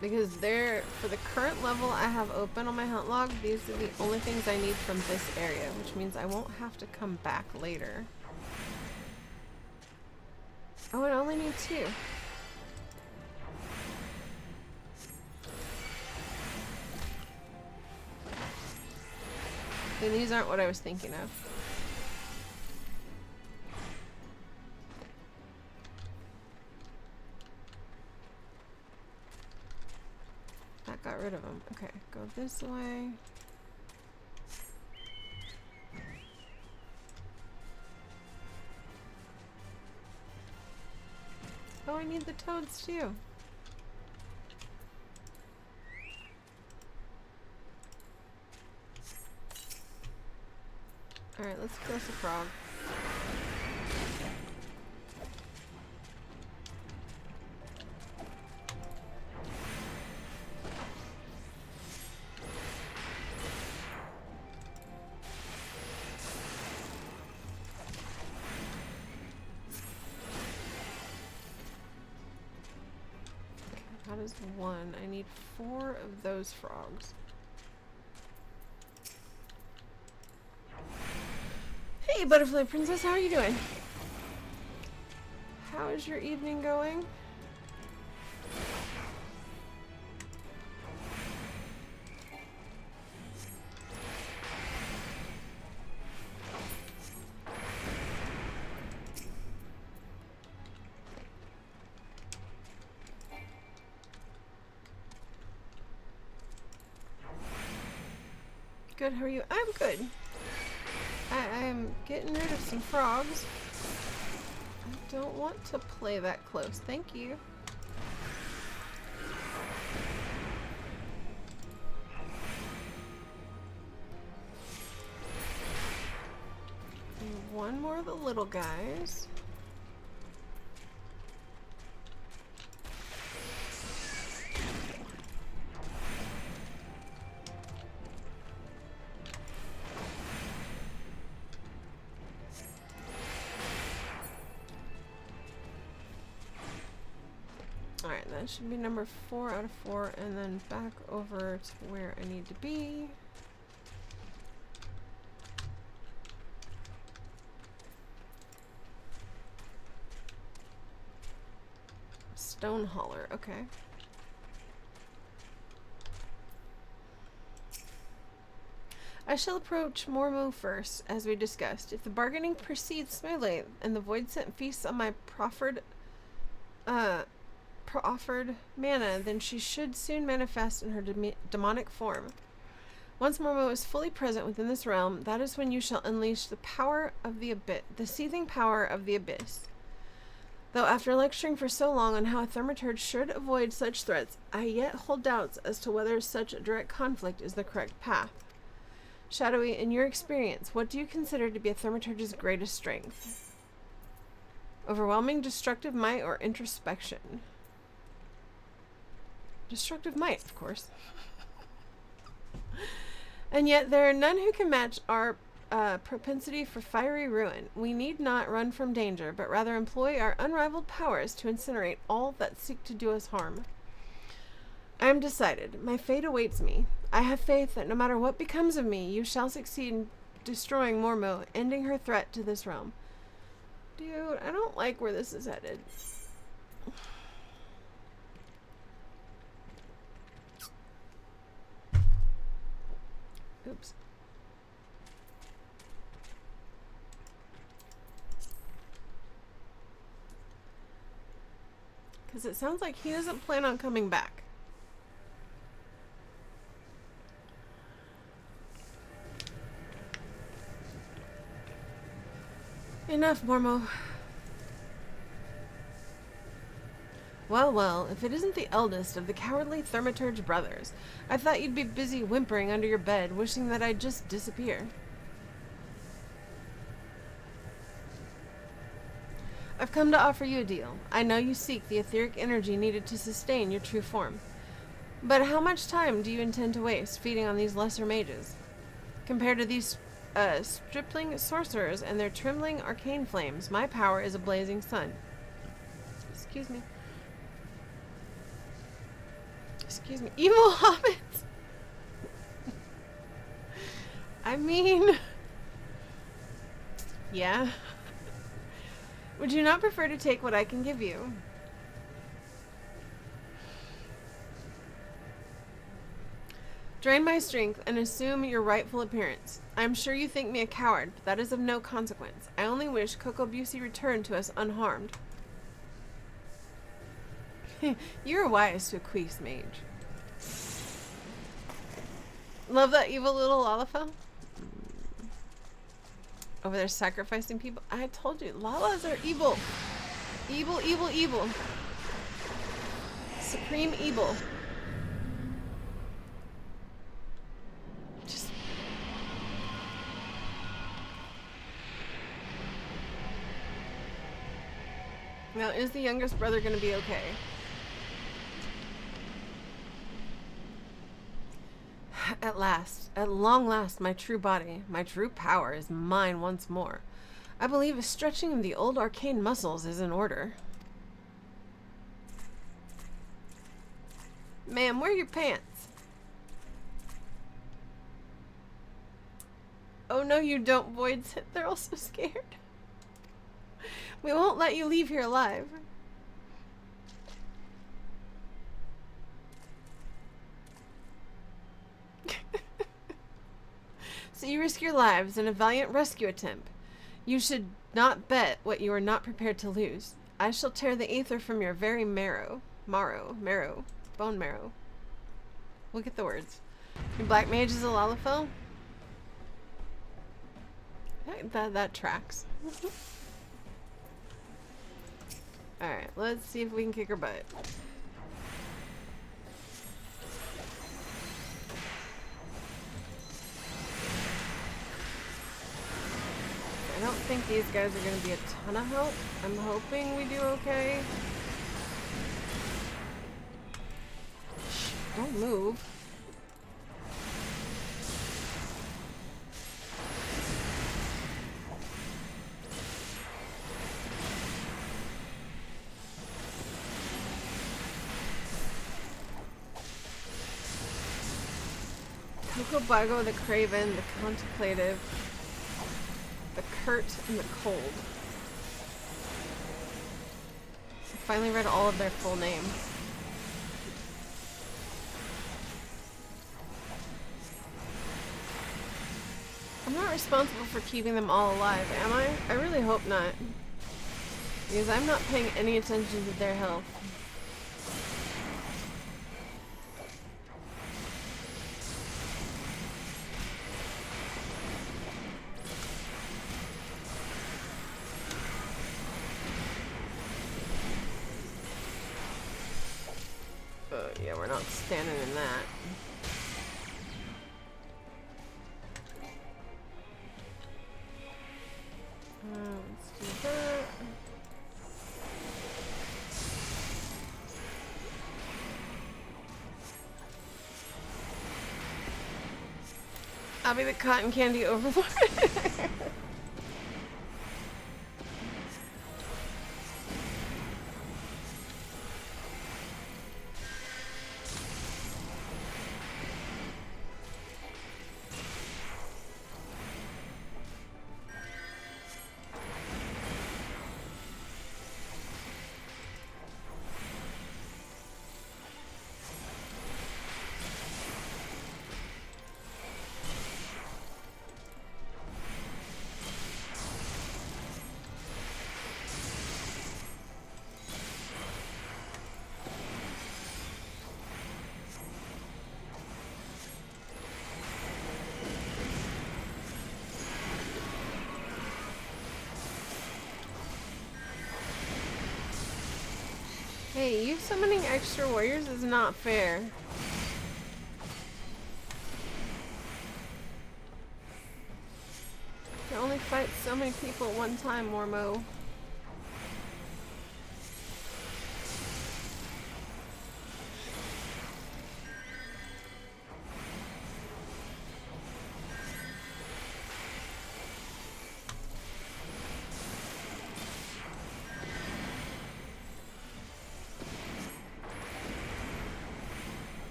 Because they're, for the current level I have open on my hunt log, these are the only things I need from this area, which means I won't have to come back later. Oh, I only need 2. And these aren't what I was thinking of. That got rid of them. Okay, go this way. Oh, I need the toads too. Alright, let's kill us a frog. That is one. I need 4 of those frogs. Hey, Butterfly Princess, how are you doing? How is your evening going? Good, how are you? I'm good. I'm getting rid of some frogs. I don't want to play that close. Thank you. And one more of the little guys. Alright, that should be number 4 out of 4, and then back over to where I need to be. Stone Holler, okay. I shall approach Mormo first, as we discussed. If the bargaining proceeds smoothly, and the Void Scent feasts on my proffered mana, then she should soon manifest in her demonic form. Once Mormo is fully present within this realm, that is when you shall unleash the power of the abyss, the seething power of the abyss. Though after lecturing for so long on how a thaumaturge should avoid such threats, I yet hold doubts as to whether such a direct conflict is the correct path. Shadowy, in your experience, what do you consider to be a thaumaturge's greatest strength? Overwhelming destructive might or introspection? Destructive might, of course. And yet there are none who can match our propensity for fiery ruin. We need not run from danger, but rather employ our unrivaled powers to incinerate all that seek to do us harm. I am decided. My fate awaits me. I have faith that no matter what becomes of me, you shall succeed in destroying Mormo, ending her threat to this realm. Dude, I don't like where this is headed. Oops. Because it sounds like he doesn't plan on coming back. Enough, Mormo. Well, well, if it isn't the eldest of the cowardly Thaumaturge brothers, I thought you'd be busy whimpering under your bed, wishing that I'd just disappear. I've come to offer you a deal. I know you seek the etheric energy needed to sustain your true form. But how much time do you intend to waste feeding on these lesser mages? Compared to these stripling sorcerers and their trembling arcane flames, my power is a blazing sun. Excuse me. Excuse me. Evil hobbits! I mean... yeah. Would you not prefer to take what I can give you? Drain my strength and assume your rightful appearance. I am sure you think me a coward, but that is of no consequence. I only wish Coco Busey returned to us unharmed. You're wise to a Queef mage. Love that evil little Lalafell. Over there sacrificing people. I told you, Lalas are evil. Evil, evil, evil. Supreme evil. Just... Now, is the youngest brother gonna be okay? At last, at long last, my true body, my true power is mine once more. I believe a stretching of the old arcane muscles is in order. Ma'am, wear your pants. Oh no, you don't, Void said. They're all so scared. We won't let you leave here alive. So you risk your lives in a valiant rescue attempt. You should not bet what you are not prepared to lose. I shall tear the aether from your very marrow. Marrow. Bone marrow. Look at the words. Your black mage is a Lalafell? That tracks. Alright, let's see if we can kick her butt. I don't think these guys are going to be a ton of help. I'm hoping we do okay. Shh, don't move. Cocobago, the Craven, the Contemplative, the Curt, and the Cold. I finally read all of their full names. I'm not responsible for keeping them all alive, am I? I really hope not. Because I'm not paying any attention to their health. Yeah, we're not standing in that. Let's do that. I'll be the cotton candy overlord. Hey, you summoning extra warriors is not fair. You can only fight so many people at one time, Mormo.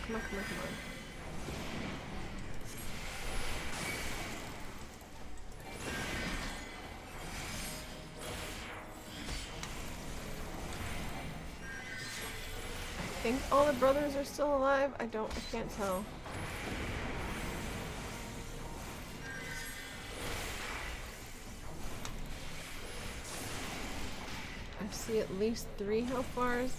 Come on. I think all the brothers are still alive. I can't tell. I see at least 3 health bars.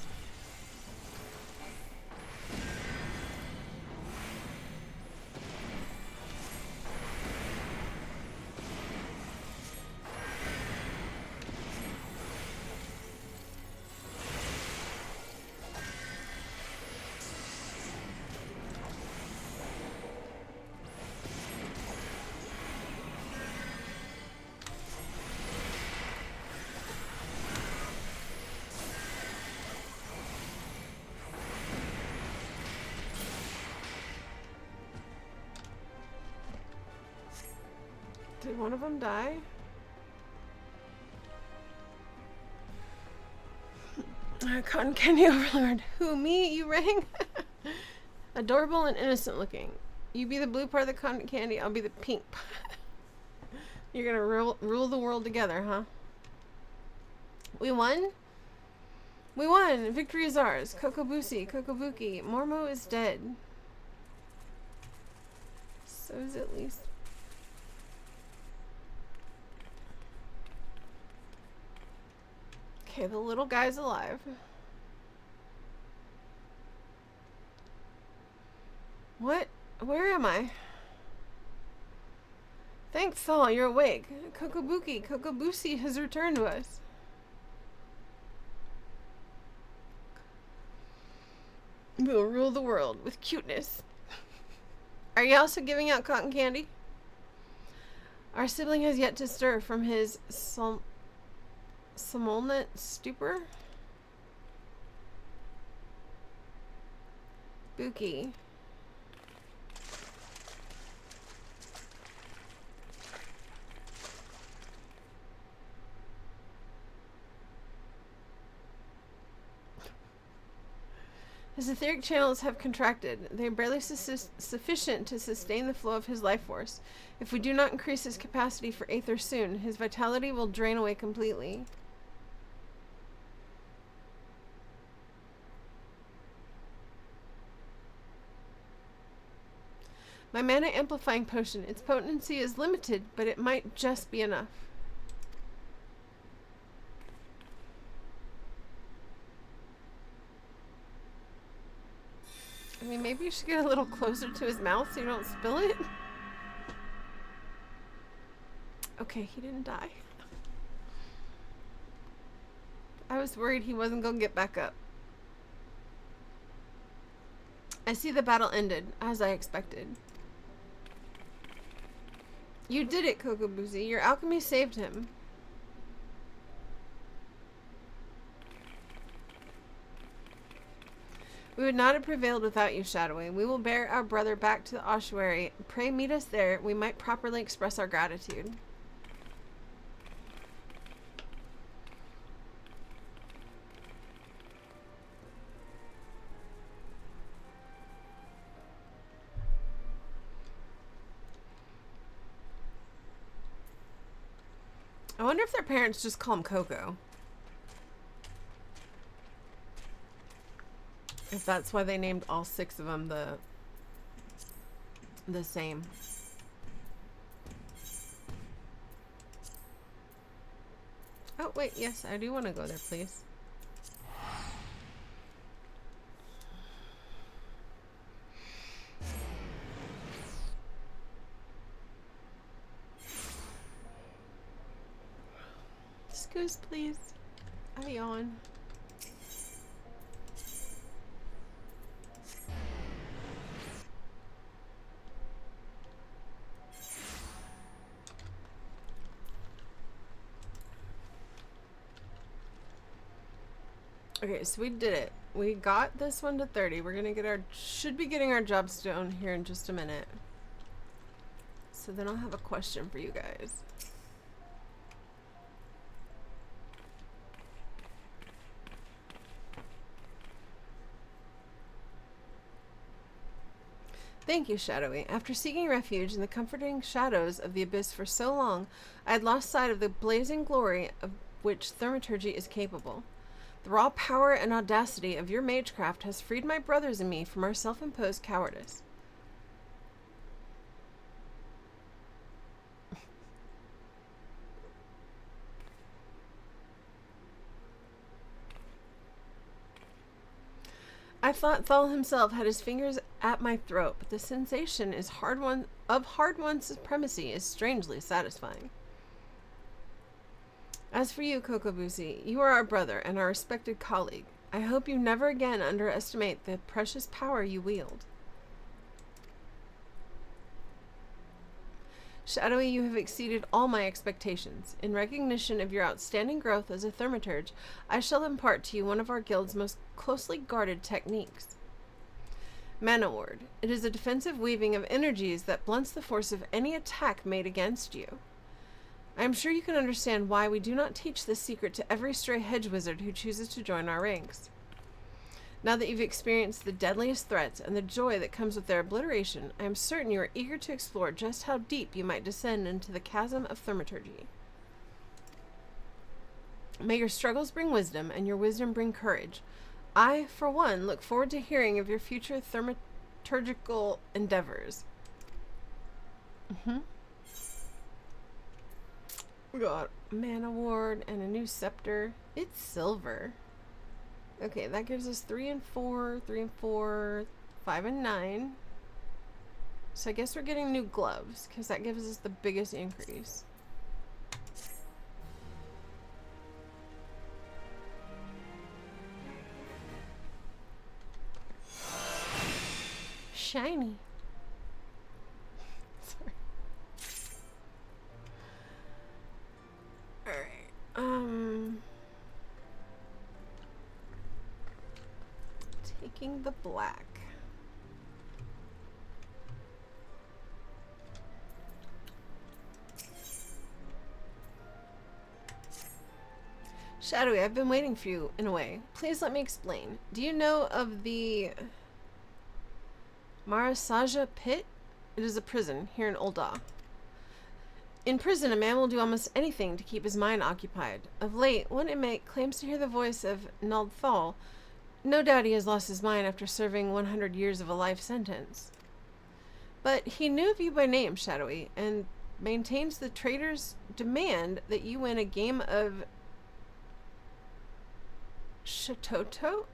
Did one of them die? Cotton candy overlord. Who, me? You rang? Adorable and innocent looking. You be the blue part of the cotton candy, I'll be the pink. You're gonna rule the world together, huh? We won? We won! Victory is ours. Kokobusi, Kokobuki. Mormo is dead. So is at least... Okay, the little guy's alive. What? Where am I? Thanks, Saul, you're awake. Kokobuki, Kokobusi has returned to us. We will rule the world with cuteness. Are you also giving out cotton candy? Our sibling has yet to stir from his somnolent stupor. Buki. His etheric channels have contracted. They are barely sufficient to sustain the flow of his life force. If we do not increase his capacity for aether soon, his vitality will drain away completely. My mana amplifying potion. Its potency is limited, but it might just be enough. I mean, maybe you should get a little closer to his mouth so you don't spill it. Okay, he didn't die. I was worried he wasn't going to get back up. I see the battle ended, as I expected. You did it, Kokobusi. Your alchemy saved him. We would not have prevailed without you, Shadoway. We will bear our brother back to the ossuary. Pray meet us there. We might properly express our gratitude. I wonder if their parents just call him Coco. If that's why they named all 6 of them the same. Oh, wait, yes, I do want to go there, please. Excuse, please. I yawn. Okay, so we did it. We got this one to 30. We're gonna get should be getting our jobs done here in just a minute. So then I'll have a question for you guys. Thank you, Shadowy. After seeking refuge in the comforting shadows of the abyss for so long, I had lost sight of the blazing glory of which thaumaturgy is capable. The raw power and audacity of your magecraft has freed my brothers and me from our self-imposed cowardice. I thought Thal himself had his fingers at my throat, but the sensation of hard-won supremacy is strangely satisfying. As for you, Kokobusi, you are our brother and our respected colleague. I hope you never again underestimate the precious power you wield. Shadowy, you have exceeded all my expectations. In recognition of your outstanding growth as a thaumaturge, I shall impart to you one of our guild's most closely guarded techniques. Mana Ward. It is a defensive weaving of energies that blunts the force of any attack made against you. I am sure you can understand why we do not teach this secret to every stray hedge wizard who chooses to join our ranks. Now that you've experienced the deadliest threats and the joy that comes with their obliteration, I am certain you are eager to explore just how deep you might descend into the chasm of thaumaturgy. May your struggles bring wisdom, and your wisdom bring courage. I, for one, look forward to hearing of your future thaumaturgical endeavors. We got a mana ward and a new scepter. It's silver. Okay, that gives us 3 and 4, 3 and 4, 5 and 9. So I guess we're getting new gloves, because that gives us the biggest increase. Shiny. Sorry. Alright. Taking the black. Shadowy, I've been waiting for you, in a way. Please let me explain. Do you know of the Marasaja Pit? It is a prison here in Ul'dah. In prison, a man will do almost anything to keep his mind occupied. Of late, one inmate claims to hear the voice of Nald Thal. No doubt he has lost his mind after serving 100 years of a life sentence. But he knew of you by name, Shadowy, and maintains the traitor's demand that you win a game of Shatato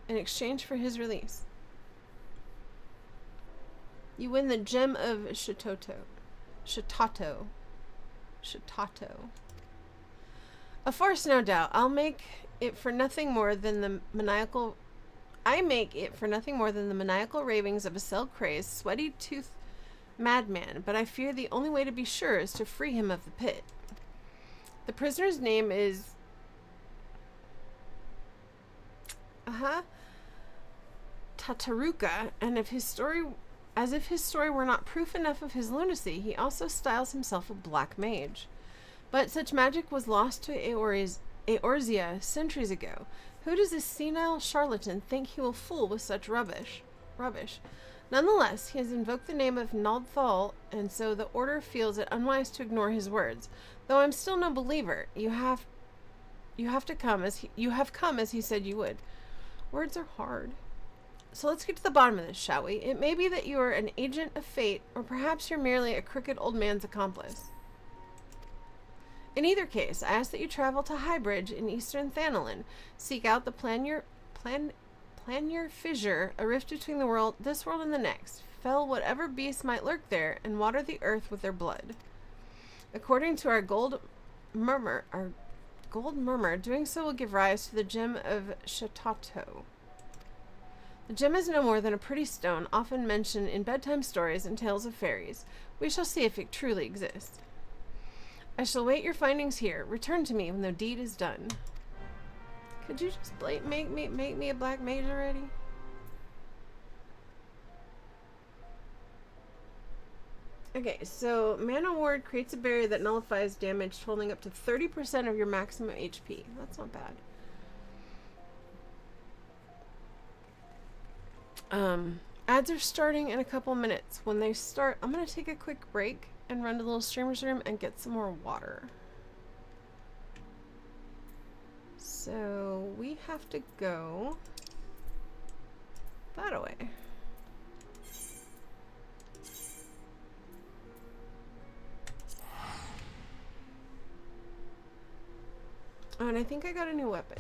in exchange for his release. You win the gem of Shatato. A farce, no doubt. I make it for nothing more than the maniacal ravings of a cell-crazed, sweaty-toothed madman, but I fear the only way to be sure is to free him of the pit. The prisoner's name is Tataruka, and if his story were not proof enough of his lunacy, he also styles himself a black mage. But such magic was lost to Eorzea centuries ago. Who does this senile charlatan think he will fool with such rubbish? Nonetheless, he has invoked the name of Nald Thal, and so the order feels it unwise to ignore his words. Though I'm still no believer, you have come as he said you would. Words are hard. So let's get to the bottom of this, shall we? It may be that you are an agent of fate, or perhaps you're merely a crooked old man's accomplice. In either case, I ask that you travel to Highbridge in eastern Thanalan, seek out the Planyr Fissure, a rift between this world and the next, fell whatever beasts might lurk there, and water the earth with their blood. According to our gold murmur, doing so will give rise to the gem of Shatato. The gem is no more than a pretty stone, often mentioned in bedtime stories and tales of fairies. We shall see if it truly exists. I shall wait your findings here. Return to me when the deed is done. Could you just make me a black mage already? Okay, so Mana Ward creates a barrier that nullifies damage totaling up to 30% of your maximum HP. That's not bad. Ads are starting in a couple minutes. When they start, I'm going to take a quick break and run to the little streamer's room and get some more water. So we have to go that way. Oh, and I think I got a new weapon.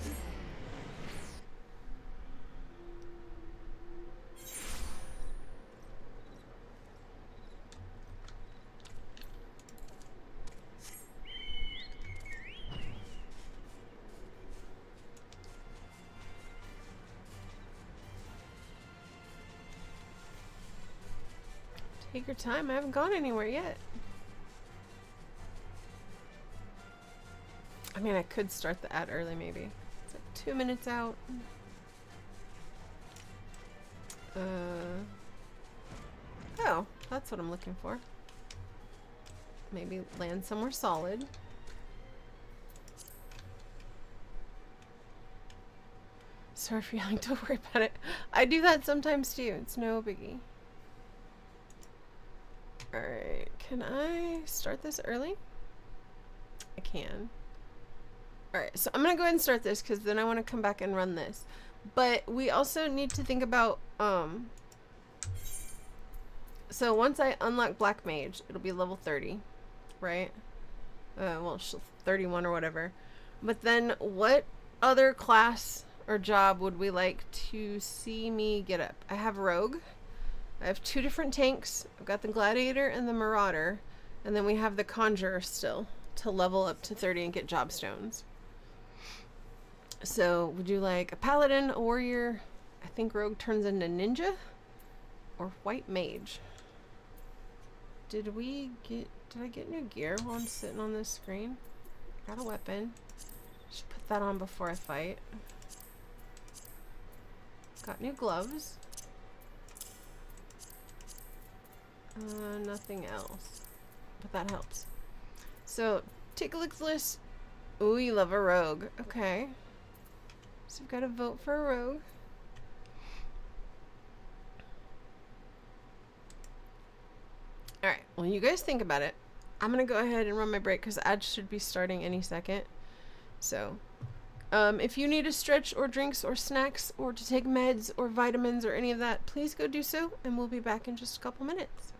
Take your time, I haven't gone anywhere yet. I mean, I could start the ad early, maybe. It's like 2 minutes out. Oh, that's what I'm looking for. Maybe land somewhere solid. Sorry for yelling, don't worry about it. I do that sometimes too. It's no biggie. Alright, can I start this early? I can. Alright, so I'm gonna go ahead and start this because then I want to come back and run this. But we also need to think about, so once I unlock Black Mage, it'll be level 30, right? Well, 31 or whatever. But then what other class or job would we like to see me get up? I have Rogue. I have 2 different tanks. I've got the Gladiator and the Marauder. And then we have the Conjurer still to level up to 30 and get job stones. So would you like a Paladin, a Warrior? I think Rogue turns into Ninja? Or White Mage? Did I get new gear while I'm sitting on this screen? Got a weapon. Should put that on before I fight. Got new gloves. Nothing else. But that helps. So, take a look at the list. Ooh, you love a rogue. Okay. So we've got to vote for a rogue. Alright, well you guys think about it. I'm going to go ahead and run my break because ads should be starting any second. So, if you need a stretch or drinks or snacks or to take meds or vitamins or any of that, please go do so and we'll be back in just a couple minutes.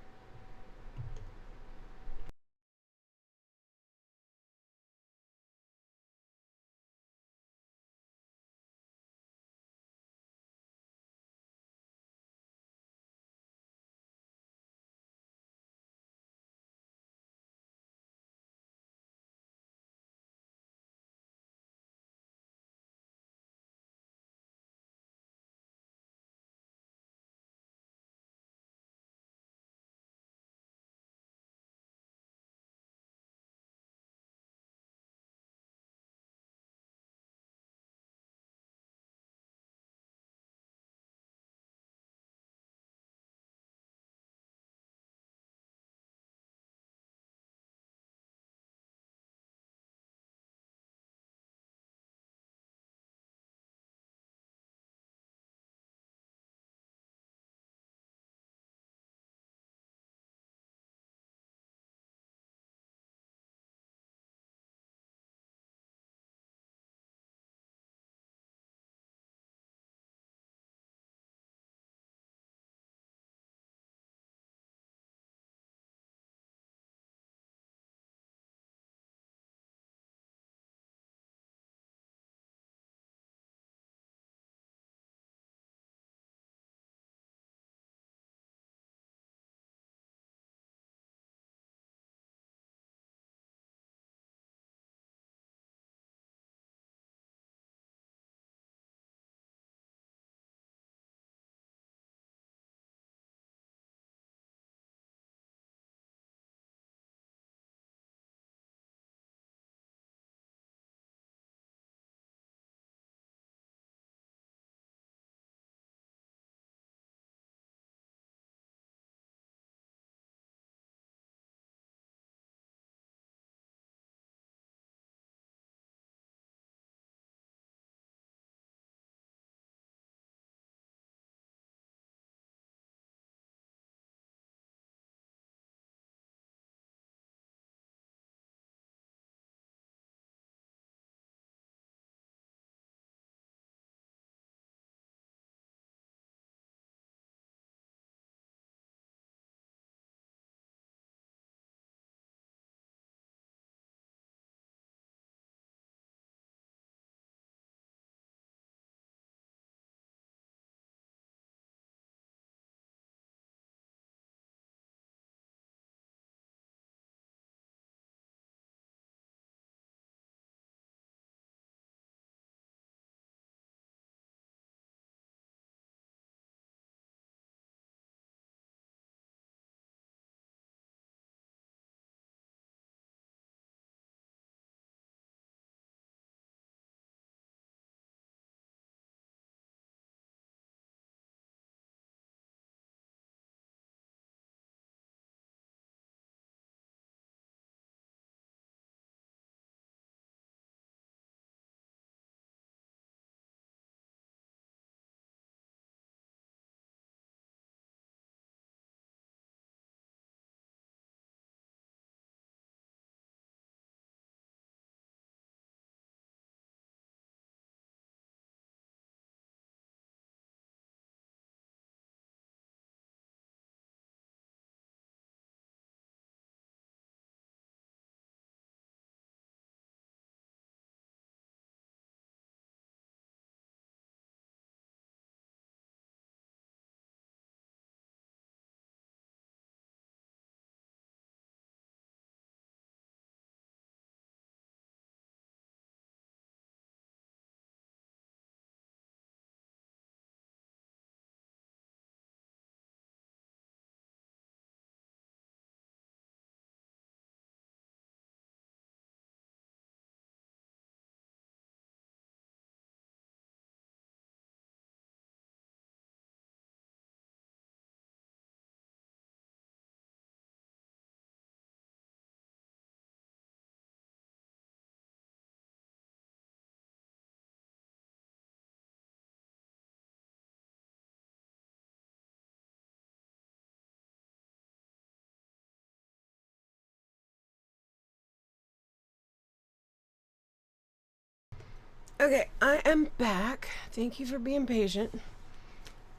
Okay, I am back. Thank you for being patient.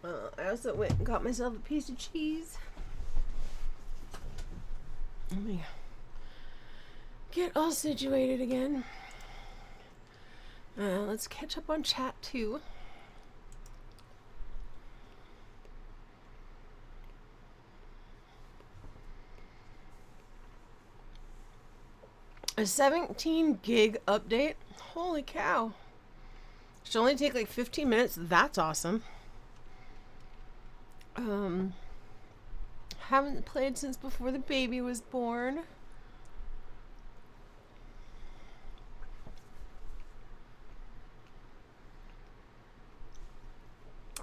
I also went and got myself a piece of cheese. Let me get all situated again. Let's catch up on chat too. A 17 gig update? Holy cow. Should only take like 15 minutes. That's awesome. Haven't played since before the baby was born.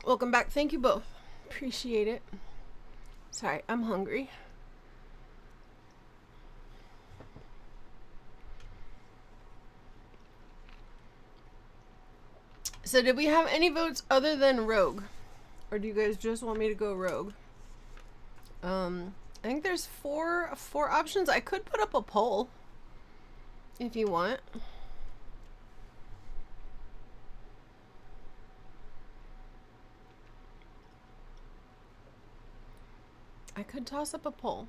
Welcome back. Thank you both. Appreciate it. Sorry, I'm hungry. So did we have any votes other than Rogue? Or do you guys just want me to go Rogue? I think there's four options. I could put up a poll if you want. I could toss up a poll.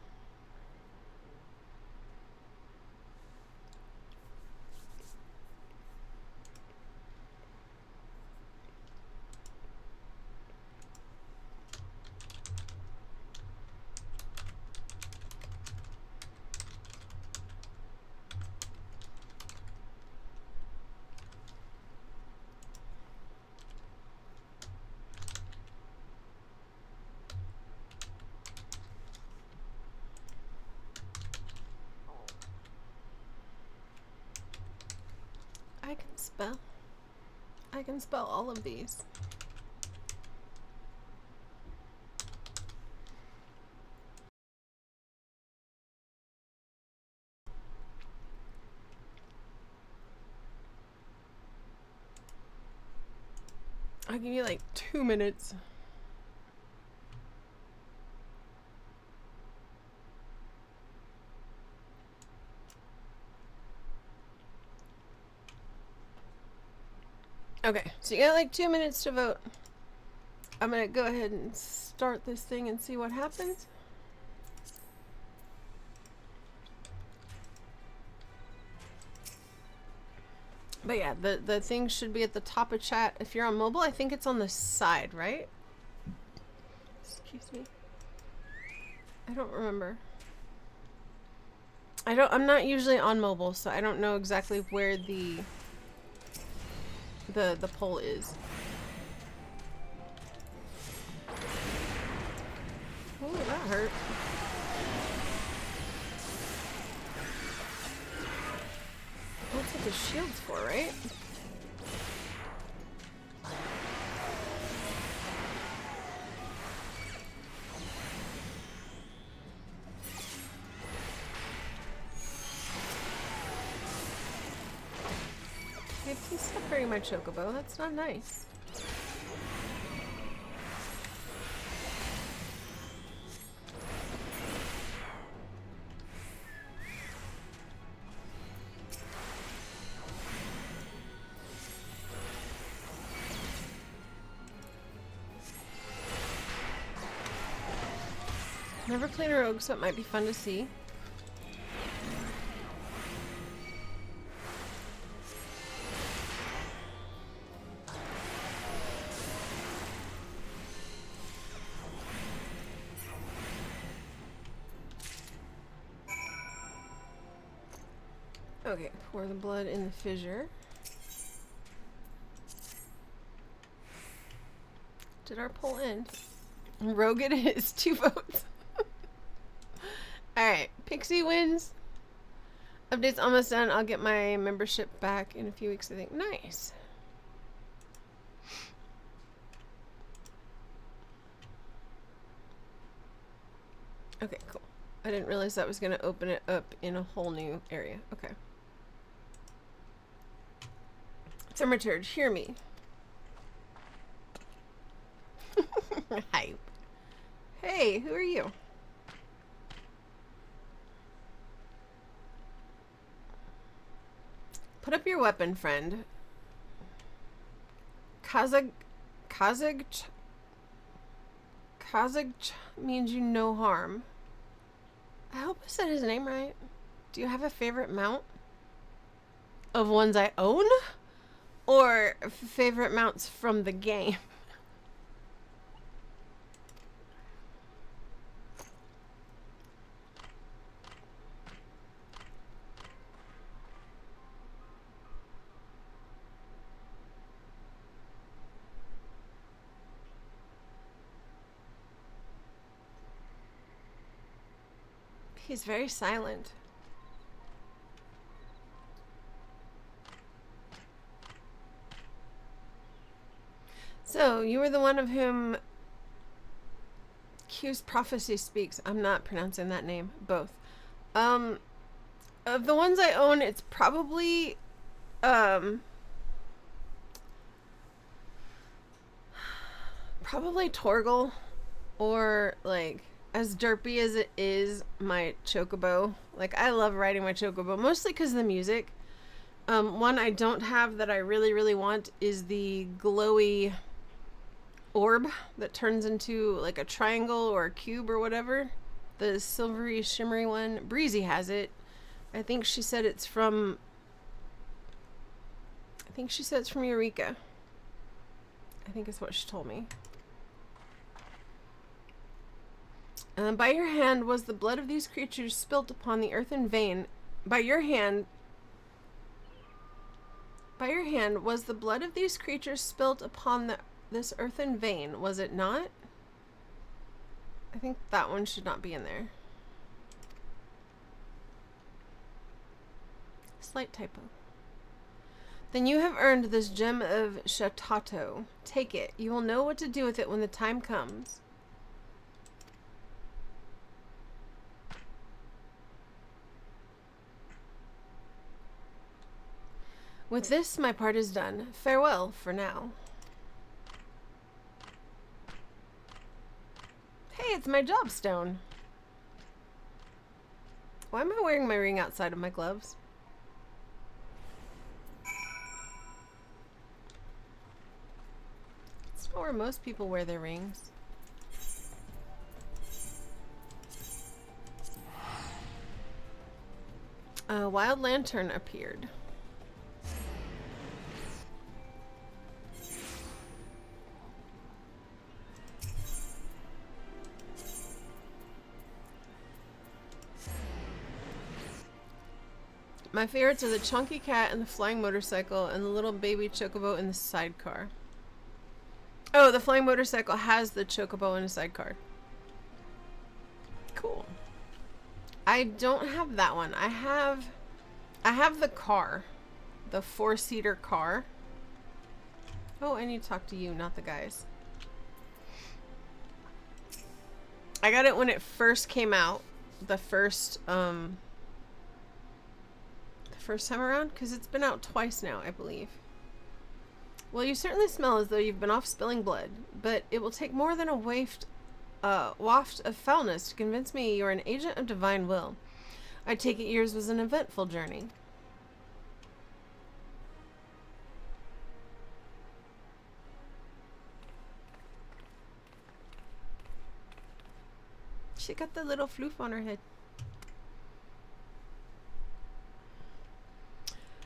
I can spell all of these. I'll give you like 2 minutes. Okay, so you got like 2 minutes to vote. I'm gonna go ahead and start this thing and see what happens. But yeah, the thing should be at the top of chat. If you're on mobile, I think it's on the side, right? Excuse me. I don't remember. I'm not usually on mobile, so I don't know exactly where the poll is. Oh, that hurt. That's what the shield's for, right? Hey, please stop hurting my chocobo. That's not nice. Never played a rogue, so it might be fun to see. Okay, pour the blood in the fissure. Did our poll end? Rogue it is. 2 votes. Alright, Pixie wins. Update's almost done. I'll get my membership back in a few weeks, I think. Nice. Okay, cool. I didn't realize that was going to open it up in a whole new area. Okay. Thermaturge, hear me. Hype. Hey, who are you? Put up your weapon, friend. Kazag means you no harm. I hope I said his name right. Do you have a favorite mount? Of ones I own? Or favorite mounts from the game? He's very silent. So, you were the one of whom Q's prophecy speaks. I'm not pronouncing that name. Both. Of the ones I own, it's probably, probably Torgal, or, like, as derpy as it is, my Chocobo. Like, I love riding my Chocobo, mostly because of the music. One I don't have that I really, really want is the glowy orb that turns into, like, a triangle or a cube or whatever. The silvery, shimmery one. Breezy has it. I think she said it's from... Eureka. I think is what she told me. By your hand was the blood of these creatures spilt upon the earthen vein. By your hand was the blood of these creatures spilt upon this earthen vein, was it not? I think that one should not be in there. Slight typo. Then you have earned this gem of Shatato. Take it. You will know what to do with it when the time comes. With this, my part is done. Farewell for now. Hey, it's my job stone. Why am I wearing my ring outside of my gloves? It's not where most people wear their rings. A wild lantern appeared. My favorites are the chunky cat and the flying motorcycle and the little baby chocobo in the sidecar. Oh, the flying motorcycle has the chocobo in a sidecar. Cool. I don't have that one. I have the car. The 4-seater car. Oh, I need to talk to you, not the guys. I got it when it first came out. The first time around, because it's been out twice now, I believe. Well, you certainly smell as though you've been off spilling blood, but it will take more than a waft of foulness to convince me you're an agent of divine will. I take it yours was an eventful journey. She got the little floof on her head.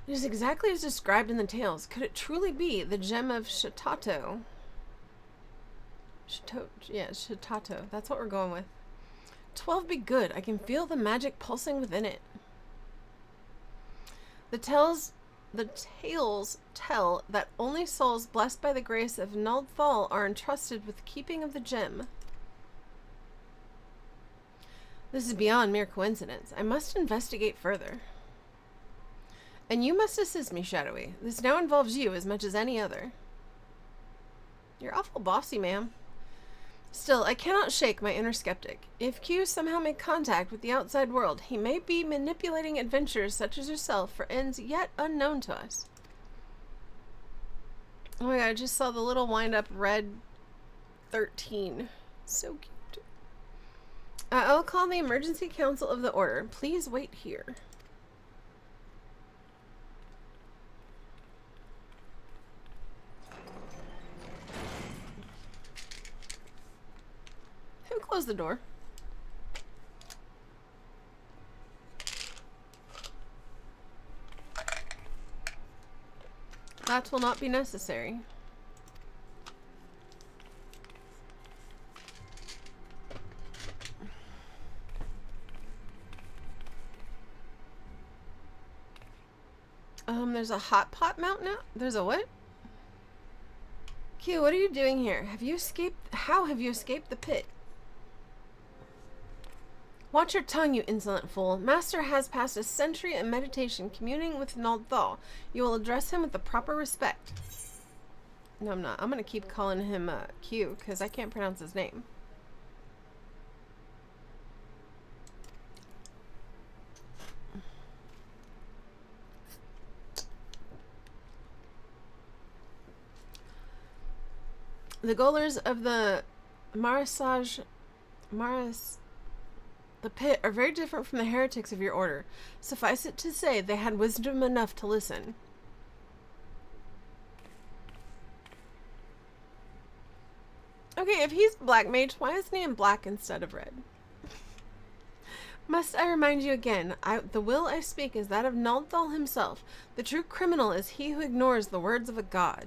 It is exactly as described in the tales. Could it truly be the gem of Shatato? Shatato. That's what we're going with. 12 be good. I can feel the magic pulsing within it. The tales tell that only souls blessed by the grace of Nuldthal are entrusted with the keeping of the gem. This is beyond mere coincidence. I must investigate further. And you must assist me, Shadowy. This now involves you as much as any other. You're awful bossy, ma'am. Still, I cannot shake my inner skeptic. If Q somehow made contact with the outside world, he may be manipulating adventurers such as yourself for ends yet unknown to us. Oh my god, I just saw the little wind-up red 13. So cute. I'll call the Emergency Council of the Order. Please wait here. close the door. That will not be necessary. There's a hot pot mount now? There's a what? Q, what are you doing here? Have you escaped? How have you escaped the pit? Watch your tongue, you insolent fool. Master has passed a century in meditation, communing with Nald'thal. You will address him with the proper respect. No, I'm not. I'm going to keep calling him Q, because I can't pronounce his name. The Golers of the the pit are very different from the heretics of your order. Suffice it to say, they had wisdom enough to listen. Okay, if he's black mage, why isn't he in black instead of red? Must I remind you again, the will I speak is that of Nald'thal himself. The true criminal is he who ignores the words of a god.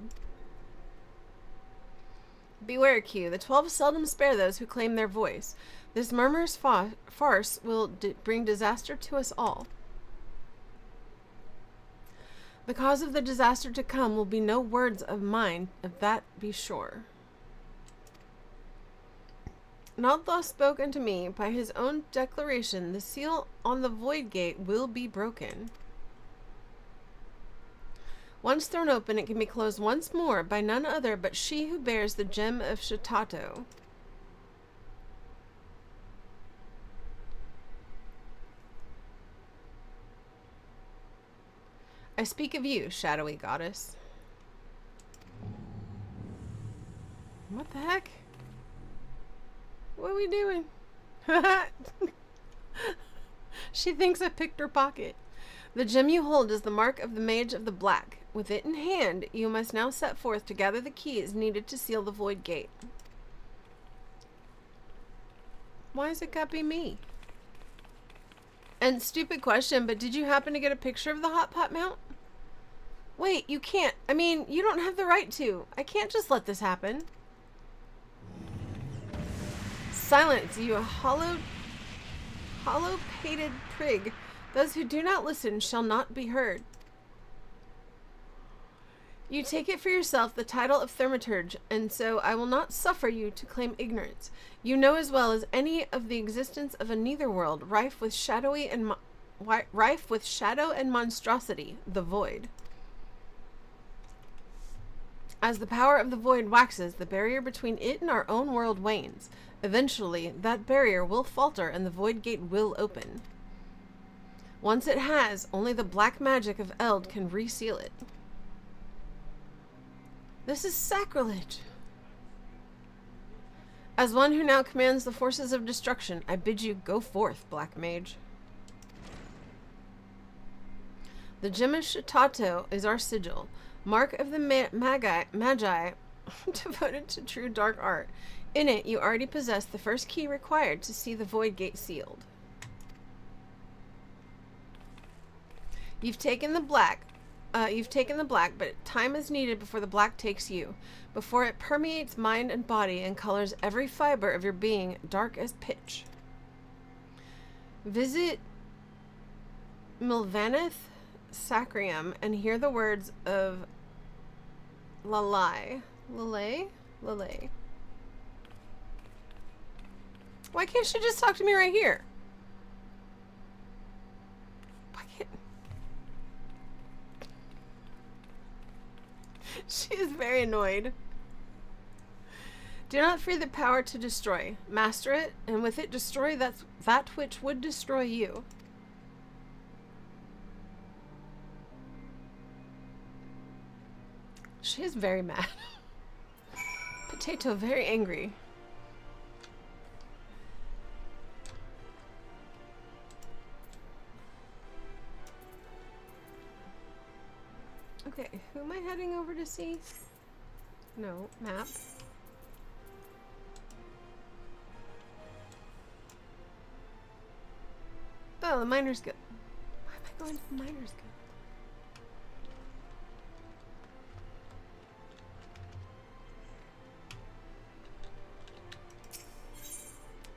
Beware, Q. The 12 seldom spare those who claim their voice. This murmurous farce will bring disaster to us all. The cause of the disaster to come will be no words of mine, of that be sure. Nald'thal spoke unto me by his own declaration. The seal on the void gate will be broken. Once thrown open, it can be closed once more by none other but she who bears the gem of Shatato. I speak of you, shadowy goddess. What the heck? What are we doing? She thinks I picked her pocket. The gem you hold is the mark of the Mage of the Black. With it in hand, you must now set forth to gather the keys needed to seal the void gate. Why is it gotta be me? And stupid question, but did you happen to get a picture of the hot pot mount? Wait, you can't. I mean, you don't have the right to. I can't just let this happen. Silence, you hollow-pated prig. Those who do not listen shall not be heard. You take it for yourself the title of Thaumaturge, and so I will not suffer you to claim ignorance. You know as well as any of the existence of a netherworld rife with shadow and monstrosity, the void. As the power of the void waxes, the barrier between it and our own world wanes. Eventually, that barrier will falter and the void gate will open. Once it has, only the black magic of Eld can reseal it. This is sacrilege. As one who now commands the forces of destruction, I bid you go forth, Black Mage. The gem of Shatato is our sigil, mark of the Magi devoted to true dark art. In it, you already possess the first key required to see the void gate sealed. You've taken the black, but time is needed before the black takes you, before it permeates mind and body and colors every fiber of your being dark as pitch. Visit Milvaneth Sacrium and hear the words of Lalai. Lalai? Why can't she just talk to me right here? Why can't... She is very annoyed. Do not fear the power to destroy. Master it, and with it destroy that which would destroy you. She is very mad. Potato very angry. Okay, who am I heading over to see? No, map. Oh, the Miners Guild. Why am I going to the Miners Guild?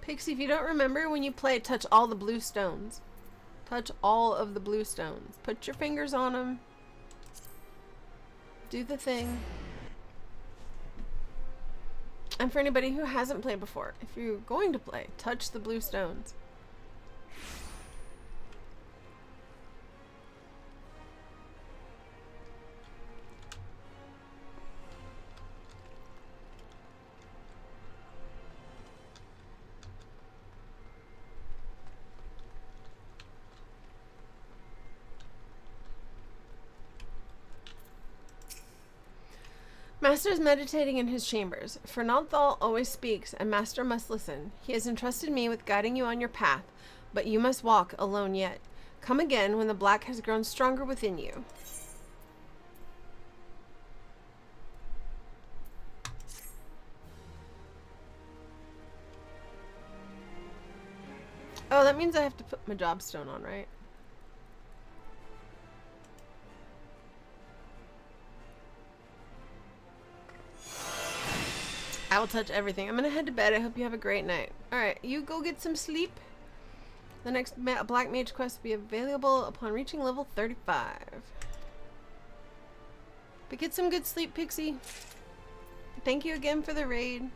Pixie, if you don't remember, when you play, touch all the blue stones. Touch all of the blue stones. Put your fingers on them. Do the thing. And for anybody who hasn't played before, if you're going to play, touch the blue stones. Master is meditating in his chambers. Fernaldthal always speaks, and Master must listen. He has entrusted me with guiding you on your path, but you must walk alone yet. Come again when the black has grown stronger within you. Oh, that means I have to put my job stone on, right? I will touch everything. I'm gonna head to bed. I hope you have a great night. Alright, you go get some sleep. The next Black Mage quest will be available upon reaching level 35. But get some good sleep, Pixie. Thank you again for the raid.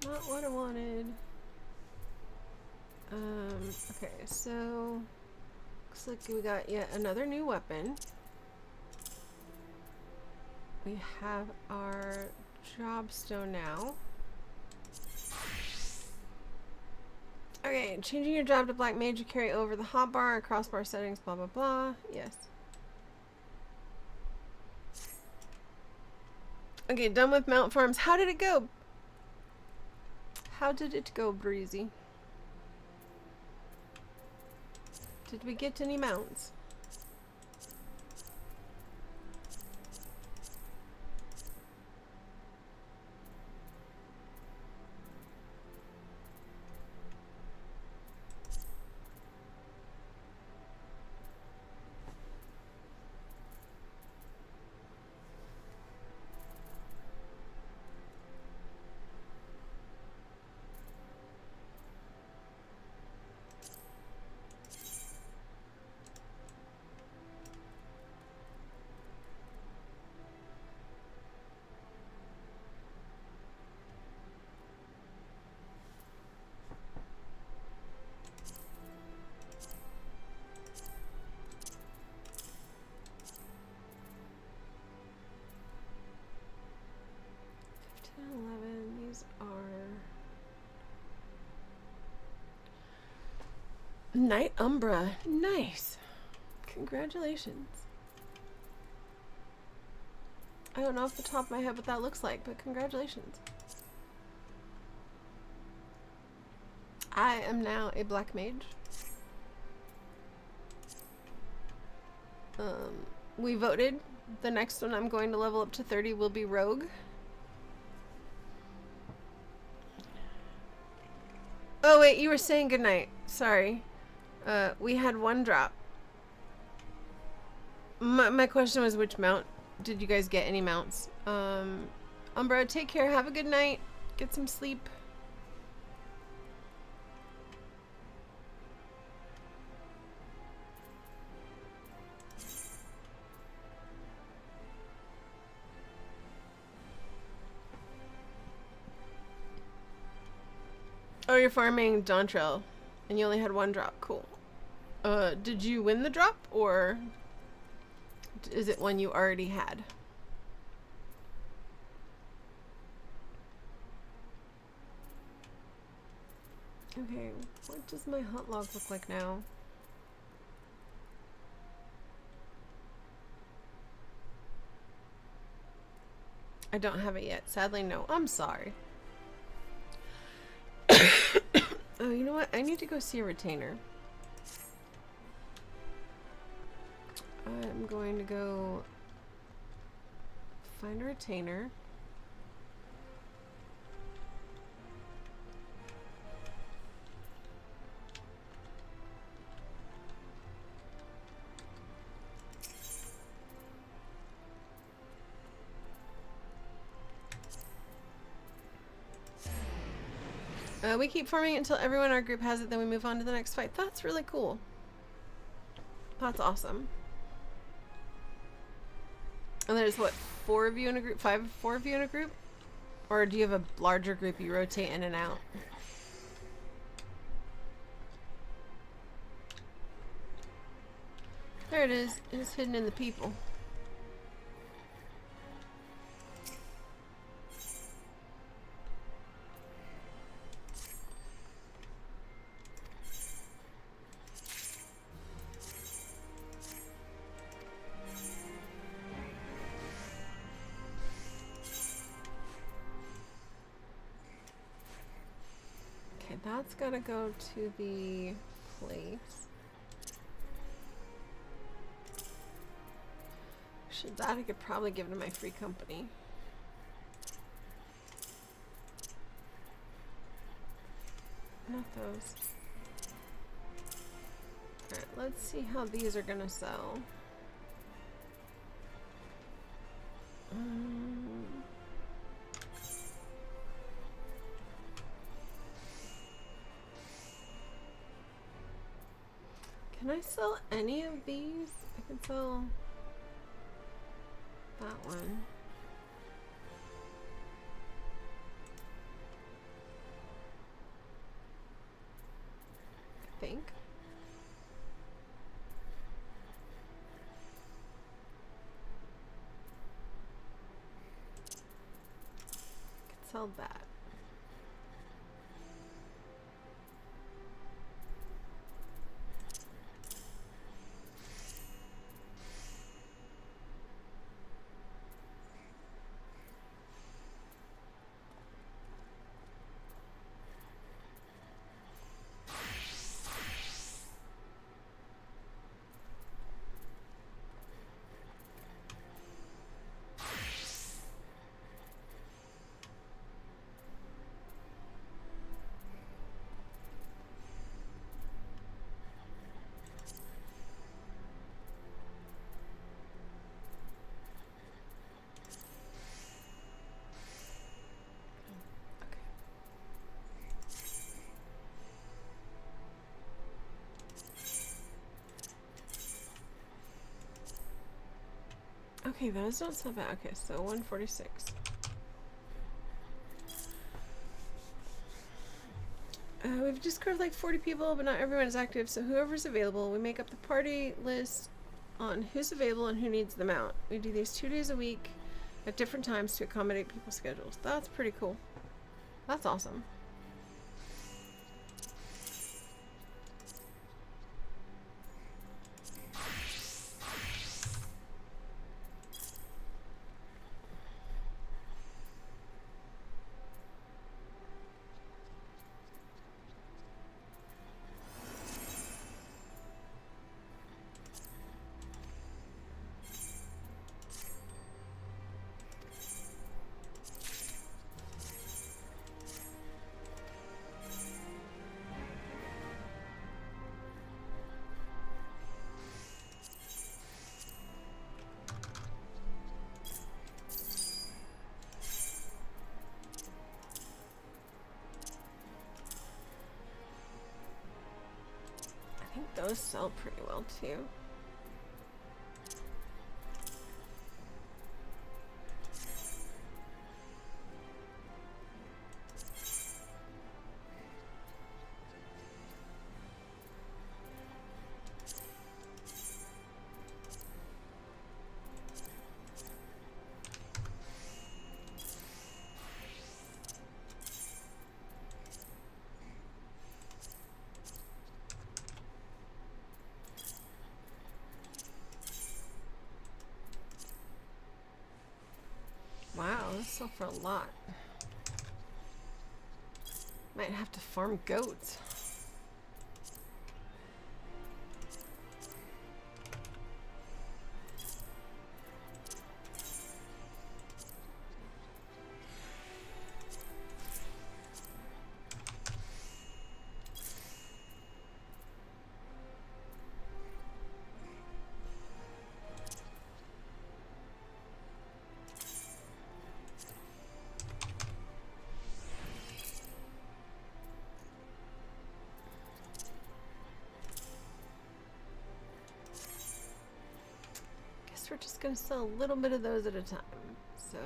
Not what I wanted. Okay, so looks like we got yet another new weapon. We have our job stone now. Okay, changing your job to Black Mage, you carry over the hotbar and crossbar settings, blah blah blah. Yes. Okay, done with Mount Farms. How did it go? How did it go, Breezy? Did we get any mounts? These are Night Umbra. Nice. Congratulations. I don't know off the top of my head what that looks like, but congratulations. I am now a Black Mage. We voted. The next one I'm going to level up to 30 will be Rogue. Oh wait, you were saying goodnight. Sorry. We had one drop. My question was which mount. Did you guys get any mounts? Umbra, take care. Have a good night. Get some sleep. Oh, you're farming Dawntrail, and you only had one drop. Cool. Did you win the drop, or is it one you already had? Okay, what does my hunt log look like now? I don't have it yet. Sadly, no. I'm sorry. Oh, you know what? I need to go see a retainer. I'm going to go find a retainer. We keep farming it until everyone in our group has it, then we move on to the next fight. That's really cool. That's awesome. And there's what, 4 of you in a group? 4 of you in a group? Or do you have a larger group you rotate in and out? There it is. It's hidden in the people. Okay, that's gotta go to the place. That I could probably give to my free company. Not those. Alright, let's see how these are gonna sell. Can I sell any of these? I can sell that one. I think. I could sell that. Okay, those don't so bad. Okay, so 146. We've Discord like 40 people, but not everyone is active, so whoever's available, we make up the party list on who's available and who needs them out. We do these 2 days a week at different times to accommodate people's schedules. That's pretty cool. That's awesome. Those sell pretty well too. Wow, this sell for a lot. Might have to farm goats. guess we're just gonna sell a little bit of those at a time. So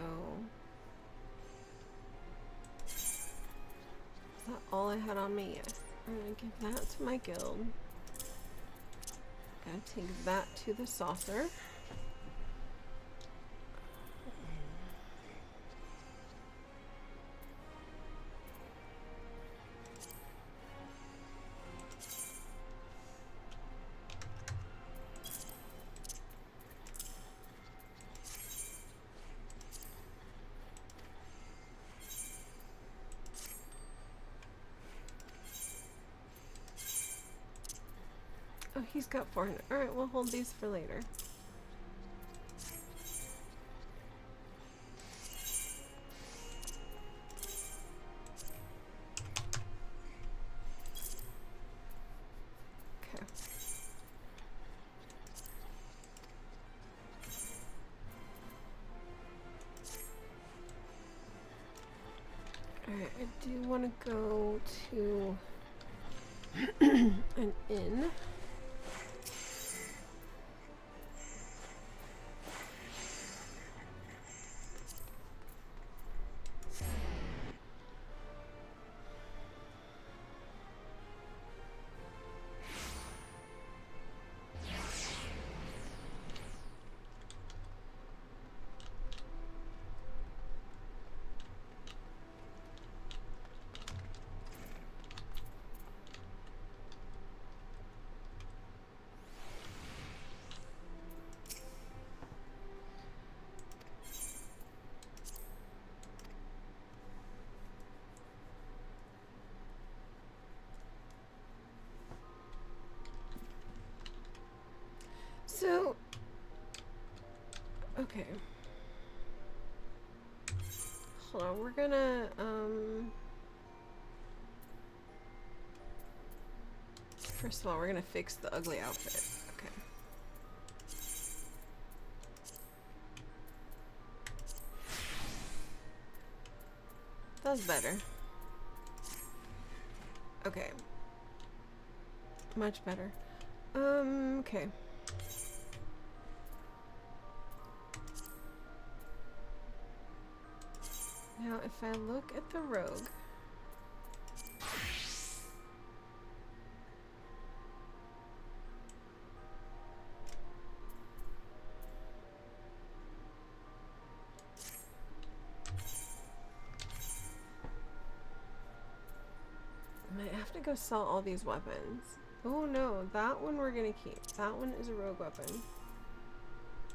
is that all I had on me? Yes. I'm gonna give that to my guild. Gotta take that to the saucer. Oh, he's got 400. Alright, we'll hold these for later. Okay. Alright, I do want to go to an inn. So, okay. Hold on, we're gonna, first of all, we're gonna fix the ugly outfit. Okay. That's better. Okay. Much better. Okay. Now, if I look at the rogue, I might have to go sell all these weapons. Oh no, that one we're gonna keep. That one is a rogue weapon.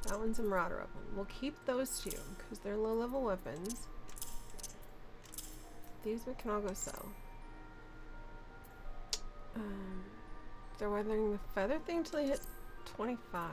That one's a marauder weapon. We'll keep those two, because they're low-level weapons. These we can all go sell. They're weathering the feather thing till they hit 25.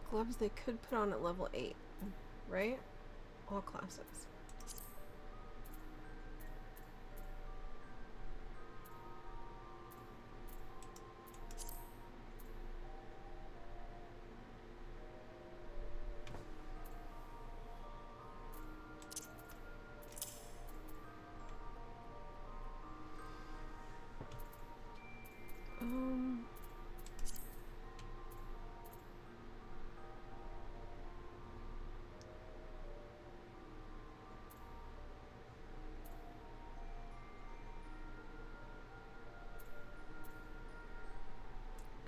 Gloves they could put on at level 8, right? All classes.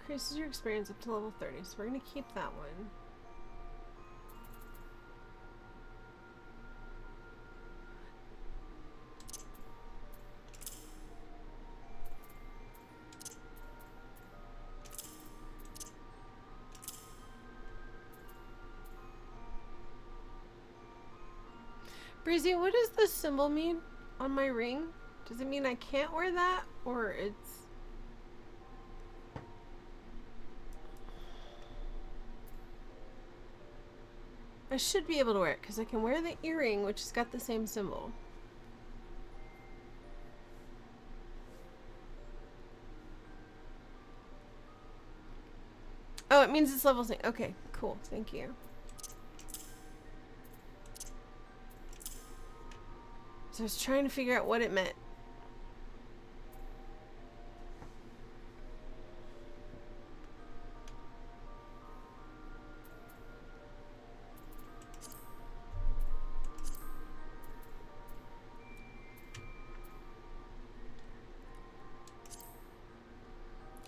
Increases your experience up to level 30, so we're going to keep that one. Breezy, what does this symbol mean on my ring? Does it mean I can't wear that, or it's... I should be able to wear it, because I can wear the earring, which has got the same symbol. Oh, it means it's level 6. Okay, cool. Thank you. So I was trying to figure out what it meant.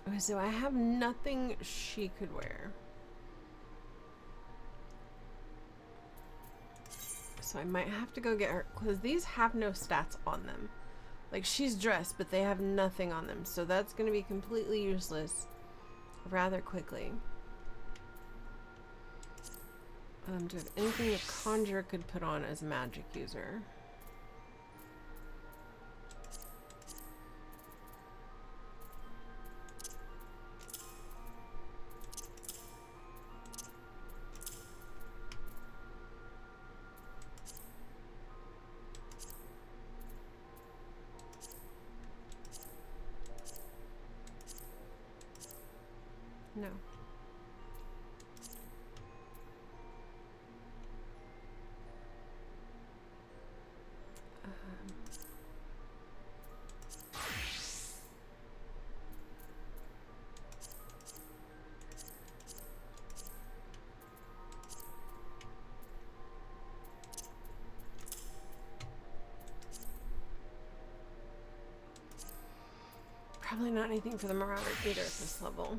Okay, so I have nothing she could wear. So I might have to go get her, because these have no stats on them. Like, she's dressed, but they have nothing on them. So that's going to be completely useless rather quickly. Do I have anything a conjurer could put on as a magic user? No. Probably not anything for the Marauder either at this level.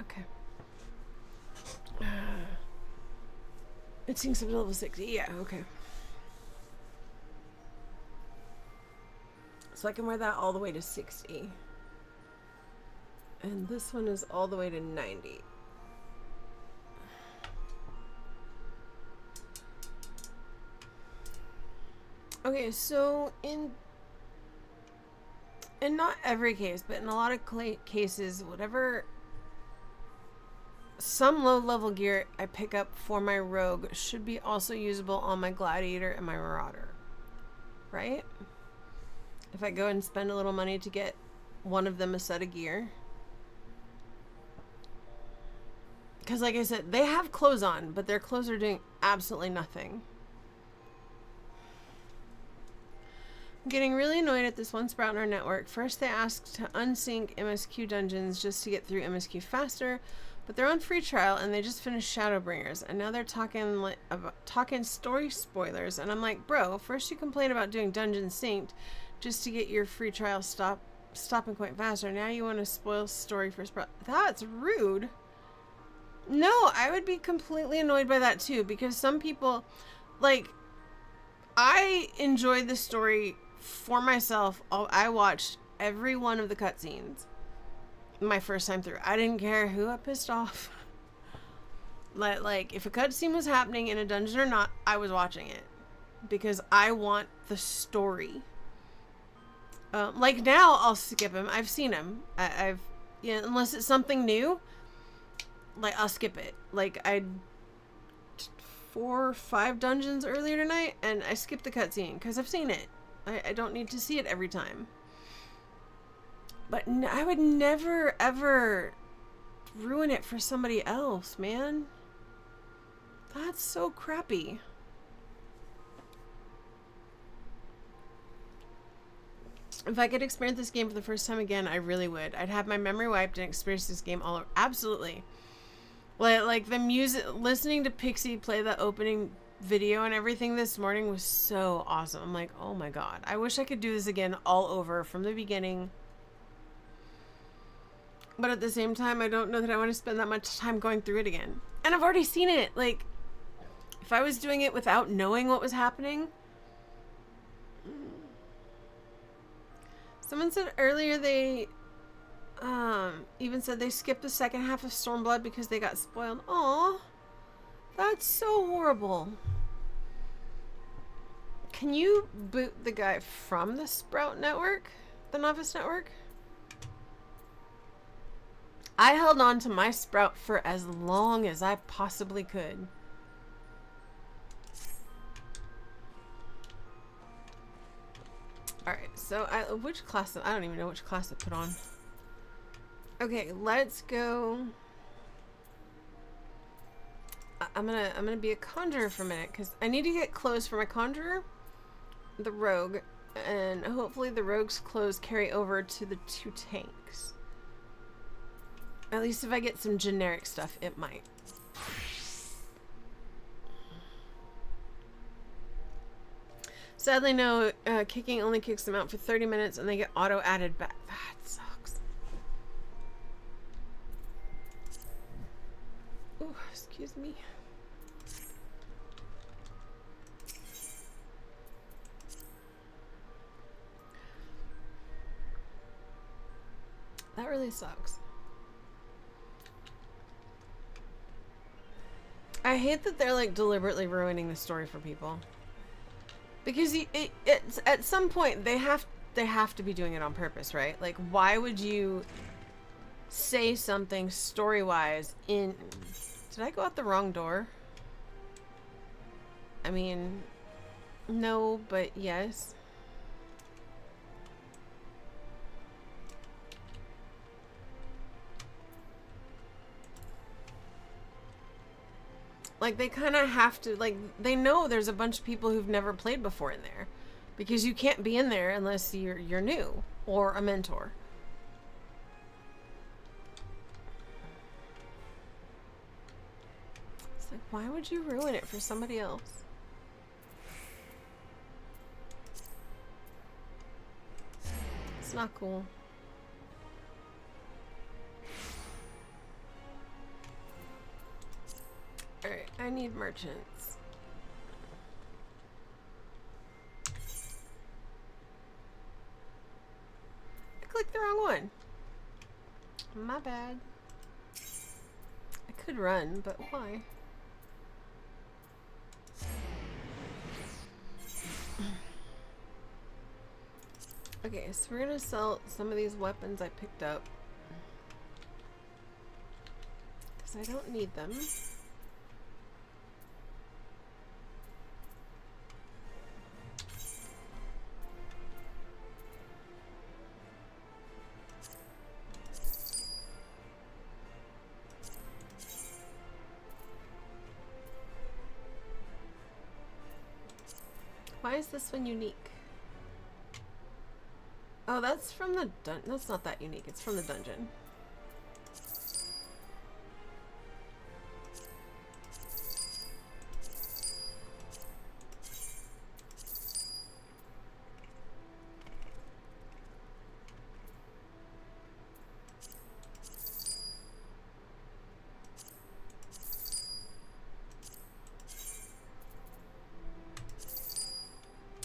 Okay. It syncs up to level 60. Yeah, okay. So I can wear that all the way to 60. And this one is all the way to 90. Okay, so in not every case, but in a lot of cases, whatever some low level gear I pick up for my rogue should be also usable on my gladiator and my marauder, right? If I go and spend a little money to get one of them a set of gear. Because like I said, they have clothes on, but their clothes are doing absolutely nothing. I'm getting really annoyed at this one sprout in our network. First they asked to unsync MSQ dungeons just to get through MSQ faster, but they're on free trial and they just finished Shadowbringers, and now they're talking story spoilers, and I'm like, bro, first you complain about doing dungeon synced just to get your free trial stopping point faster. Now you want to spoil story for sprout. That's rude. No, I would be completely annoyed by that too, because some people, like, I enjoyed the story for myself. I watched every one of the cutscenes my first time through. I didn't care who I pissed off. Like, if a cutscene was happening in a dungeon or not, I was watching it because I want the story. Like now, I'll skip him. I've seen him. I've unless it's something new. Like, I'll skip it. Like, I 4 or 5 dungeons earlier tonight, and I skipped the cutscene because I've seen it. I don't need to see it every time. But I would never, ever ruin it for somebody else, man. That's so crappy. If I could experience this game for the first time again, I really would. I'd have my memory wiped and experience this game all over. Absolutely. Like the music, listening to Pixie play the opening video and everything this morning was so awesome. I'm like, oh my god. I wish I could do this again all over from the beginning. But at the same time, I don't know that I want to spend that much time going through it again. And I've already seen it. Like, if I was doing it without knowing what was happening. Someone said earlier they even said they skipped the second half of Stormblood because they got spoiled. Aw, that's so horrible. Can you boot the guy from the Sprout network? The Novice network? I held on to my Sprout for as long as I possibly could. so which class? I don't even know which class I put on. Okay, let's go. I'm gonna be a conjurer for a minute because I need to get clothes for my conjurer, the rogue, and hopefully the rogue's clothes carry over to the 2 tanks. At least if I get some generic stuff, it might. Sadly, no, kicking only kicks them out for 30 minutes and they get auto-added back. That sucks. Oh, excuse me. That really sucks. I hate that they're like deliberately ruining the story for people. Because it's at some point they have to be doing it on purpose, right? Like, why would you say something story-wise in... Did I go out the wrong door? I mean, no, but yes. Like, they kind of have to, like, they know there's a bunch of people who've never played before in there. Because you can't be in there unless you're new. Or a mentor. It's like, why would you ruin it for somebody else? It's not cool. Alright, I need merchants. I clicked the wrong one. My bad. I could run, but why? Okay, so we're gonna sell some of these weapons I picked up. Because I don't need them. Why is this one unique? Oh, that's from the that's not that unique. It's from the dungeon.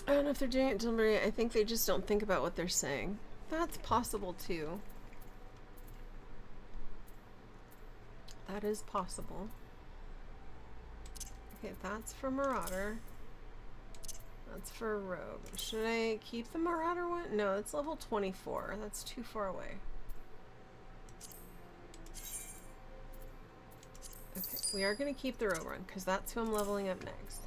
I don't know if they're doing it deliberately. I think they just don't think about what they're saying. That's possible too. That is possible. Okay, that's for Marauder. That's for Rogue. Should I keep the Marauder one? No, it's level 24. That's too far away. Okay, we are going to keep the Rogue one because that's who I'm leveling up next.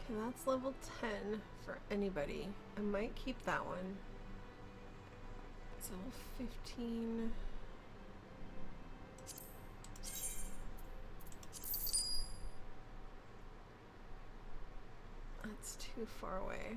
Okay, that's level 10 for anybody. I might keep that one. It's level 15. That's too far away.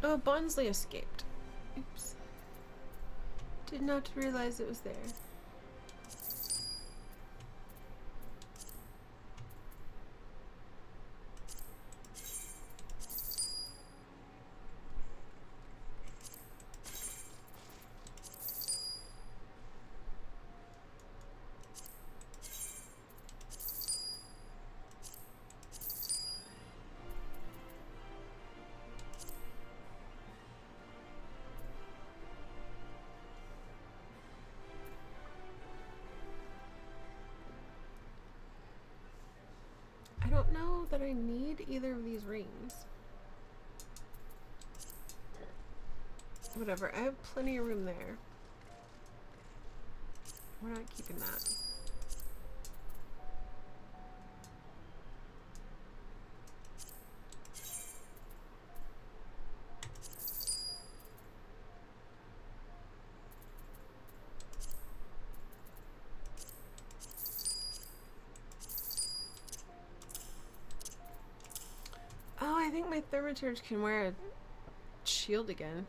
Oh, Bonsley escaped. Oops. Did not realize it was there. I don't know that I need either of these rings. Whatever, I have plenty of room there. We're not keeping that. Oh, I think my Thaumaturge can wear a shield again.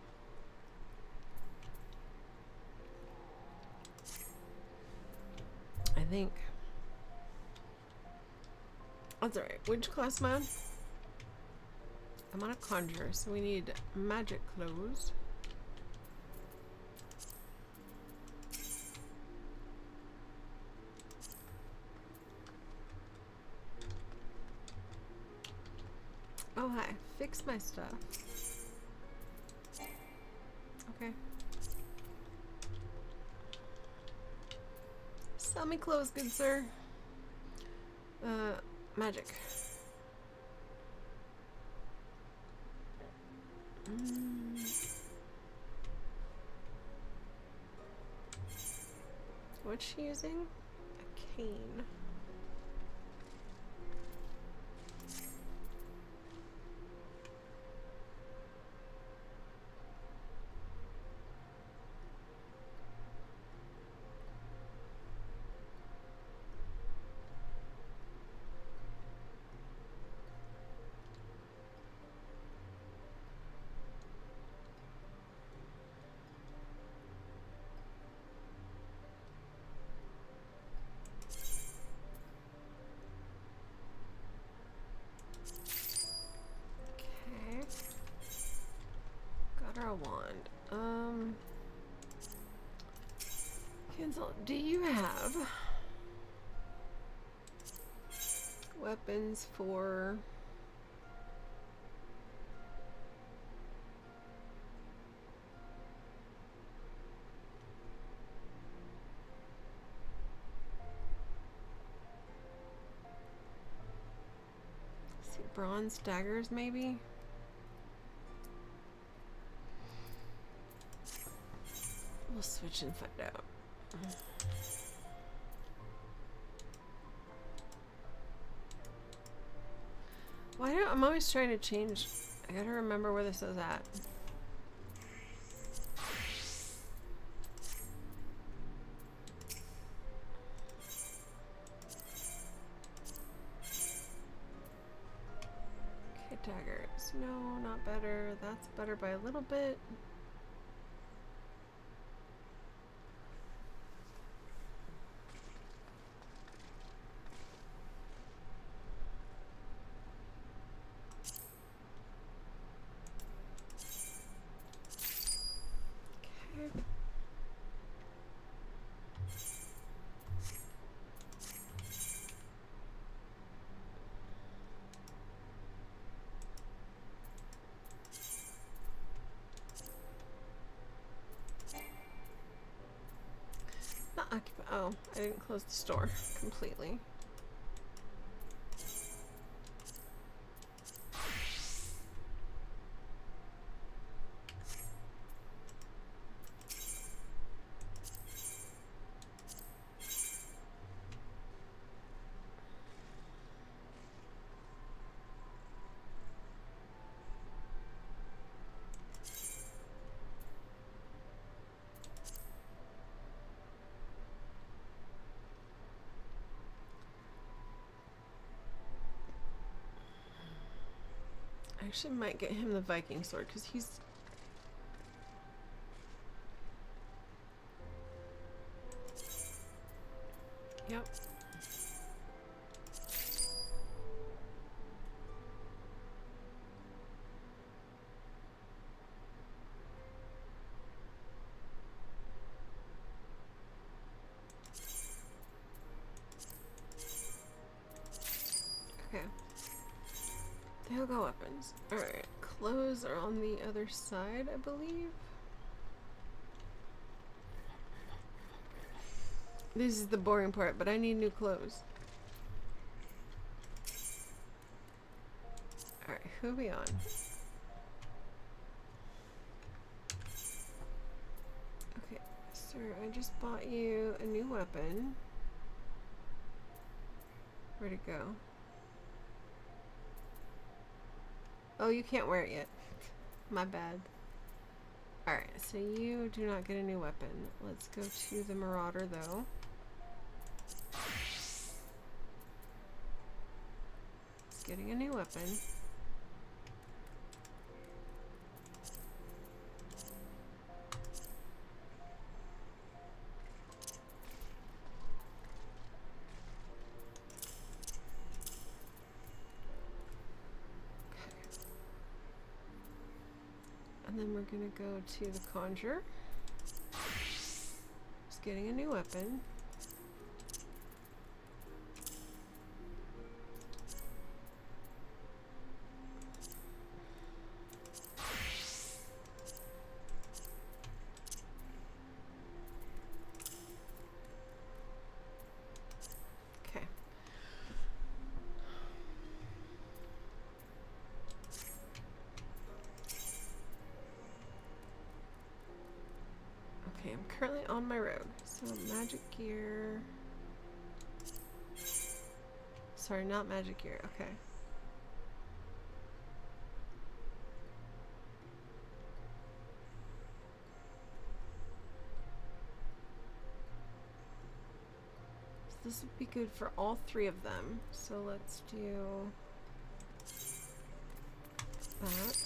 I think. That's alright. Which class am I on? I'm on a conjurer, so we need magic clothes. Oh, hi. Fix my stuff. Okay. Sell me clothes, good sir. Magic. What's she using? A cane. A wand. Cancel. Do you have weapons for bronze daggers, maybe? We'll switch and find out. Why don't I'm always trying to change? I gotta remember where this is at. Okay, daggers. No, not better. That's better by a little bit. Oh, I didn't close the store completely. actually might get him the Viking sword because he's... Yep. Okay. They'll go weapons. Alright. Clothes are on the other side, I believe. This is the boring part, but I need new clothes. Alright, who are we on? Okay, sir, I just bought you a new weapon. Where'd it go? Oh, you can't wear it yet. My bad. Alright, so you do not get a new weapon. Let's go to the Marauder, though. It's getting a new weapon. And then we're gonna go to the Conjure. Just getting a new weapon. Okay. Okay, I'm currently on my road. So magic gear. Sorry, not magic gear. Okay. So this would be good for all three of them. So let's do that.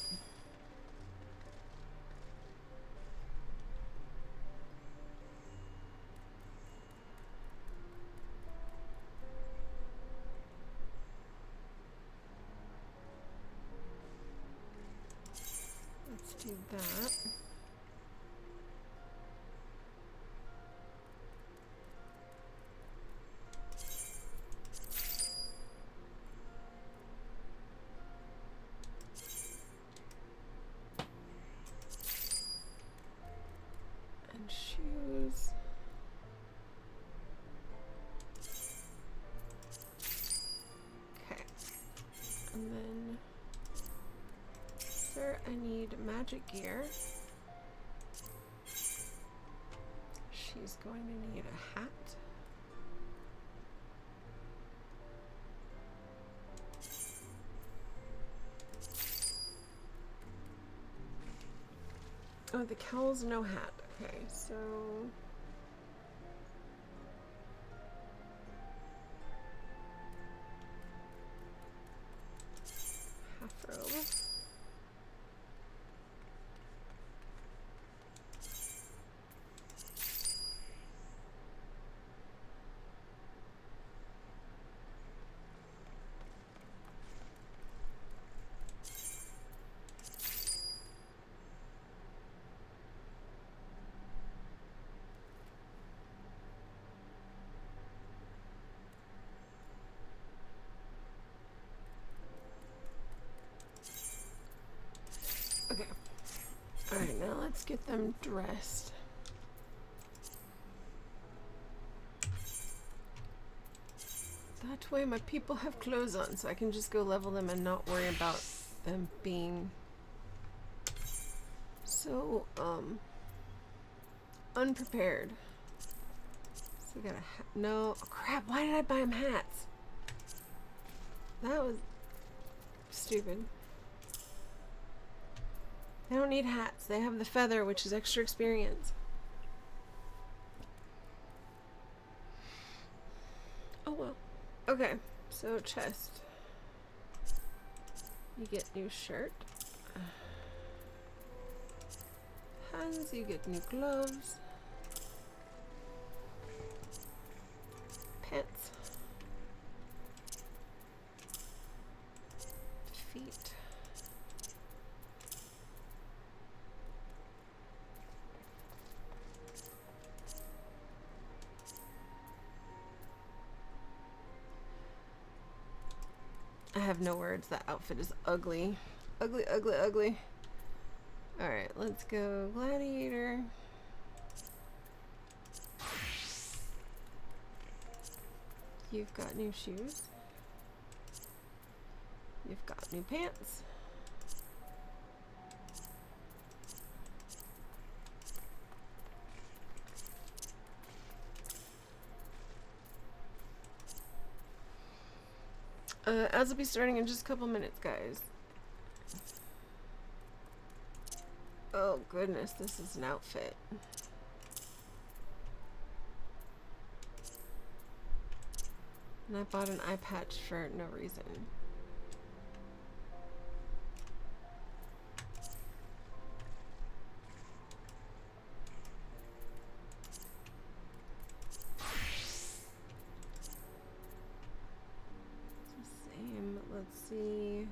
Let's do that. And shoes. Okay. And then, sir, I need magic gear. She's going to need a hat. Oh, the cowl's no hat. Okay, so half robe. Okay. Alright, now let's get them dressed. That way my people have clothes on, so I can just go level them and not worry about them being so, unprepared. So we got a hat. No, oh, crap, why did I buy them hats? That was stupid. They don't need hats. They have the feather, which is extra experience. Oh well. Okay, so chest. You get new shirt. Hands, you get new gloves. Pants. Feet. I have no words. That outfit is ugly. Ugly, ugly, ugly. Alright, let's go gladiator. You've got new shoes. You've got new pants. As will be starting in just a couple minutes, guys. Oh goodness, this is an outfit. And I bought an eye patch for no reason. Same, let's see.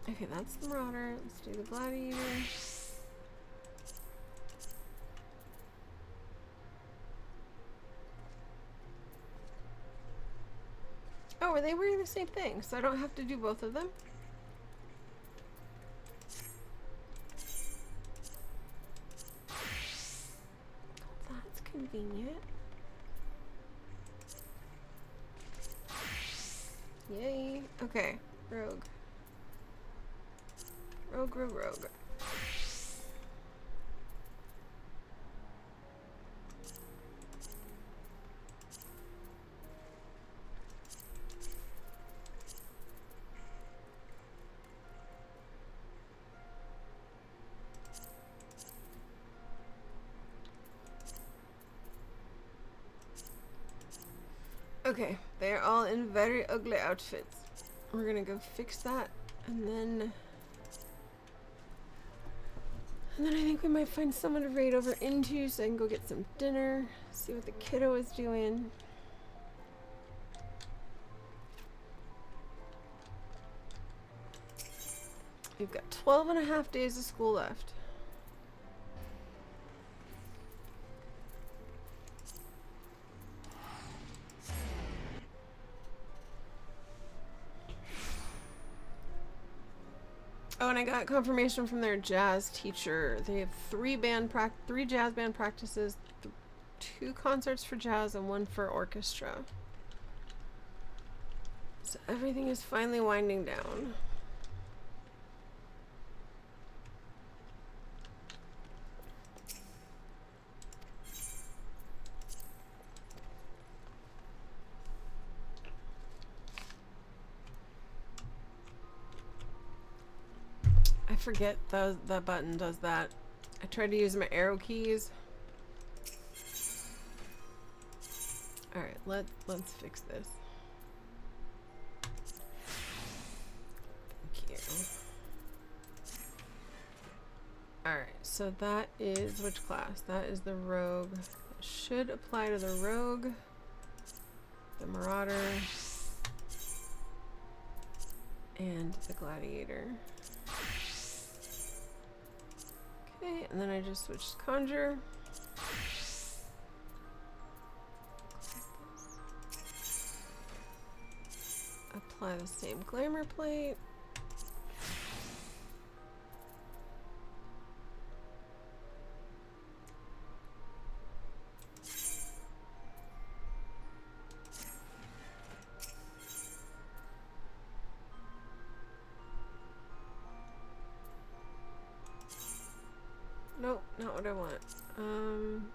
Okay, that's the Marauder. Let's do the Gladiator. Oh, are they wearing the same thing? So I don't have to do both of them? That's convenient. Yay. Okay, Rogue. Rogue, rogue, rogue. Okay, they're all in very ugly outfits. We're gonna go fix that, and then I think we might find someone to raid over into so I can go get some dinner, see what the kiddo is doing. We've got 12 and a half days of school left. Oh, and I got confirmation from their jazz teacher. They have three jazz band practices, 2 concerts for jazz and 1 for orchestra. So everything is finally winding down. I forget that button does that. I tried to use my arrow keys. Alright, let's fix this. Thank you. Alright, so that is which class? That is the Rogue. That should apply to the Rogue, the Marauder, and the Gladiator. Okay, and then I just switched to Conjure. Apply the same glamour plate. nope, not what I want. Can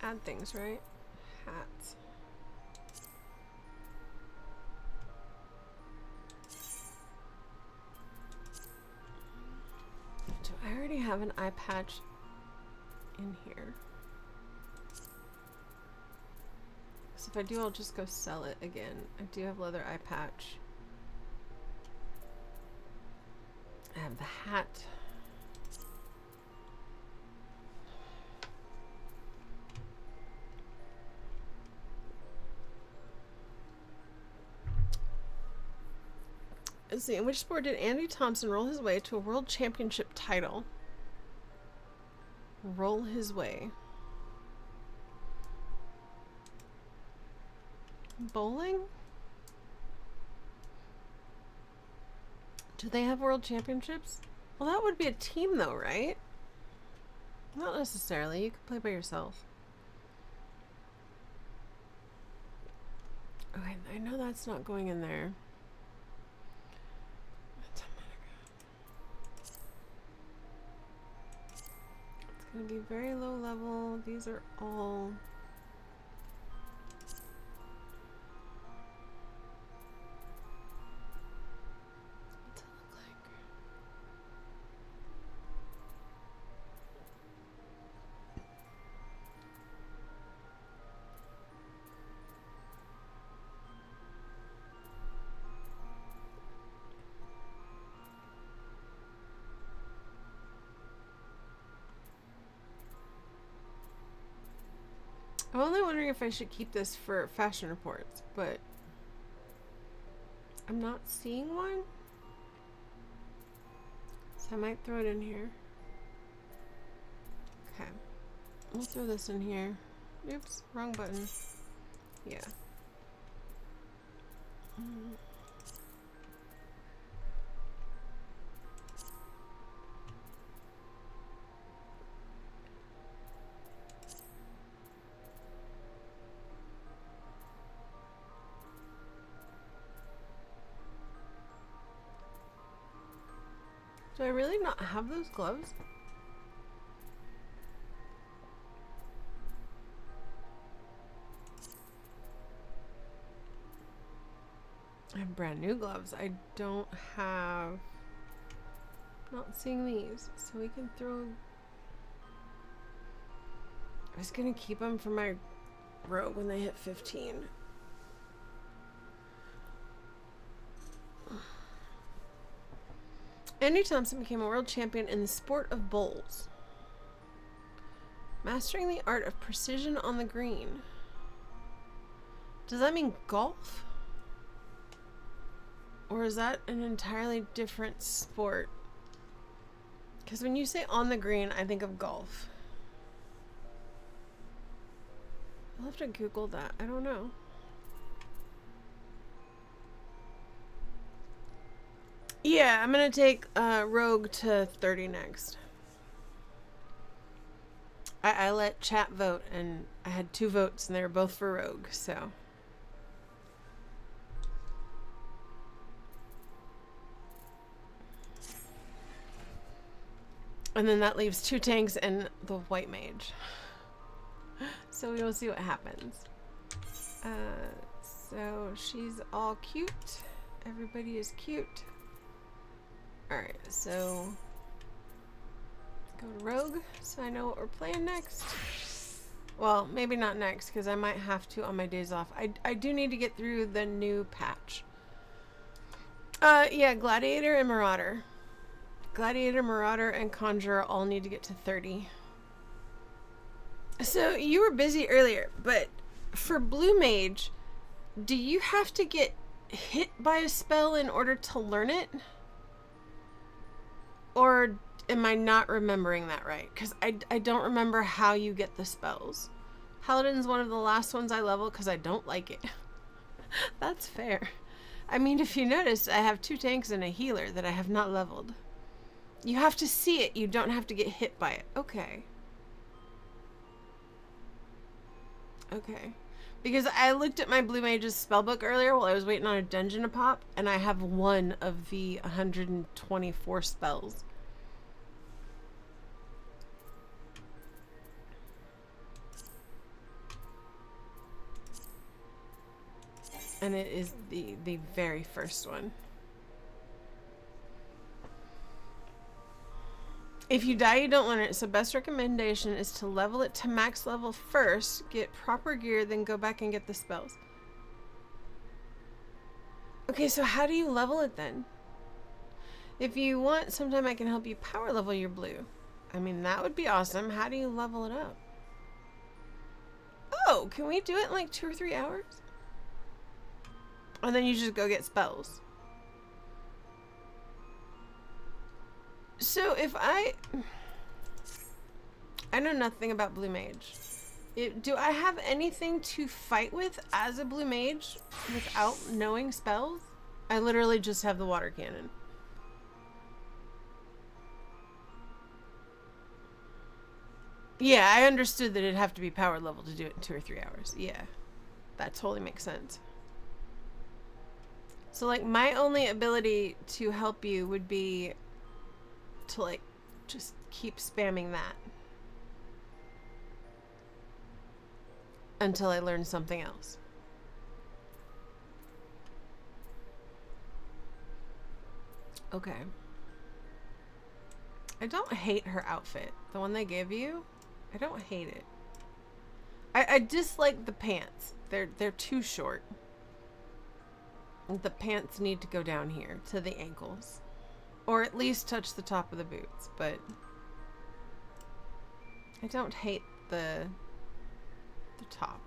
add things, right? Hats. Do I already have an eye patch in here? So if I do, I'll just go sell it again. I do have leather eye patch. I have the hat. Let's see, in which sport did Andy Thompson roll his way to a world championship title? Roll his way. Bowling? Do they have world championships? Well, that would be a team though, right? Not necessarily. You could play by yourself. Okay, I know that's not going in there. It's going to be very low level. These are all... I'm only wondering if I should keep this for fashion reports, but I'm not seeing one. So I might throw it in here. Okay. We'll throw this in here. Oops, wrong button. Yeah. Do I really not have those gloves? I have brand new gloves. I don't have... Not seeing these. So we can throw... I was gonna keep them for my rogue when they hit 15. Andy Thompson became a world champion in the sport of bowls, mastering the art of precision on the green. Does that mean golf? Or is that an entirely different sport? Because when you say on the green, I think of golf. I'll have to Google that. I don't know. Yeah, I'm gonna take Rogue to 30 next. I let chat vote, and I had 2 votes, and they were both for Rogue, so. And then that leaves 2 tanks and the white mage. So we'll see what happens. So she's all cute. Everybody is cute. Alright, so go to Rogue so I know what we're playing next. Well, maybe not next because I might have to on my days off. I do need to get through the new patch. Yeah, Gladiator and Marauder. Gladiator, Marauder, and Conjurer all need to get to 30. So you were busy earlier, but for Blue Mage, do you have to get hit by a spell in order to learn it? Or am I not remembering that right? Because I don't remember how you get the spells. Paladin's one of the last ones I level because I don't like it. That's fair. I mean, if you notice, I have 2 tanks and a healer that I have not leveled. You have to see it. You don't have to get hit by it. Okay. Okay. Because I looked at my Blue Mage's spellbook earlier while I was waiting on a dungeon to pop, and I have 1 of the 124 spells. And it is the very first one. If you die, you don't learn it. So best recommendation is to level it to max level first, get proper gear, then go back and get the spells. Okay, so how do you level it then? If you want, sometime I can help you power level your blue. I mean, that would be awesome. How do you level it up? Oh, can we do it in like 2 or 3 hours? And then you just go get spells. So if I know nothing about Blue Mage. Do I have anything to fight with as a Blue Mage without knowing spells? I literally just have the water cannon. Yeah, I understood that it'd have to be power level to do it in 2 or 3 hours. Yeah, that totally makes sense. So like my only ability to help you would be to like just keep spamming that until I learn something else. Okay. I don't hate her outfit. The one they give you, I don't hate it. I dislike the pants. They're too short. The pants need to go down here to the ankles. Or at least touch the top of the boots, but I don't hate the top.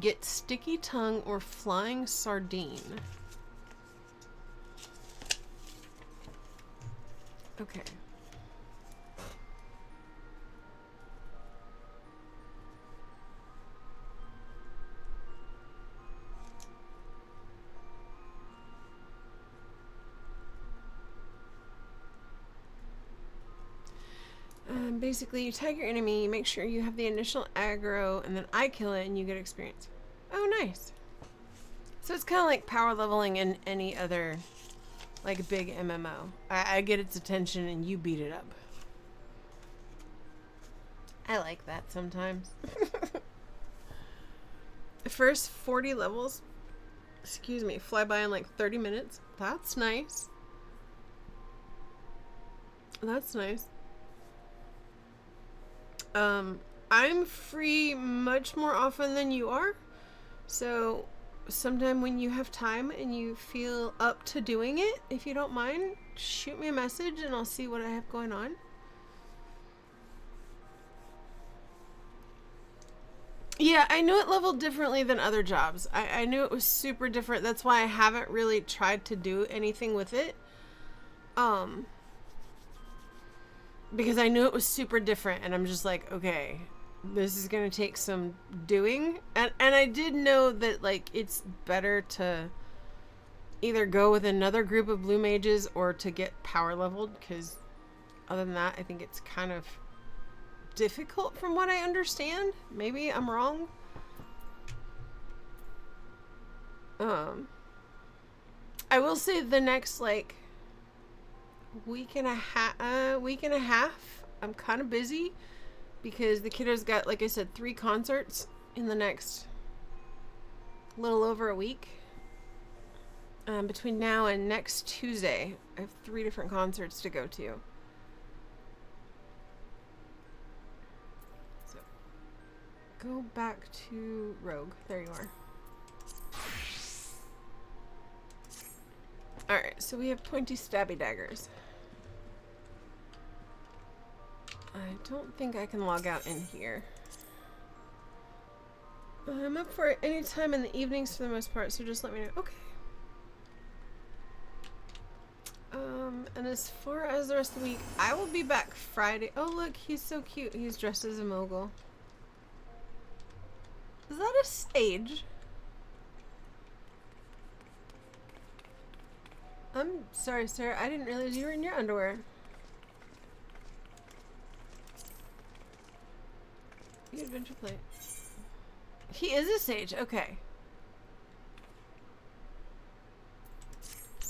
Get sticky tongue or flying sardine. Okay. Basically, you tag your enemy, you make sure you have the initial aggro, and then I kill it and you get experience. Oh, nice. So it's kind of like power leveling in any other, like, big MMO. I get its attention and you beat it up. I like that sometimes. The first 40 levels, excuse me, fly by in like 30 minutes. That's nice. That's nice. I'm free much more often than you are. So sometime when you have time and you feel up to doing it, if you don't mind, shoot me a message and I'll see what I have going on. Yeah, I knew it leveled differently than other jobs. I knew it was super different. That's why I haven't really tried to do anything with it. Because I knew it was super different and I'm just like, okay, this is going to take some doing. And I did know that like it's better to either go with another group of blue mages or to get power leveled, because other than that, I think it's kind of difficult from what I understand. Maybe I'm wrong. I will say the next like week and a half I'm kind of busy because the kiddos got, like I said, 3 concerts in the next little over a week. Between now and next Tuesday, I have 3 different concerts to go to. So, go back to Rogue. There you are. Alright, so we have pointy stabby daggers. I don't think I can log out in here. I'm up for it any time in the evenings for the most part, so just let me know. Okay. And as far as the rest of the week, I will be back Friday. Oh, look, he's so cute. He's dressed as a mogul. Is that a sage? I'm sorry, sir. I didn't realize you were in your underwear. You adventure plate. He is a sage. Okay.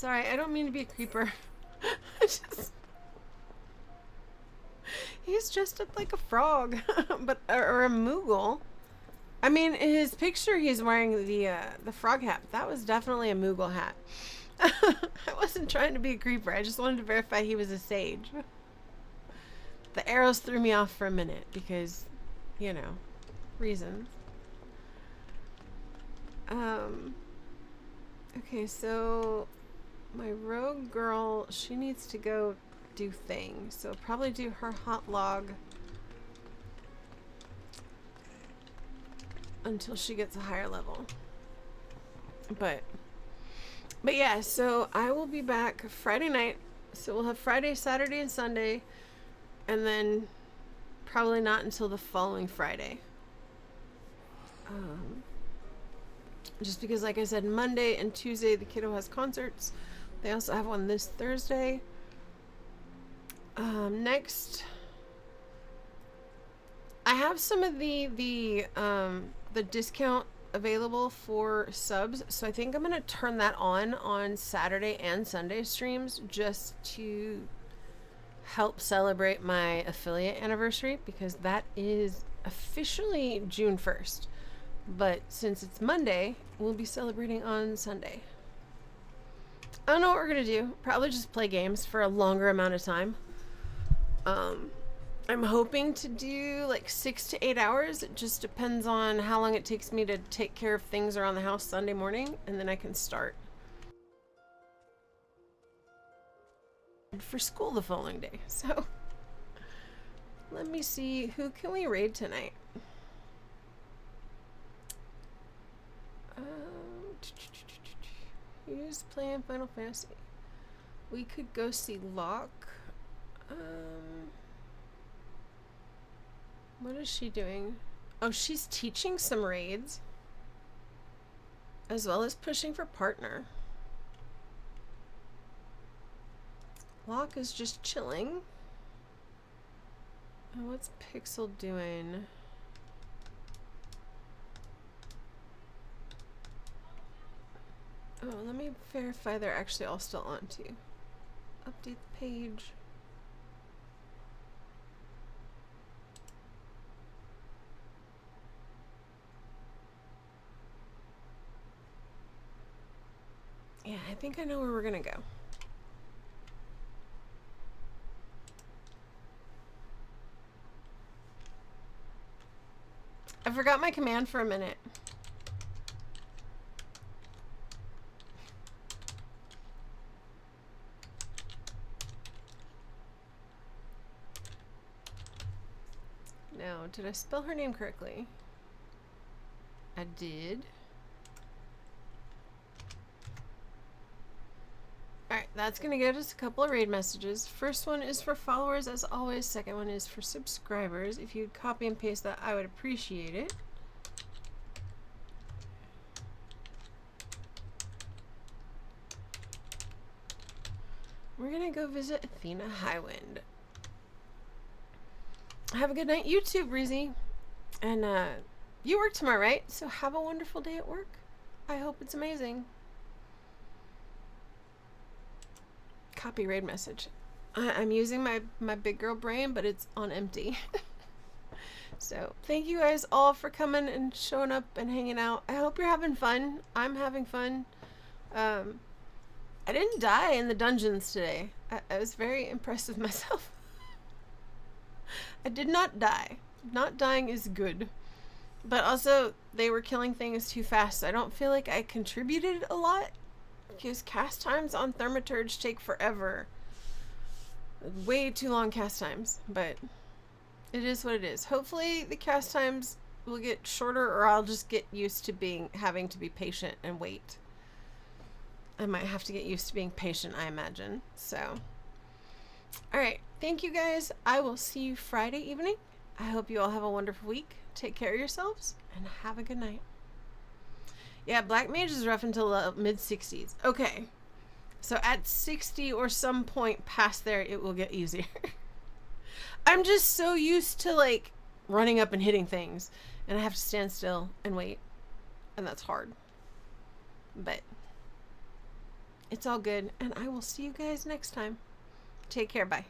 Sorry, I don't mean to be a creeper. I just... He's dressed up like a frog, but or a Moogle. I mean, in his picture, he's wearing the frog hat. That was definitely a Moogle hat. I wasn't trying to be a creeper. I just wanted to verify he was a sage. The arrows threw me off for a minute because, you know, reasons. Okay, so my rogue girl, she needs to go do things. So probably do her hot log until she gets a higher level. But yeah, so I will be back Friday night. So we'll have Friday, Saturday, and Sunday, and then probably not until the following Friday. Just because, like I said, Monday and Tuesday the kiddo has concerts. They also have one this Thursday. Next, I have some of the discount available for subs, so I think I'm gonna turn that on Saturday and Sunday streams just to help celebrate my affiliate anniversary, because that is officially June 1st, but since it's Monday, we'll be celebrating on Sunday. I don't know what we're gonna do. Probably just play games for a longer amount of time. I'm hoping to do like 6 to 8 hours. It just depends on how long it takes me to take care of things around the house Sunday morning, and then I can start for school the following day. So let me see, who can we raid tonight? Who's playing Final Fantasy? We could go see Locke. What is she doing? Oh, she's teaching some raids, as well as pushing for partner. Locke is just chilling. Oh, what's Pixel doing? Oh, let me verify they're actually all still on too. Update the page. Yeah, I think I know where we're gonna go. I forgot my command for a minute. Now, did I spell her name correctly? I did. Alright, that's gonna get us a couple of raid messages. First one is for followers, as always. Second one is for subscribers. If you'd copy and paste that, I would appreciate it. We're gonna go visit Athena Highwind. Have a good night, you too, Breezy. And you work tomorrow, right? So have a wonderful day at work. I hope it's amazing. Copy raid message. I'm using my big girl brain, but it's on empty. So thank you guys all for coming and showing up and hanging out. I hope you're having fun. I'm having fun. I didn't die in the dungeons today. I was very impressed with myself. I did not die. Not dying is good. But also, they were killing things too fast, so I don't feel like I contributed a lot. Because cast times on Thaumaturge take forever. Way too long cast times, but it is what it is. Hopefully the cast times will get shorter, or I'll just get used to having to be patient and wait. I might have to get used to being patient, I imagine. So, alright. Thank you guys. I will see you Friday evening. I hope you all have a wonderful week. Take care of yourselves, and have a good night. Yeah, Black Mage is rough until the mid-60s. Okay. So at 60 or some point past there, it will get easier. I'm just so used to, like, running up and hitting things. And I have to stand still and wait. And that's hard. But It's all good. And I will see you guys next time. Take care. Bye.